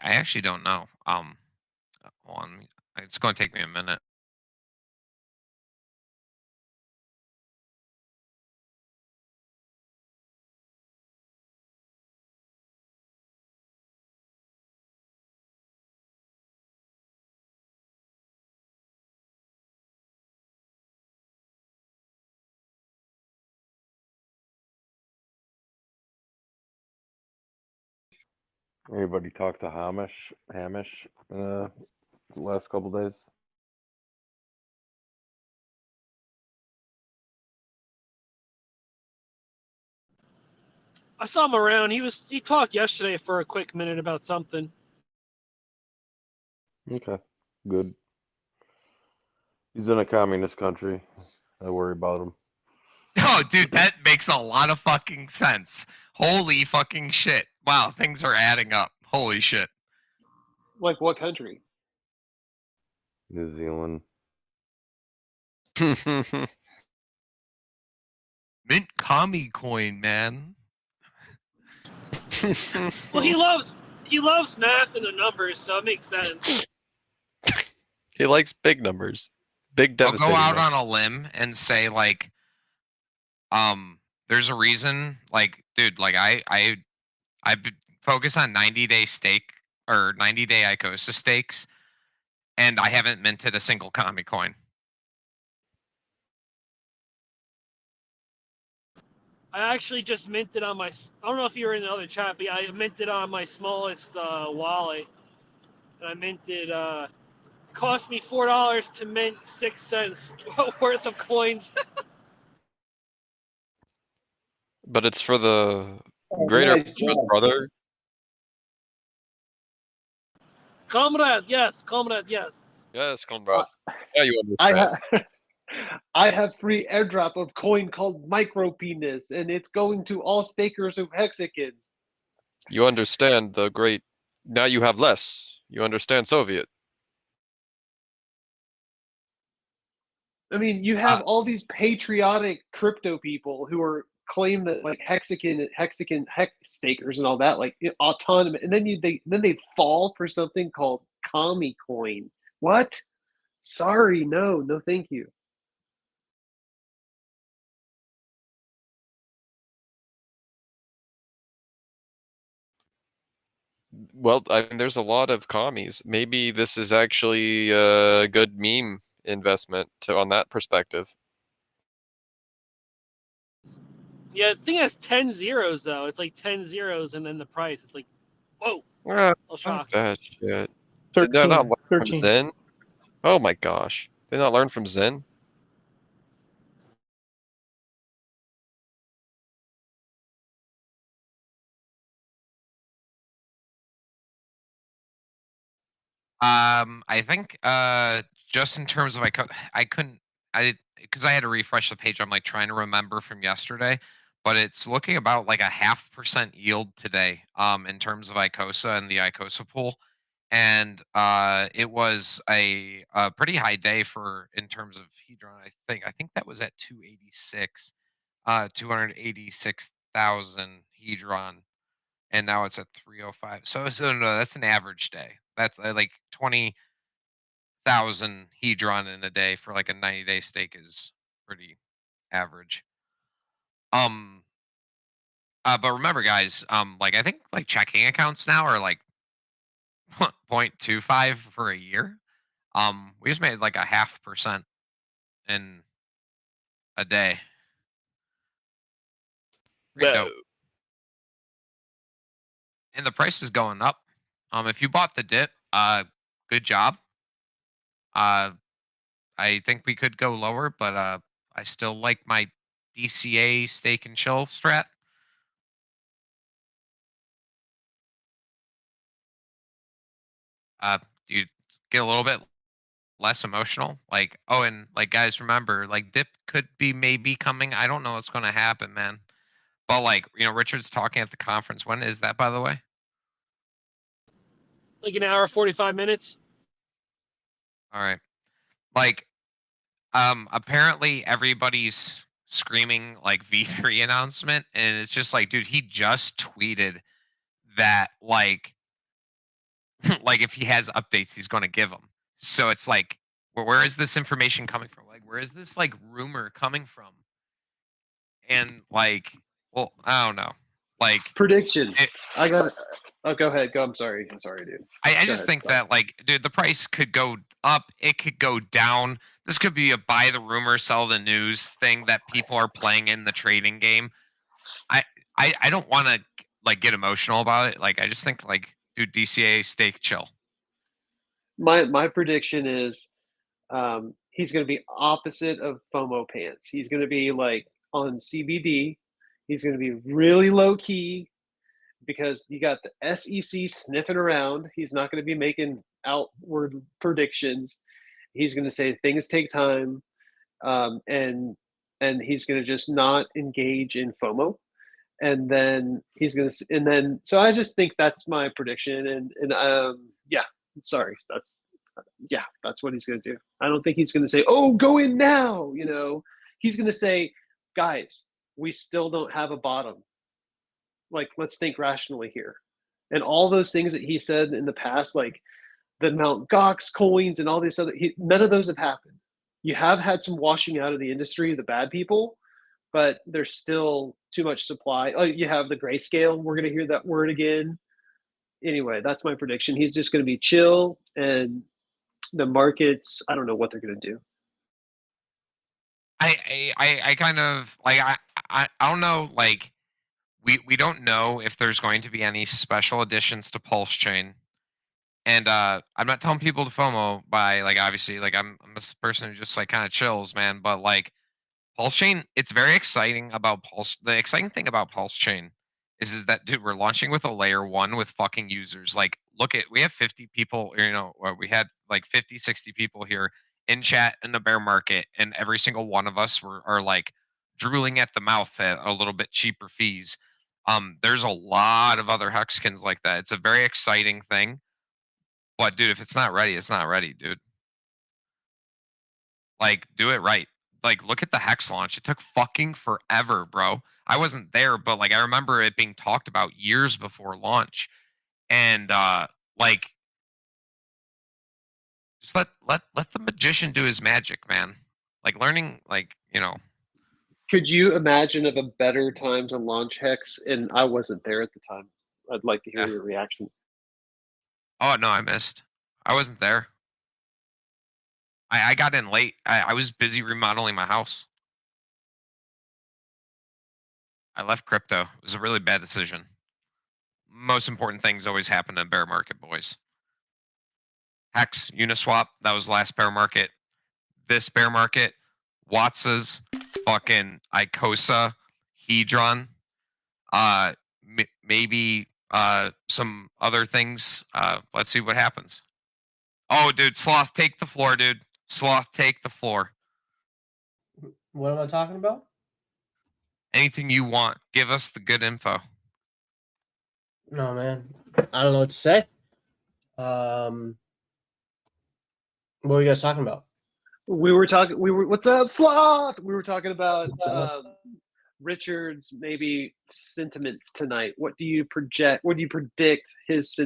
I actually don't know. Hold on. It's going to take me a minute. Anybody talk to Hamish the last couple days? I saw him around. He talked yesterday for a quick minute about something. Okay, good. He's in a communist country. I worry about him. Oh, dude, that makes a lot of fucking sense. Holy fucking shit. Wow, things are adding up. Holy shit. Like what country? New Zealand. Mint commie coin, man. Well, he loves math and the numbers, so it makes sense. He likes big numbers. Big I'll go devastating out ones. on a limb and say like there's a reason, like, dude, like I focus on 90-day stake or 90-day Icosa stakes, and I haven't minted a single commie coin. I actually just minted on my. I don't know if you were in the other chat, but I minted on my smallest wallet, and I minted. Cost me $4 to mint 6 cents worth of coins. But it's for the greater nice purpose, job. brother. Comrade, yes. Comrade, yes. Yes, comrade. Yeah, you I understand. have I have free airdrop of coin called micro penis, and it's going to all stakers of hexagons. You understand the great. Now you have less. You understand Soviet. I mean, you have all these patriotic crypto people who are claim that like hexagon hex stakers and all that, like autonomous, and then they fall for something called commie coin. What? Sorry, no, thank you. Well, I mean, there's a lot of commies. Maybe this is actually a good meme investment on that perspective. Yeah, the thing has 10 zeros though. It's like 10 zeros and then the price. It's like, whoa. Fuck shock. that shit. Did they not learn from Zen? Oh my gosh. Did they not learn from Zen? I think just in terms of I couldn't because I had to refresh the page. I'm like trying to remember from yesterday, but it's looking about like a 0.5% yield today in terms of Icosa and the Icosa pool, and it was a pretty high day for in terms of Hedron. I think that was at 286, 286,000 Hedron, and now it's at 305. So no, that's an average day. That's like 20,000 Hedron in a day for like a 90-day stake is pretty average. But remember, guys, like I think like checking accounts now are like 0.25 for a year. We just made like a 0.5% in a day. Pretty dope. And the price is going up. If you bought the dip, good job. I think we could go lower, but I still like my DCA stake and chill strat? Do you get a little bit less emotional? Like, oh, and like, guys, remember, like, dip could be maybe coming. I don't know what's going to happen, man. But like, Richard's talking at the conference. When is that, by the way? Like an hour, 45 minutes. All right. Like, apparently everybody's screaming like V3 announcement, and it's just like, dude, he just tweeted that like like if he has updates, he's going to give them. So it's like, where is this information coming from? Like, where is this like rumor coming from? And like, well, I don't know. Like prediction. it, I got. Oh, go ahead. Go. I'm sorry, dude. I Go just ahead, think sorry. that like, dude, the price could go up, it could go down. This could be a buy the rumor, sell the news thing that people are playing in the trading game. I don't want to like get emotional about it. Like, I just think like, dude, DCA stake chill. My prediction is he's going to be opposite of FOMO pants. He's going to be like on CBD. He's going to be really low key because you got the SEC sniffing around. He's not going to be making outward predictions. He's going to say things take time, and he's going to just not engage in FOMO. And then he's going to, and then so I just think that's my prediction. And yeah, sorry, that's what he's going to do. I don't think he's going to say, "Oh, go in now." He's going to say, "Guys, we still don't have a bottom. Like, let's think rationally here." And all those things that he said in the past, like the Mt. Gox coins and all these other, none of those have happened. You have had some washing out of the industry, the bad people, but there's still too much supply. Oh, you have the grayscale. We're going to hear that word again. Anyway, that's my prediction. He's just going to be chill, and the markets, I don't know what they're going to do. I kind of like, I don't know, like we don't know if there's going to be any special additions to Pulse Chain. And I'm not telling people to FOMO by like, obviously, like I'm a person who just like kind of chills, man. But like Pulse Chain, it's very exciting about Pulse. The exciting thing about Pulse Chain is that, dude, we're launching with a layer 1 with fucking users. Like, look at, we have 50 people, or we had like 50, 60 people here in chat in the bear market, and every single one of us are like drooling at the mouth at a little bit cheaper fees. There's a lot of other Hexkins like that. It's a very exciting thing. But dude, if it's not ready, it's not ready, dude. Like, do it right. Like, look at the Hex launch. It took fucking forever, bro. I wasn't there, but like I remember it being talked about years before launch. And like, just let the magician do his magic, man. Like, learning, like, Could you imagine of a better time to launch Hex? And I wasn't there at the time. I'd like to hear your reaction. Oh no, I missed. I wasn't there. I got in late. I was busy remodeling my house. I left crypto. It was a really bad decision. Most important things always happen in a bear market, boys. Hex, Uniswap, that was last bear market. This bear market, Wats's, fucking Icosa, Hedron, maybe some other things. Let's see what happens. Oh, dude, Sloth, take the floor, dude. Sloth, take the floor. What am I talking about? Anything you want. Give us the good info. No, man. I don't know what to say. What were you guys talking about? What's up, Sloth? We were talking about Richard's maybe sentiments tonight. What do you project? What do you predict his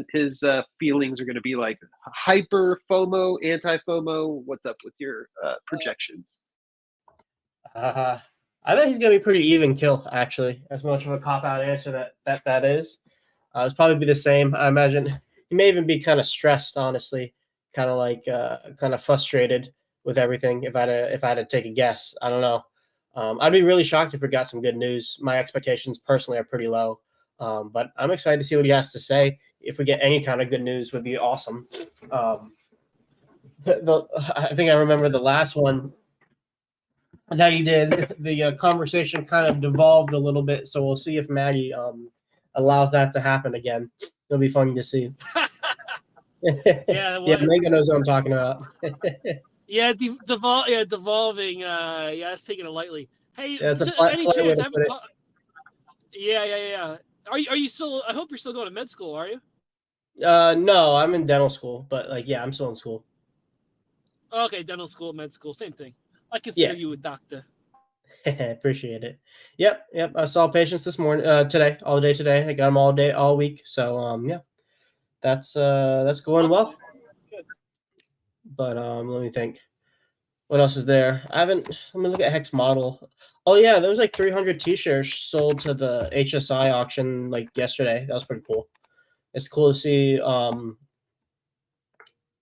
feelings are going to be like? Hyper FOMO, anti FOMO? What's up with your projections? I think he's gonna be pretty even kill. Actually, as much of a cop out answer that is, it's probably be the same. I imagine he may even be kind of stressed, honestly, kind of like kind of frustrated with everything. If I had to take a guess, I don't know. I'd be really shocked if we got some good news. My expectations personally are pretty low, but I'm excited to see what he has to say. If we get any kind of good news, would be awesome. I think I remember the last one. that he did. The conversation kind of devolved a little bit, so we'll see if Maggie allows that to happen again. It'll be funny to see. Yeah, Yeah, Megan knows what I'm talking about. Yeah, devolving. Yeah, it's taking it lightly. Hey, Yeah, it's a any polite way chance to I haven't put it. talked? Yeah. Are you still? I hope you're still going to med school. Are you? No, I'm in dental school, but like, yeah, I'm still in school. Okay, dental school, med school, same thing. I consider Yeah. you a doctor. Appreciate it. Yep. I saw patients this morning, today, all day today. I got them all day, all week. So, yeah, that's going well. Good. But let me think. What else is there? Let me look at Hex Model. Oh yeah, there was like 300 T-shirts sold to the HSI auction like yesterday. That was pretty cool. It's cool to see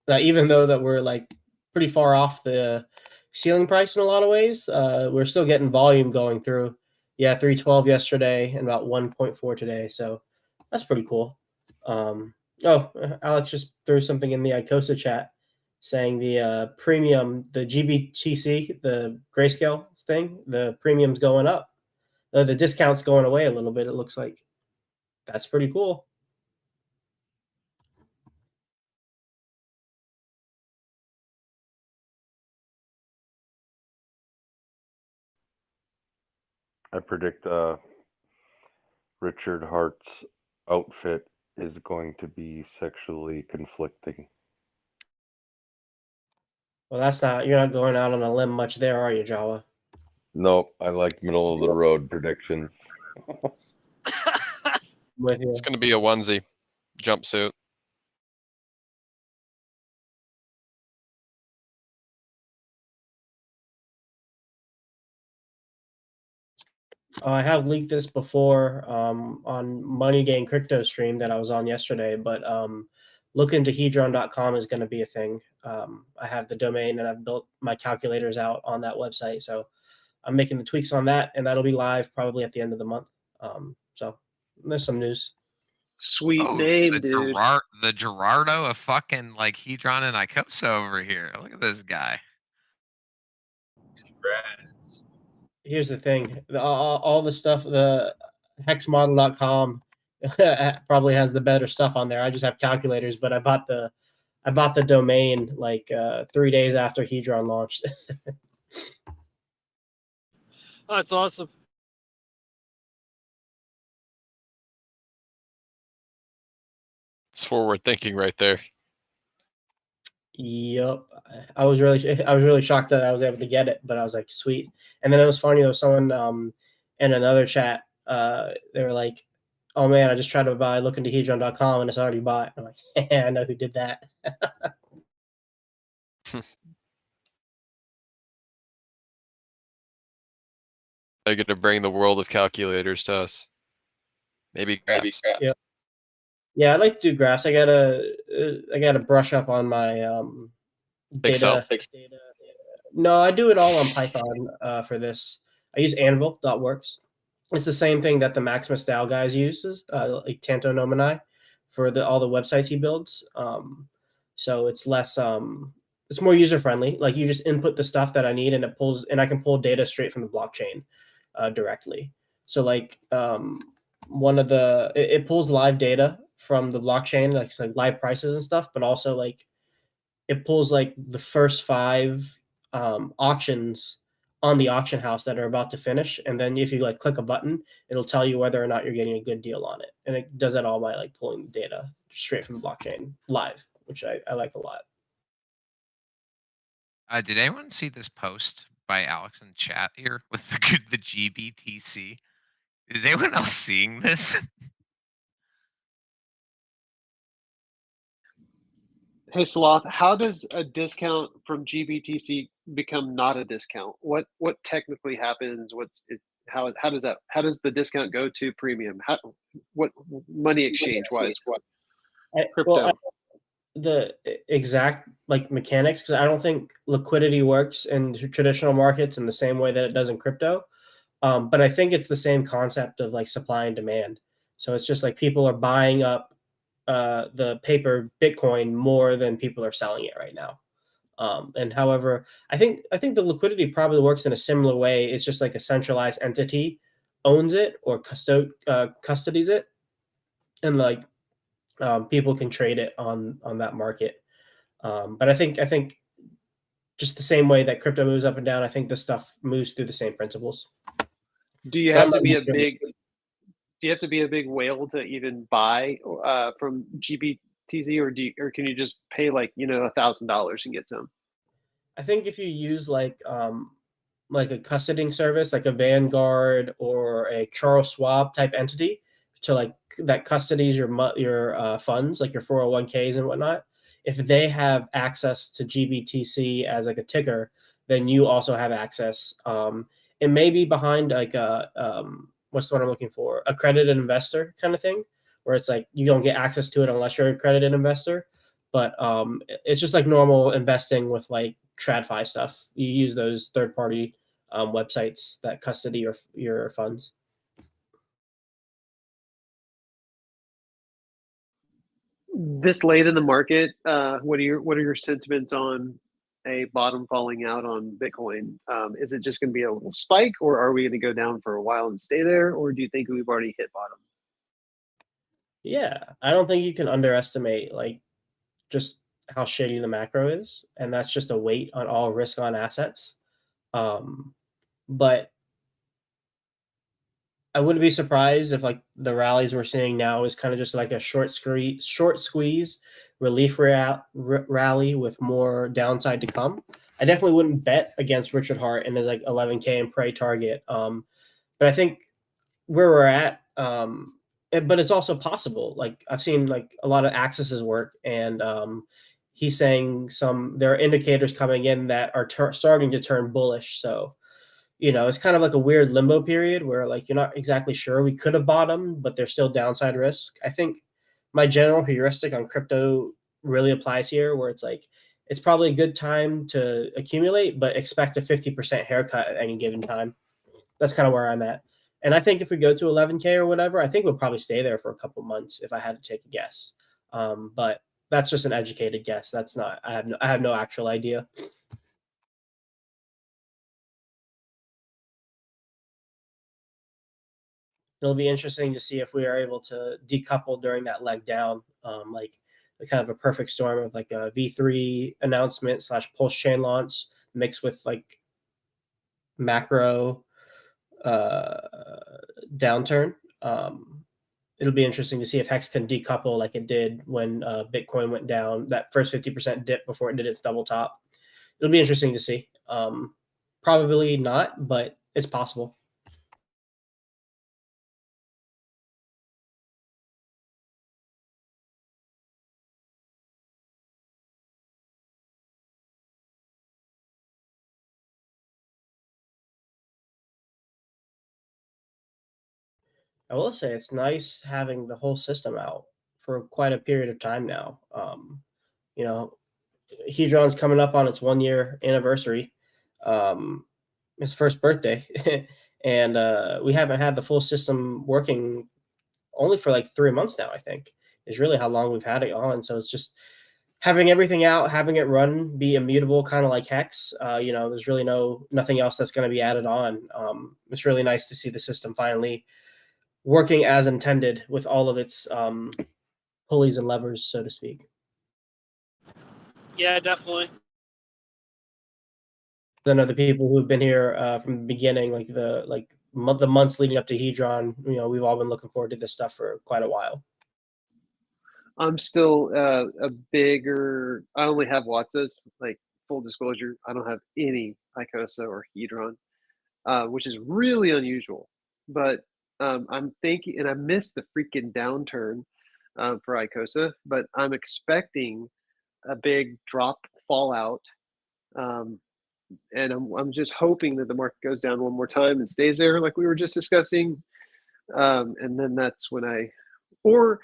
that even though that we're like pretty far off the ceiling price in a lot of ways, we're still getting volume going through. Yeah, 312 yesterday and about 1.4 today. So that's pretty cool. Alex just threw something in the Icosa chat saying the premium, the GBTC, the grayscale thing, the premium's going up. The discount's going away a little bit, it looks like. That's pretty cool. I predict Richard Hart's outfit is going to be sexually conflicting. Well, you're not going out on a limb much there, are you, Jawa? Nope, I like middle of the road predictions. With you. It's going to be a onesie jumpsuit. I have leaked this before on Money Game Crypto stream that I was on yesterday, but look into hedron.com is going to be a thing. I have the domain and I've built my calculators out on that website. So I'm making the tweaks on that, and that'll be live probably at the end of the month. So there's some news. Sweet Oh, name, the dude. the Gerardo of fucking like Hedron and Icosa over here. Look at this guy. Congrats. Here's the thing. All the stuff, the hexmodel.com probably has the better stuff on there. I just have calculators, but I bought the domain like 3 days after Hedron launched. Oh, that's awesome. It's forward thinking right there. Yep. I was really shocked that I was able to get it, but I was like, sweet. And then it was funny, there was someone in another chat, they were like, oh man, I just tried to buy look into hedron.com and it's already bought. I'm like, yeah, I know who did that. They're going to bring the world of calculators to us. Maybe graphs. Yeah, I like to do graphs. I gotta brush up on my Excel. data. No, I do it all on Python for this. I use Anvil.works. It's the same thing that the Maximus DAO guys uses, like Tanto Nomini, for all the websites he builds. So it's less, it's more user friendly. Like you just input the stuff that I need, and it pulls, and I can pull data straight from the blockchain directly. So like it pulls live data from the blockchain, like live prices and stuff, but also like it pulls like the first 5 auctions on the auction house that are about to finish, and then if you like click a button, it'll tell you whether or not you're getting a good deal on it, and it does that all by like pulling the data straight from the blockchain live, which I like a lot. Did anyone see this post by Alex in chat here with the GBTC? Is anyone else seeing this? Hey Sloth, how does a discount from GBTC become not a discount? What technically happens? How does the discount go to premium? What money exchange wise? What crypto? The exact like mechanics, because I don't think liquidity works in traditional markets in the same way that it does in crypto. But I think it's the same concept of like supply and demand. So it's just like people are buying up the paper Bitcoin more than people are selling it right now. And however, I think the liquidity probably works in a similar way. It's just like a centralized entity owns it or custodies it, and like people can trade it on that market. But I think just the same way that crypto moves up and down, I think this stuff moves through the same principles. Do you have to be a big? Do you have to be a big whale to even buy from GBTZ, or can you just pay like $1,000 and get some? I think if you use like a custodying service, like a Vanguard or a Charles Schwab type entity, to like that custodies your funds, like your 401ks and whatnot. If they have access to GBTC as like a ticker, then you also have access. It may be behind like a what's the one I'm looking for? Accredited investor kind of thing, where it's like you don't get access to it unless you're an accredited investor. But it's just like normal investing with like TradFi stuff. You use those third-party websites that custody your funds. This late in the market, what are your sentiments on a bottom falling out on Bitcoin? Is it just going to be a little spike, or are we going to go down for a while and stay there, or do you think we've already hit bottom? Yeah, I don't think you can underestimate like just how shitty the macro is, and that's just a weight on all risk on assets. But I wouldn't be surprised if like the rallies we're seeing now is kind of just like a short squeeze relief rally with more downside to come. I definitely wouldn't bet against Richard Hart and his like 11K and pray target. But I think where we're at, but it's also possible. Like I've seen like a lot of Axis's work, and he's saying there are indicators coming in that are starting to turn bullish. So it's kind of like a weird limbo period where like you're not exactly sure. We could have bottomed, but there's still downside risk. I think my general heuristic on crypto really applies here, where it's like it's probably a good time to accumulate, but expect a 50% haircut at any given time. That's kind of where I'm at. And I think if we go to 11K or whatever, I think we'll probably stay there for a couple months if I had to take a guess. But that's just an educated guess. That's not. I have no actual idea. It'll be interesting to see if we are able to decouple during that leg down, like the kind of a perfect storm of like a V3 announcement / pulse chain launch mixed with like macro downturn. It'll be interesting to see if Hex can decouple like it did when Bitcoin went down, that first 50% dip before it did its double top. It'll be interesting to see. Probably not, but it's possible. I will say it's nice having the whole system out for quite a period of time now. Hedron's coming up on its 1-year anniversary, his first birthday, and we haven't had the full system working only for like 3 months now. I think is really how long we've had it on. So it's just having everything out, having it run, be immutable, kind of like Hex. There's really nothing else that's going to be added on. It's really nice to see the system finally working as intended with all of its pulleys and levers, so to speak. Yeah, definitely. I know the people who've been here from the beginning, like the months leading up to Hedron, we've all been looking forward to this stuff for quite a while. I'm still a bigger. I only have Watsas. Like full disclosure, I don't have any Icosa or Hedron, which is really unusual. But I'm thinking, and I missed the freaking downturn for Icosa, but I'm expecting a big drop fallout, and I'm just hoping that the market goes down one more time and stays there, like we were just discussing, and then that's when or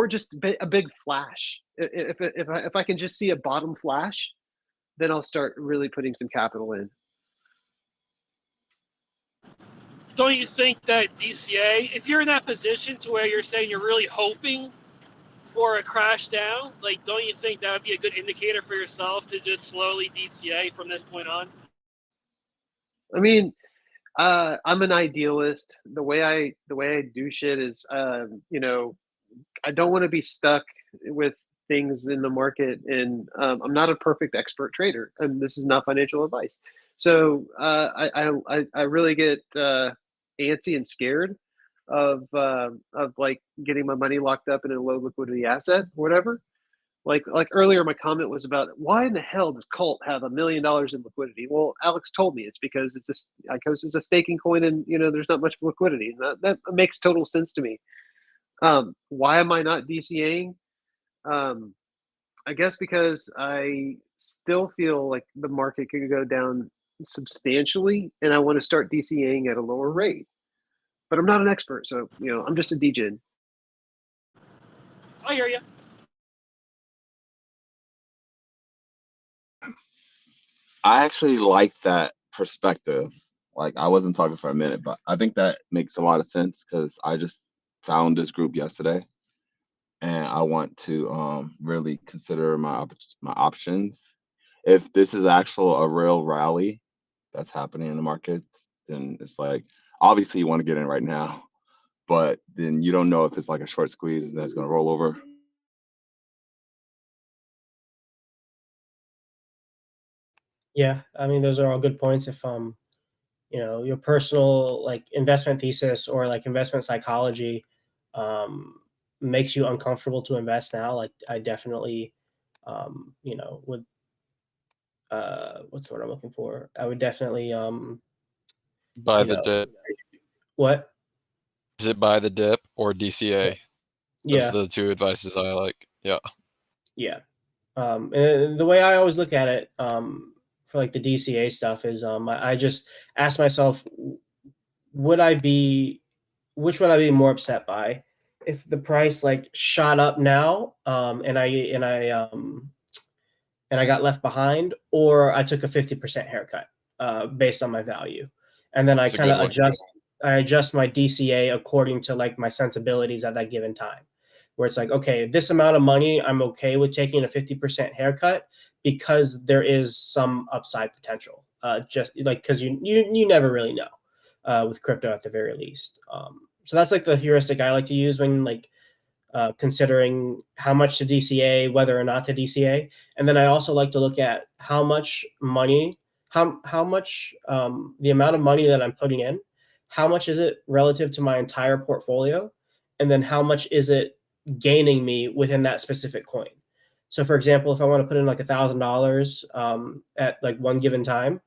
just a big flash. If I can just see a bottom flash, then I'll start really putting some capital in. Don't you think that DCA, if you're in that position to where you're saying you're really hoping before a crash down? Like, don't you think that would be a good indicator for yourself to just slowly DCA from this point on? I mean, I'm an idealist. The way I do shit is, you know, I don't want to be stuck with things in the market, and I'm not a perfect expert trader, and this is not financial advice. So I really get antsy and scared of like getting my money locked up in a low liquidity asset or whatever. Like earlier, my comment was about why in the hell does Colt have $1 million in liquidity? Well, Alex told me it's because Icosa is a staking coin, and you know there's not much liquidity, and that makes total sense to me. Why am I not DCAing? I guess because I still feel like the market could go down substantially, and I want to start DCAing at a lower rate. But I'm not an expert, so you know I'm just a degen. I hear you. I actually like that perspective. Like, I wasn't talking for a minute, but I think that makes a lot of sense because I just found this group yesterday, and I want to really consider my options. If this is actual a real rally that's happening in the market, then it's like obviously you want to get in right now, but then you don't know if it's like a short squeeze and that's going to roll over. Yeah, I mean those are all good points. If you know, your personal like investment thesis or like investment psychology makes you uncomfortable to invest now, like I definitely you know would what's the word I'm looking for? I would definitely Buy you the know dip. what? Is it buy the dip or DCA? Those Yeah. are the two advices I like. Yeah. Yeah. And the way I always look at it for like the DCA stuff is I just ask myself, would I be, which would I be more upset by? If the price like shot up now and I got left behind, or I took a 50% haircut based on my value. And then I That's a kind good of one. adjust my DCA according to like my sensibilities at that given time. Where it's like, okay, this amount of money, I'm okay with taking a 50% haircut because there is some upside potential. Just like because you never really know with crypto at the very least. So that's like the heuristic I like to use when like considering how much to DCA, whether or not to DCA. And then I also like to look at how much money, how much the amount of money that I'm putting in, how much is it relative to my entire portfolio, and then how much is it gaining me within that specific coin. So for example, if I want to put in like $1,000 at like one given time,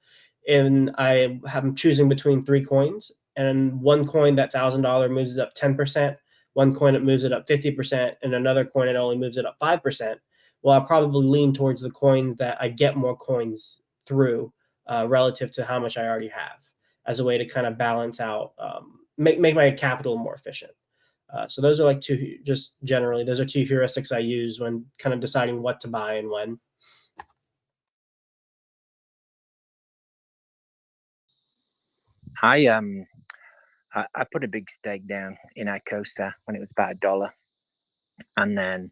and I'm choosing between 3 coins, and one coin that $1,000 moves up 10%, one coin it moves it up 50%, and another coin it only moves it up 5%. Well, I'll probably lean towards the coins that I get more coins through relative to how much I already have, as a way to kind of balance out, make my capital more efficient. So those are like just generally, those are two heuristics I use when kind of deciding what to buy and when. I put a big stake down in Icosa when it was about $1, and then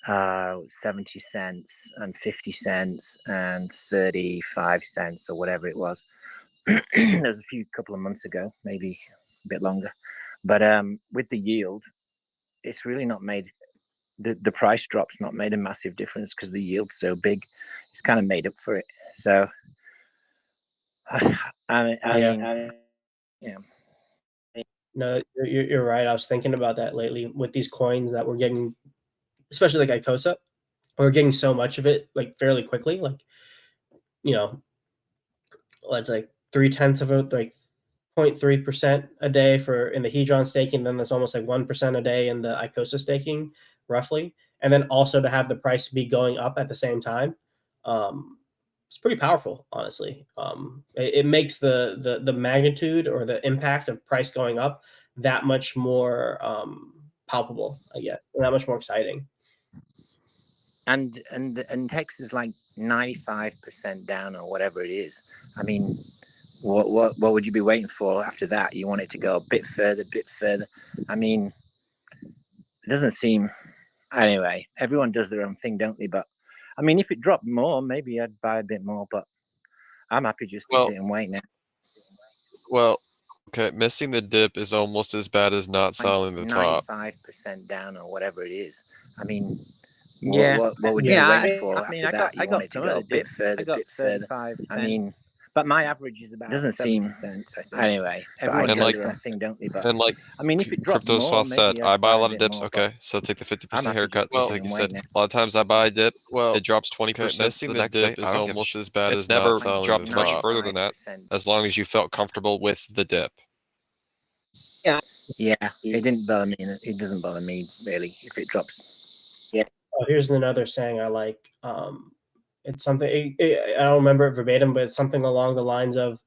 70 cents and 50 cents and 35 cents or whatever it was. There was a couple of months ago, maybe a bit longer, but with the yield, it's really not made the price drop's not made a massive difference because the yield's so big. It's kind of made up for it. So I mean, No, you're right. I was thinking about that lately with these coins that we're getting, especially like Icosa. We're getting so much of it like fairly quickly. Like, you know, it's like 0.3 of it, like 0.3% a day for in the Hedron staking. Then there's almost like 1% a day in the Icosa staking, roughly. And then also to have the price be going up at the same time. It's pretty powerful, honestly. It makes the magnitude or the impact of price going up that much more palpable, I guess, and that much more exciting. And Hex is like 95% down or whatever it is. I mean, what would you be waiting for after that? You want it to go a bit further. I mean, it doesn't seem Anyway, everyone does their own thing, don't they? But I mean, if it dropped more, maybe I'd buy a bit more. But I'm happy just to sit and wait now. Well, okay, missing the dip is almost as bad as not selling the top. 95% down or whatever it is. I mean, Yeah. what would you be waiting for I mean, after that? You want it to go a bit further, bit further. I mean, but my average is about doesn't 70 seem. cents, I think. Anyway, everyone And does like, their own thing, don't they? But and like I mean, if it dropped Crypto more, Swat said, maybe I I'd buy a buy lot a of bit dips. more. Okay, so take the 50% I'm happy haircut, just to just sit like you and said. wait now. A lot of times I buy a dip, Well, it drops okay, 20%. missing The the next dip day, is I don't almost give a as shit. bad It's as never not selling the dropped much top. further than that, as long as you felt comfortable with the dip. Yeah, it didn't bother me. It doesn't bother me really if it drops. Yeah. Oh, here's another saying I like. It's something I don't remember it verbatim, but it's something along the lines of,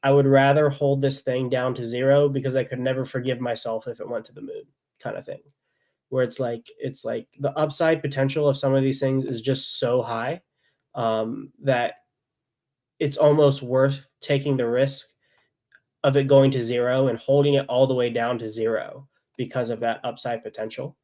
"I would rather hold this thing down to zero because I could never forgive myself if it went to the moon," kind of thing. Where it's like the upside potential of some of these things is just so high that it's almost worth taking the risk of it going to zero and holding it all the way down to zero because of that upside potential.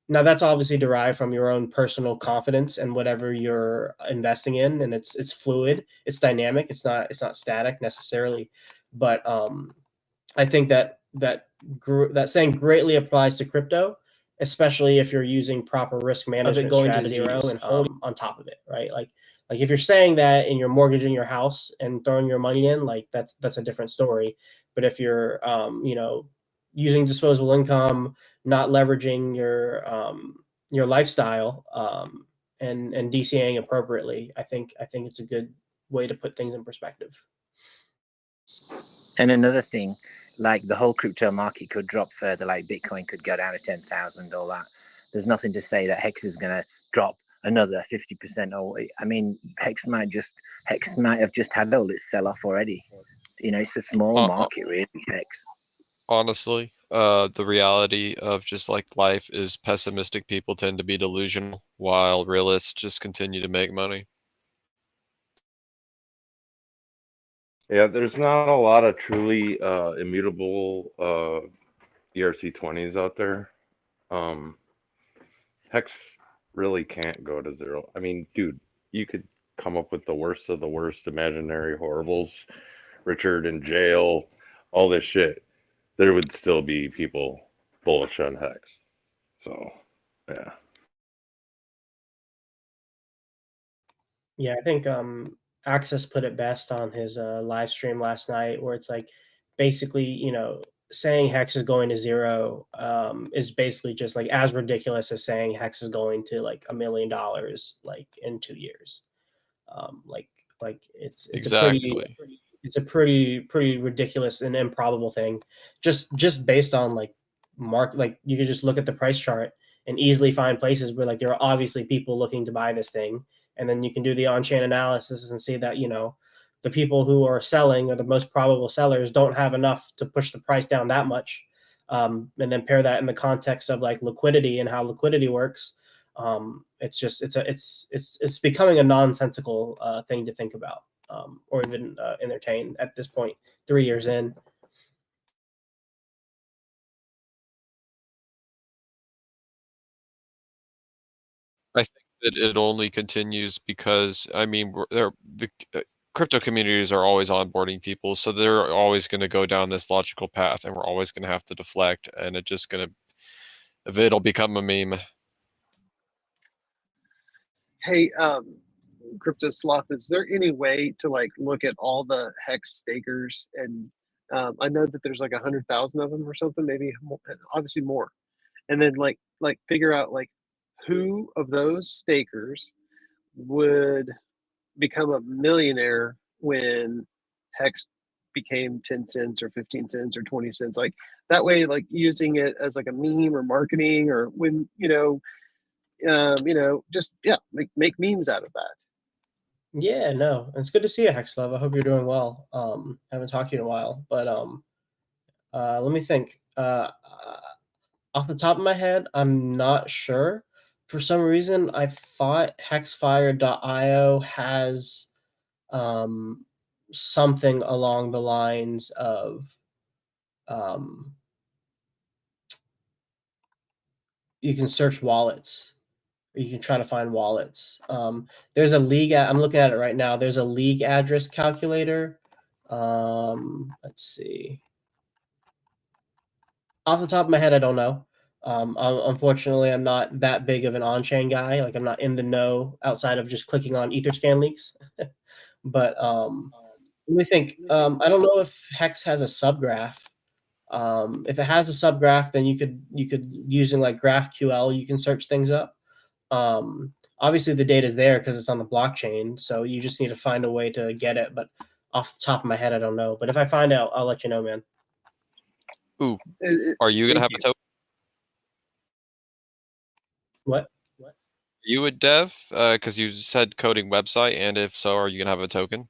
Now that's obviously derived from your own personal confidence and whatever you're investing in, and it's fluid, it's dynamic, it's not static necessarily. But I think that saying greatly applies to crypto, especially if you're using proper risk management going to strategies zero and holding on top of it, right? Like if you're saying that and you're mortgaging your house and throwing your money in, like that's a different story. But if you're using disposable income, not leveraging your lifestyle, and DCAing appropriately, I think it's a good way to put things in perspective. And another thing, like the whole crypto market could drop further, like Bitcoin could go down to 10,000, all that. There's nothing to say that Hex is going to drop another 50%. Or I mean, Hex might have just had all its sell off already. You know, it's a small market, really, Hex. Honestly, the reality of just like life is pessimistic people tend to be delusional, while realists just continue to make money. Yeah, there's not a lot of truly immutable ERC20s out there. Hex really can't go to zero. I mean, dude, you could come up with the worst of the worst imaginary horribles, Richard in jail, all this shit. There would still be people bullish on Hex. So, yeah. Yeah, I think Access put it best on his live stream last night, where it's like basically, saying Hex is going to zero is basically just like as ridiculous as saying Hex is going to like $1 million like in 2 years. It's Exactly. a pretty ridiculous and improbable thing, just based on like you could just look at the price chart and easily find places where like there are obviously people looking to buy this thing, and then you can do the on-chain analysis and see that the people who are selling or the most probable sellers don't have enough to push the price down that much, and then pair that in the context of like liquidity and how liquidity works. It's becoming a nonsensical thing to think about, or even entertain at this point, 3 years in. I think that it only continues because the crypto communities are always onboarding people, so they're always going to go down this logical path, and we're always going to have to deflect, and it'll become a meme. Hey, Crypto Sloth, is there any way to like look at all the Hex stakers? And I know that there's like 100,000 of them or something, maybe more, obviously more. And then like figure out like who of those stakers would become a millionaire when Hex became 10 cents or 15 cents or 20 cents. Like that way, like using it as like a meme or marketing, or when, just make memes out of that. Yeah, no, it's good to see you, Hexlove. I hope you're doing well. Haven't talked to you in a while, but let me think. Off the top of my head, I'm not sure. For some reason, I thought Hexfire.io has something along the lines of you can search wallets. You can try to find wallets. There's a league. I'm looking at it right now. There's a league address calculator. Let's see. Off the top of my head, I don't know. Unfortunately, I'm not that big of an on-chain guy. Like, I'm not in the know outside of just clicking on Etherscan leaks. But let me think. I don't know if Hex has a subgraph. If it has a subgraph, then you could using like GraphQL, you can search things up. Obviously, the data is there because it's on the blockchain, so you just need to find a way to get it. But off the top of my head, I don't know. But if I find out, I'll let you know, man. Ooh, are you gonna have a token? What? Are you a dev? Because you said coding website, and if so, are you gonna have a token?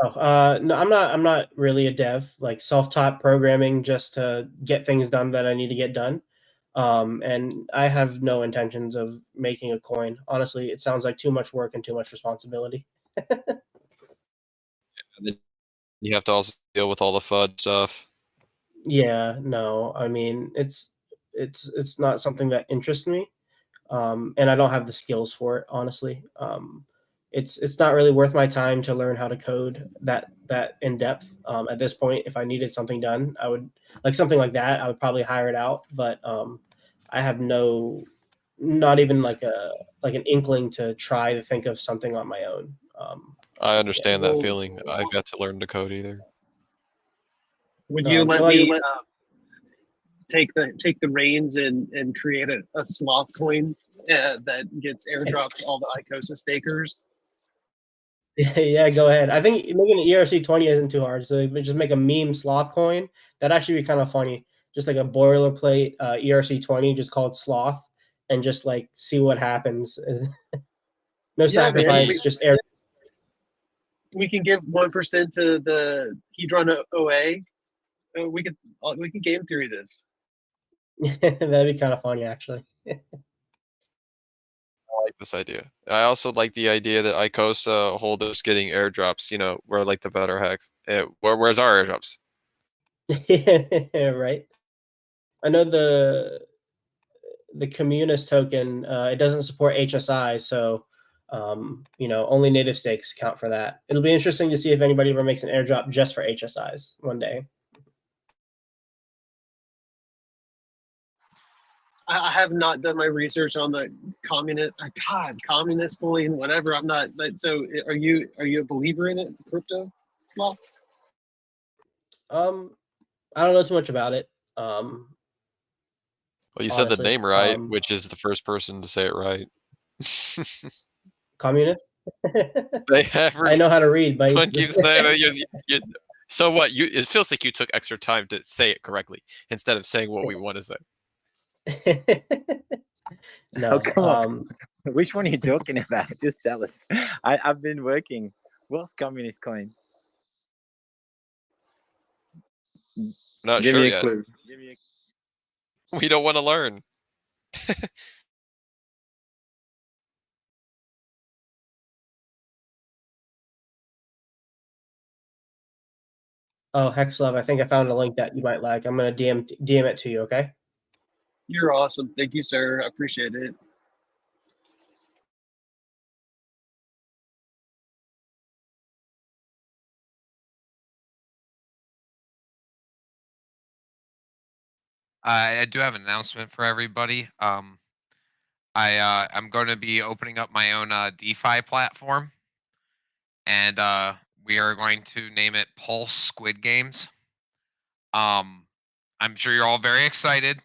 Oh, no, I'm not. I'm not really a dev. Like self-taught programming just to get things done that I need to get done. And I have no intentions of making a coin. Honestly, it sounds like too much work and too much responsibility. And then you have to also deal with all the FUD stuff. Yeah, no, I mean it's not something that interests me, and I don't have the skills for it. Honestly, it's not really worth my time to learn how to code that in depth. At this point, if I needed something done, I would like something like that. I would probably hire it out, but I have not even like an inkling to try to think of something on my own. I understand that feeling. I've got to learn to code either. Would No, you I'm let so me take the reins and create a sloth coin that gets airdropped to all the Icosa stakers? Yeah, go ahead. I think making an ERC20 isn't too hard. So just make a meme sloth coin. That'd actually be kind of funny. Just like a boilerplate ERC20, just called sloth, and just like see what happens. No sacrifice, just air. We can give 1% to the Hedron OA. We can game theory this. That'd be kind of funny, actually. I like this idea. I also like the idea that Icosa holders getting airdrops. You know, we're like the better hacks. Where's our airdrops? Right. I know the communist token. It doesn't support HSI, so only native stakes count for that. It'll be interesting to see if anybody ever makes an airdrop just for HSIs one day. I have not done my research on the communist coin, whatever. I'm not. So, are you a believer in it, crypto? Sloth? I don't know too much about it. Well, you said the name right, which is the first person to say it right. Communist? I know how to read, but Someone keeps saying that so what? It feels like you took extra time to say it correctly instead of saying what we want to say. No, come on. Which one are you talking about? Just tell us. I've been working. What's communist coin? Not Give sure me a yet. clue. We don't want to learn. Oh, Hexlove, I think I found a link that you might like. I'm going to DM it to you, okay? You're awesome. Thank you, sir. I appreciate it. I do have an announcement for everybody. I'm going to be opening up my own DeFi platform, and we are going to name it Pulse Squid Games. I'm sure you're all very excited,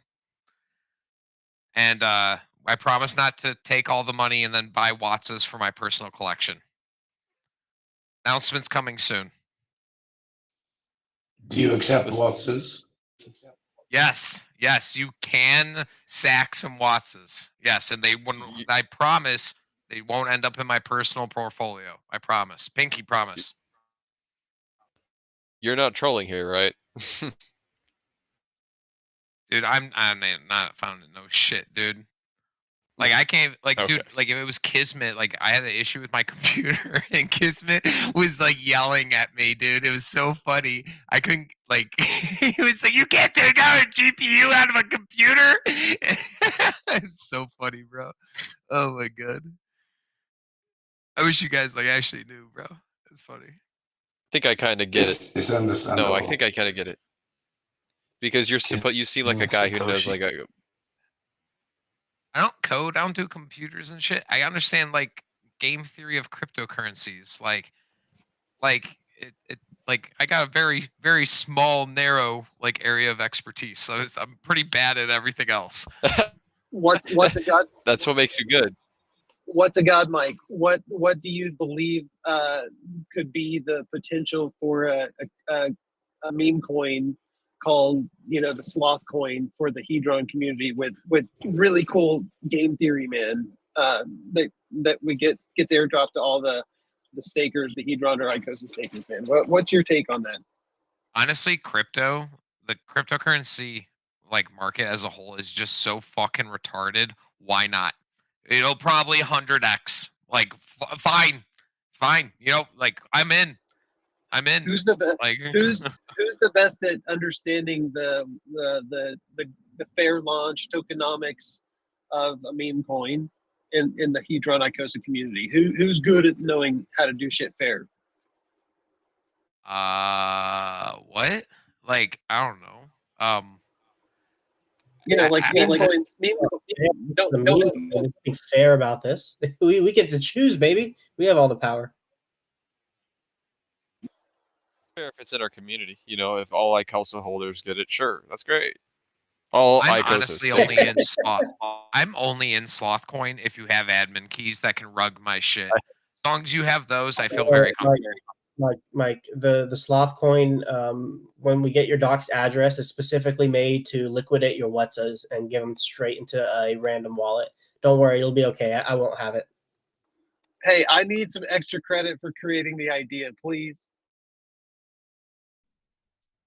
and I promise not to take all the money and then buy Wattses for my personal collection. Announcements coming soon. Do you accept Wattses? Yes, you can sack some Wattses. Yes, and I promise they won't end up in my personal portfolio. I promise. Pinky promise. You're not trolling here, right? Dude, I'm not found no shit, dude. Like I can't, like, Okay. dude, like if it was Kismet, like I had an issue with my computer, and Kismet was like yelling at me, dude. It was so funny. I couldn't, like, he was like, "You can't take out a GPU out of a computer." It's so funny, bro. Oh my god. I wish you guys like actually knew, bro. It's funny. I think I kind of get it. It's No, I understandable. think I kind of get it. Because you seem like a guy who knows like I don't code. I don't do computers and shit. I understand like game theory of cryptocurrencies. Like it like I got a very small, narrow like area of expertise. So I'm pretty bad at everything else. What's a god? That's what makes you good. What's a god, Mike? What do you believe could be the potential for a meme coin called, you know, the sloth coin for the Hedron community with really cool game theory, man, that we gets airdropped to all the stakers, the Hedron or Icosa stakers, man. What's your take on that? Honestly, the cryptocurrency like market as a whole is just so fucking retarded. Why not? It'll probably 100x. Like fine. You know, like I'm in. Who's the best? Like Who's the best at understanding the fair launch tokenomics of a meme coin in the Hedron Icosa community? Who's good at knowing how to do shit fair? what? Like I don't know. You know, like meme coins. Don't be fair about this. We get to choose, baby. We have all the power. If it's in our community, you know, if all Icosa holders get it, sure, that's great. All I'm Icosas. honestly only in sloth. I'm only in sloth coin if you have admin keys that can rug my shit. As long as you have those, I feel very comfortable. Mike, the sloth coin, when we get your doc's address, is specifically made to liquidate your Whatsas and give them straight into a random wallet. Don't worry, you'll be okay. I won't have it. Hey, I need some extra credit for creating the idea, please.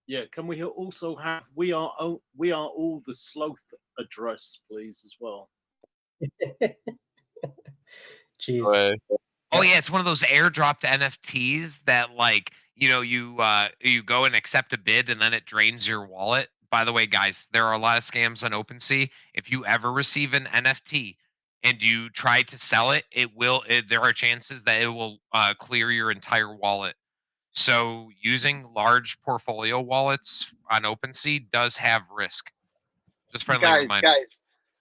Yeah, can we also have we are all the sloth address, please, as well? Jeez. Oh yeah, it's one of those airdropped NFTs that like, you know, you go and accept a bid and then it drains your wallet. By the way, guys, there are a lot of scams on OpenSea. If you ever receive an NFT and you try to sell it, there are chances that it will clear your entire wallet. So using large portfolio wallets on OpenSea does have risk. Just friendly reminder.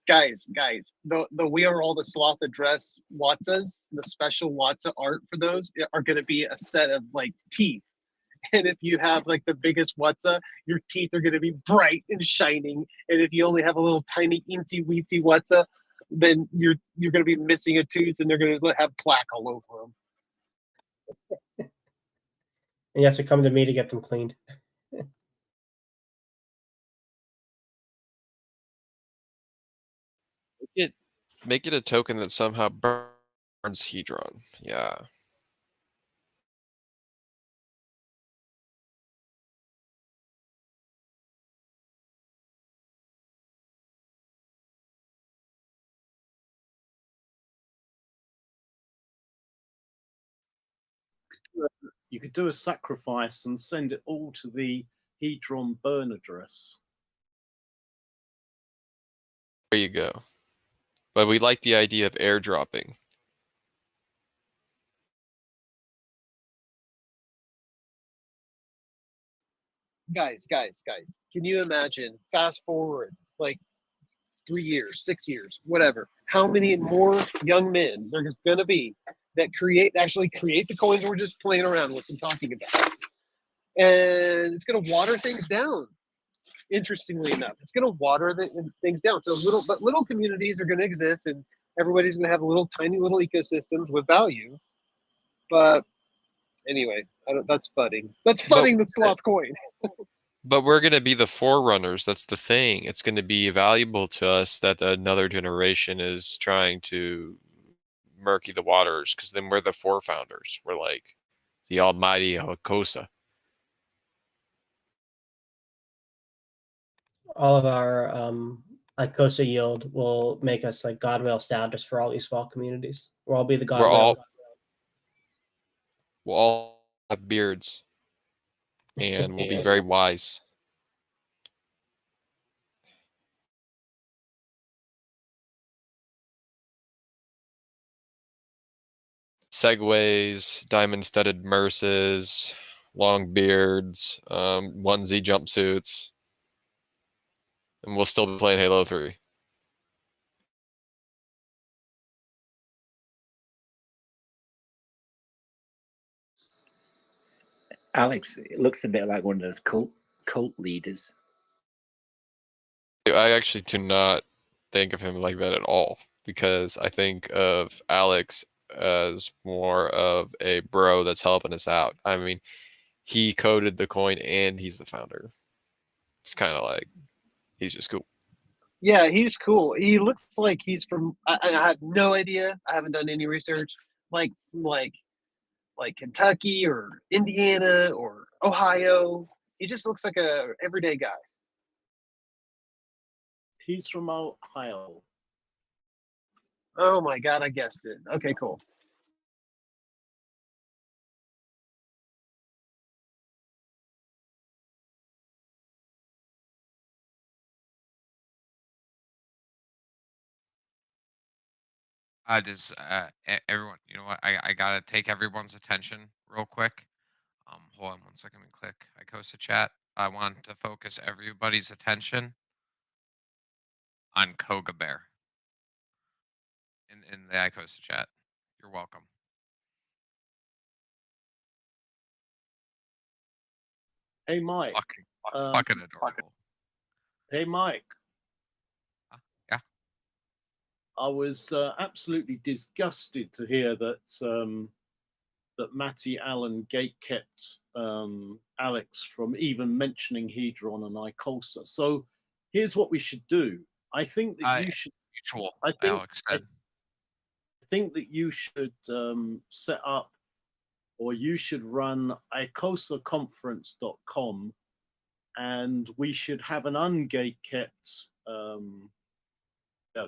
Guys, the we are all the sloth address Watsas, the special Watsa art for those are going to be a set of like teeth. And if you have like the biggest Watsa, your teeth are going to be bright and shining. And if you only have a little tiny eensy weensy Watsa, then you're going to be missing a tooth and they're going to have plaque all over them. And you have to come to me to get them cleaned. Make it a token that somehow burns Hedron. Yeah. You could do a sacrifice and send it all to the Hedron burn address. There you go. But we like the idea of airdropping. Guys, can you imagine, fast forward like 3 years, 6 years, whatever, how many more young men there's going to be that actually create the coins we're just playing around with and talking about? And it's going to water things down. Interestingly enough, it's going to water things down. So little communities are going to exist, and everybody's going to have tiny little ecosystems with value. But anyway, that's fudding. That's fudding the sloth coin. But we're going to be the forerunners. That's the thing. It's going to be valuable to us that another generation is trying to murky the waters, because then we're the forefounders. We're like the almighty Icosa. All of our Icosa yield will make us like guardrail status for all these small communities. We'll all be the We're all guardrail. we'll all have beards, and we'll be very wise. Segways, diamond-studded Merces, long beards, onesie jumpsuits, and we'll still be playing Halo 3. Alex, it looks a bit like one of those cult leaders. I actually do not think of him like that at all, because I think of Alex as more of a bro that's helping us out. I mean, he coded the coin and he's the founder. It's kind of like he's just cool. Yeah, he's cool. He looks like he's from. I have no idea. I haven't done any research. Like Kentucky or Indiana or Ohio. He just looks like a everyday guy. He's from Ohio. Oh my god, I guessed it. Okay, cool. Everyone, you know what? I gotta take everyone's attention real quick. Hold on one second and click Icosa Chat. I want to focus everybody's attention on Koga Bear in the Icosa Chat. You're welcome. Hey, Mike. Fucking adorable. Hey, Mike. Yeah. I was absolutely disgusted to hear that that Matty Allen gatekept Alex from even mentioning Hedron and Icosa. So here's what we should do. I think that you should. Mutual. I think. Alex said. I think that you should set up, or you should run icosaconference.com, and we should have an ungatekept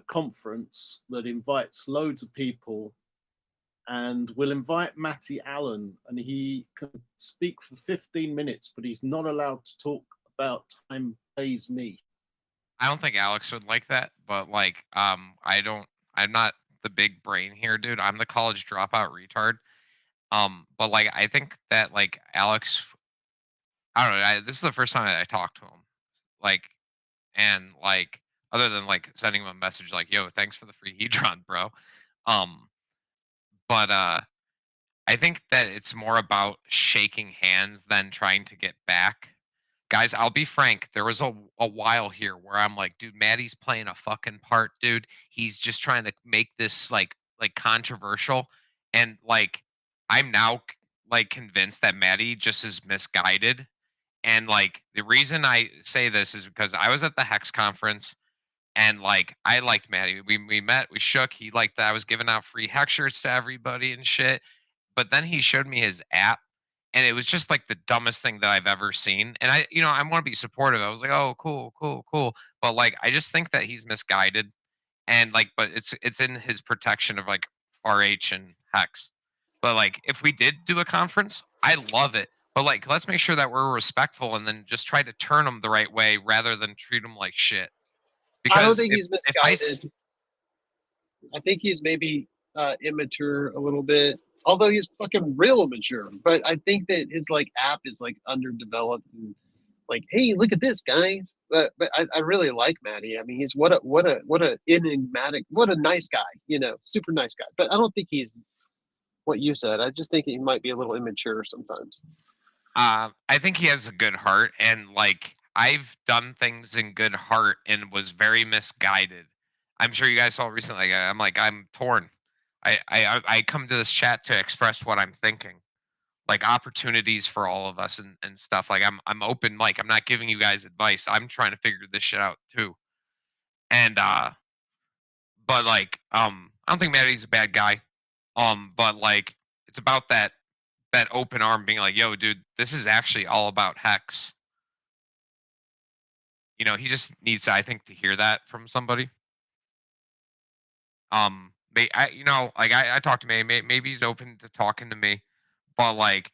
conference that invites loads of people, and we'll invite Matty Allen, and he can speak for 15 minutes, but he's not allowed to talk about Time Pays Me. I don't think Alex would like that, but like, I'm not the big brain here, dude. I'm the college dropout retard. But like, I think that like Alex, I don't know. This is the first time I talked to him, like, and like, other than like sending him a message like, "Yo, thanks for the free Hedron, bro." But I think that it's more about shaking hands than trying to get back. Guys, I'll be frank. There was a while here where I'm like, dude, Maddie's playing a fucking part, dude. He's just trying to make this like controversial, and like I'm now like convinced that Maddie just is misguided. And like the reason I say this is because I was at the Hex conference, and like I liked Maddie. We met, we shook. He liked that I was giving out free Hex shirts to everybody and shit. But then he showed me his app, and it was just like the dumbest thing that I've ever seen. And I want to be supportive. I was like, oh, cool, cool, cool. But like, I just think that he's misguided, and like, but it's in his protection of like RH and Hex. But like, if we did do a conference, I love it. But like, let's make sure that we're respectful, and then just try to turn them the right way rather than treat them like shit. I don't Because think if he's I misguided. I think he's maybe immature a little bit, although he's fucking real immature. But I think that his like app is like underdeveloped and like, hey, look at this, guys. But I really like Matty. I mean, he's what a enigmatic, what a nice guy, you know, super nice guy. But I don't think he's what you said. I just think he might be a little immature sometimes. I think he has a good heart, and like I've done things in good heart and was very misguided. I'm sure you guys saw recently. I'm torn. I come to this chat to express what I'm thinking, like opportunities for all of us and stuff. Like I'm open. Like I'm not giving you guys advice. I'm trying to figure this shit out too. And but like I don't think Maddie's a bad guy. But like it's about that open arm being like, yo, dude, this is actually all about Hex. you know, he just needs to, I think, to hear that from somebody. You know, like I talked to maybe he's open to talking to me, but like,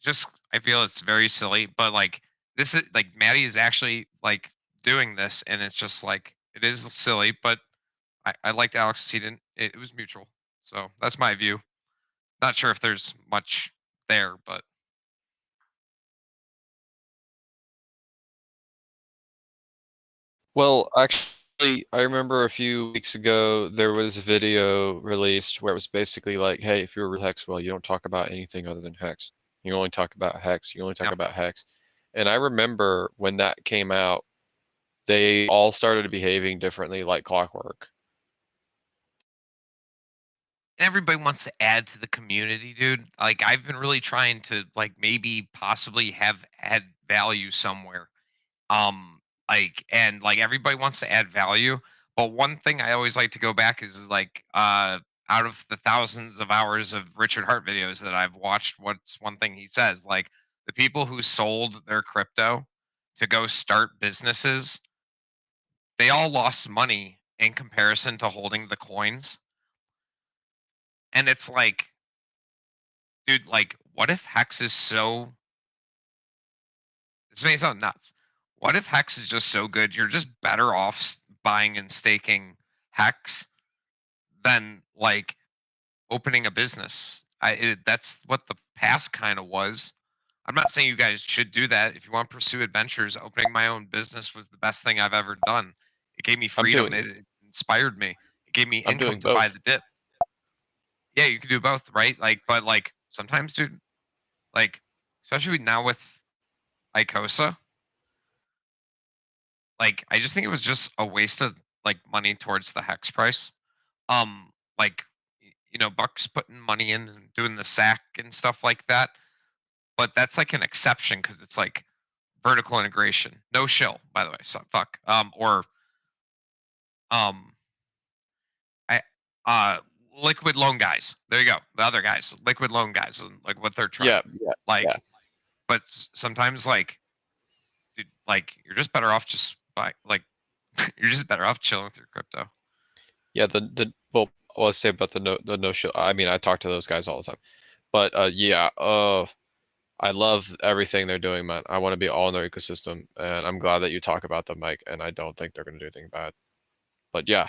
just I feel it's very silly. But like, this is like Maddie is actually like doing this, and it's just like it is silly. But I liked Alex. He didn't. It was mutual. So that's my view. Not sure if there's much there, but Well, actually, I remember a few weeks ago there was a video released where it was basically like, hey, if you're a real Hex, well, you don't talk about anything other than Hex. You only talk about Hex. You only talk about Hex. And I remember when that came out, they all started behaving differently like clockwork. everybody wants to add to the community, dude. Like I've been really trying to like maybe possibly have add value somewhere. Like and like everybody wants to add value, but one thing I always like to go back is like out of the thousands of hours of Richard Hart videos that I've watched, what's one thing he says? Like the people who sold their crypto to go start businesses, they all lost money in comparison to holding the coins. And it's like, dude, like, what if Hex is so. This may sound nuts. What if Hex is just so good, you're just better off buying and staking Hex than like opening a business? That's what the past kind of was. I'm not saying you guys should do that. If you want to pursue adventures, opening my own business was the best thing I've ever done. It gave me freedom. It inspired me. It gave me I'm income doing to buy both. the dip. Yeah, you can do both, right? Like, but like sometimes, dude, like especially now with Icosa, like I just think it was just a waste of like money towards the Hex price. Like you know, Buck's putting money in and doing the sack and stuff like that, but that's like an exception because it's like vertical integration. No shill, by the way. So fuck. Or I liquid loan guys. There you go. The other guys, liquid loan guys, and like what they're trying. Like, but sometimes like, dude, like you're just better off just by like, you're just better off chilling through crypto. Yeah, well, let's say about the no show. I mean, I talk to those guys all the time, but yeah, I love everything they're doing, man. I want to be all in their ecosystem, and I'm glad that you talk about them, Mike. And I don't think they're going to do anything bad. But yeah,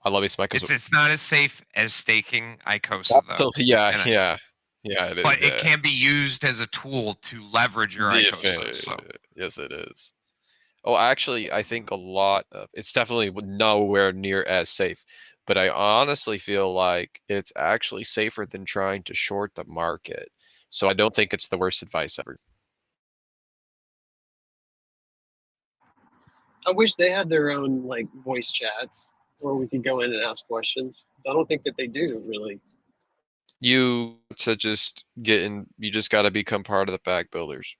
I love you, Mike. It's not as safe as staking Icosa though. Yeah. It is. But it can be used as a tool to leverage your Icosa. So. Yes, it is. Oh, actually, I think a lot of it's definitely nowhere near as safe, but I honestly feel like it's actually safer than trying to short the market. So I don't think it's the worst advice ever. I wish they had their own like voice chats where we could go in and ask questions. I don't think that they do really. You just got to become part of the bag builders.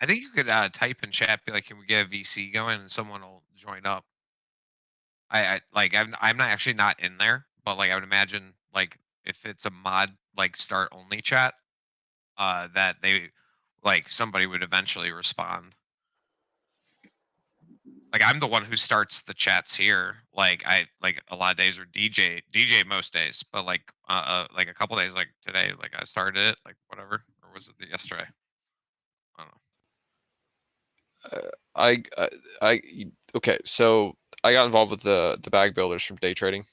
I think you could type in chat, be like, "Can we get a VC going?" and someone will join up. I'm not actually not in there, but like I would imagine like if it's a mod like start only chat, that they like somebody would eventually respond. Like I'm the one who starts the chats here. Like I like a lot of days are DJ most days, but like a couple days like today, like I started it like whatever, or was it yesterday? I don't know. Okay, so I got involved with the bag builders from day trading,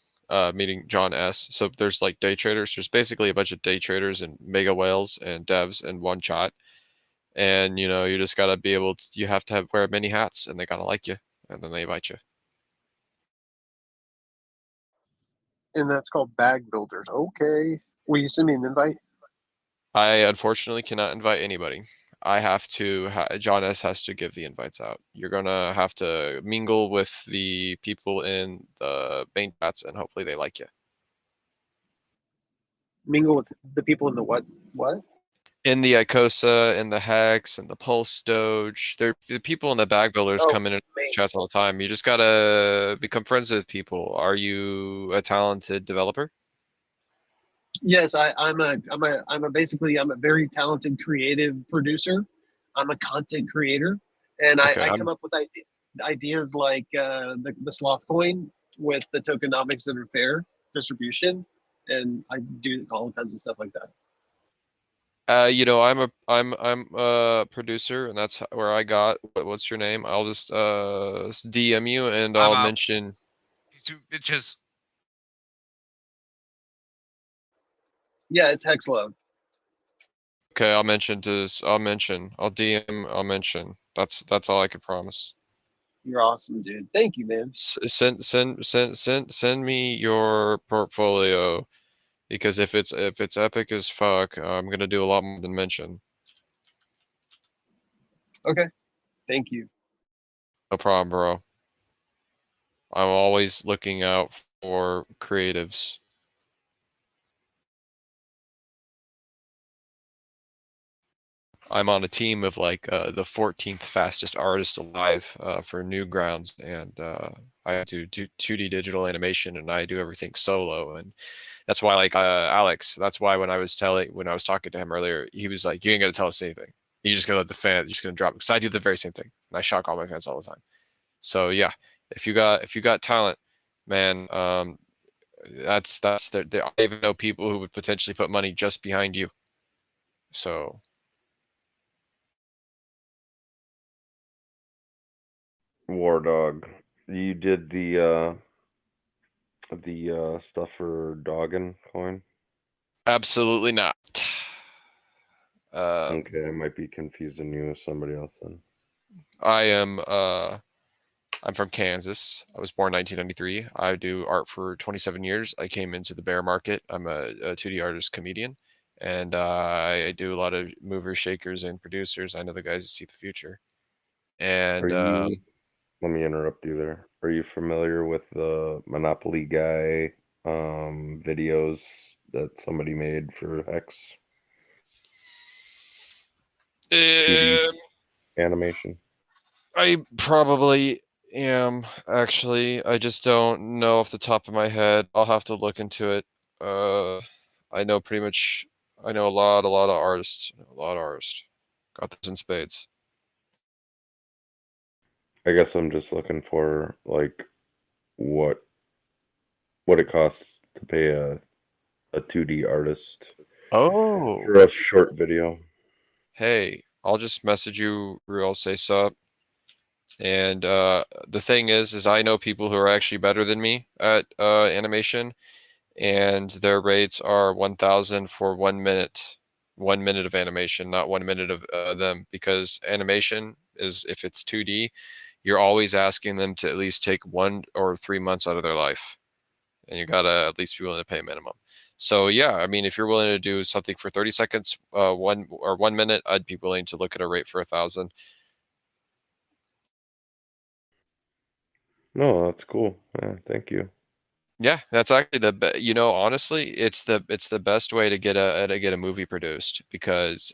meeting John S. So there's like day traders. There's basically a bunch of day traders and mega whales and devs in one chat, and you know you just gotta be able to. You have to wear many hats, and they gotta like you, and then they invite you. And that's called bag builders. Okay, will you send me an invite? I unfortunately cannot invite anybody. I have to. John S has to give the invites out. You're gonna have to mingle with the people in the main chats, and hopefully they like you. Mingle with the people in the what? What? In the Icosa, in the Hex, and the Pulse Doge, the people in the bag builders come in and chats all the time. You just gotta become friends with people. Are you a talented developer? Yes, I'm a very talented creative producer. I'm a content creator, and Okay, I come up with ideas like the sloth coin with the tokenomics that are fair distribution, and I do all kinds of stuff like that. I'm a producer, and that's where I got. What's your name? I'll just DM you, and I'll mention. You bitches. Yeah, it's Hexlove. Okay, I'll mention this. I'll DM. I'll mention. That's all I could promise. You're awesome, dude. Thank you, man. Send me your portfolio, because if it's epic as fuck, I'm gonna do a lot more than mention. Okay. Thank you. No problem, bro. I'm always looking out for creatives. I'm on a team of like the 14th fastest artist alive for Newgrounds, and I do 2D digital animation, and I do everything solo. And that's why, like Alex, that's why when I was talking to him earlier, he was like, "You ain't gonna tell us anything. You just gonna let the fans. You're just gonna drop it." Because I do the very same thing, and I shock all my fans all the time. So yeah, if you got talent, man, that's I even know people who would potentially put money just behind you. So. War Dog, you did the stuff for Doggin coin? Absolutely not. Okay, I might be confusing you with somebody else then. I'm from Kansas. I was born in 1993. I do art for 27 years. I came into the bear market. I'm a 2D artist comedian, and I do a lot of movers, shakers, and producers. I know the guys who see the future. And let me interrupt you there. Are you familiar with the Monopoly Guy videos that somebody made for Hex? 2D animation. I probably am, actually. I just don't know off the top of my head. I'll have to look into it. I know a lot of artists. Got this in spades. I guess I'm just looking for like what it costs to pay a 2D artist for a short video. Hey, I'll just message you real, say sup. And the thing is I know people who are actually better than me at animation, and their rates are 1,000 for 1 minute. 1 minute of animation, not 1 minute of them, because animation is, if it's 2D, you're always asking them to at least take 1 or 3 months out of their life, and you gotta at least be willing to pay minimum. So yeah, I mean, if you're willing to do something for 30 seconds, 1 minute, I'd be willing to look at a rate for 1,000. No, that's cool. Yeah, thank you. Yeah, that's actually honestly, it's the best way to get a movie produced, because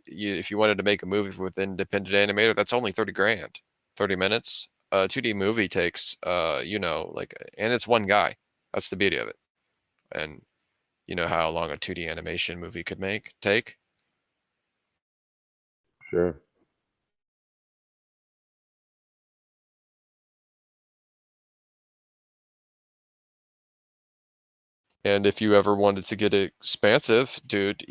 if you wanted to make a movie with independent animator, that's only 30 grand, 30 minutes. A 2D movie takes and it's one guy. That's the beauty of it. And you know how long a 2D animation movie could take? Sure. And if you ever wanted to get expansive, dude,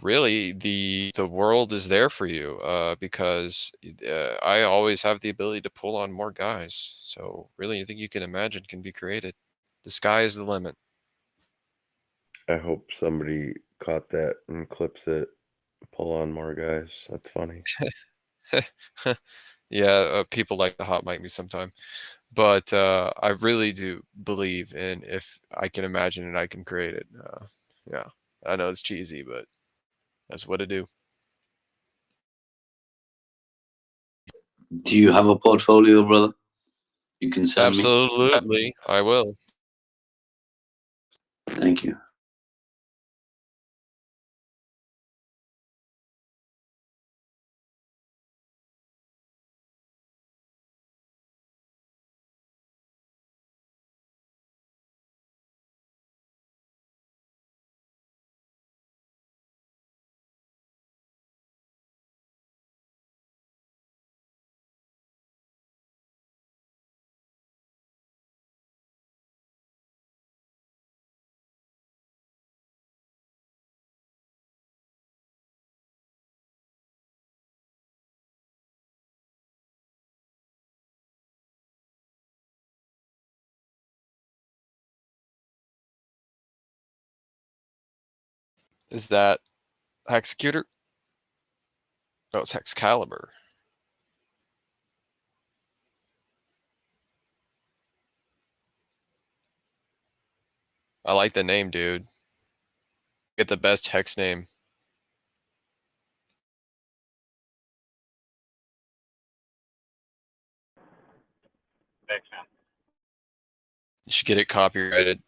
really the world is there for you, because I always have the ability to pull on more guys. So really, anything you can imagine can be created. The sky is the limit. I hope somebody caught that and clips it. Pull on more guys. That's funny. Yeah, people like to hot mic me sometime, but I really do believe in, if I can imagine it, I can create it. Yeah, I know it's cheesy, but that's what I do. Do you have a portfolio, brother? You can send me. Absolutely, I will. Thank you. Is that Hexecutor? No, it's Hexcalibur. I like the name, dude. Get the best hex name. Thanks, man. You should get it copyrighted.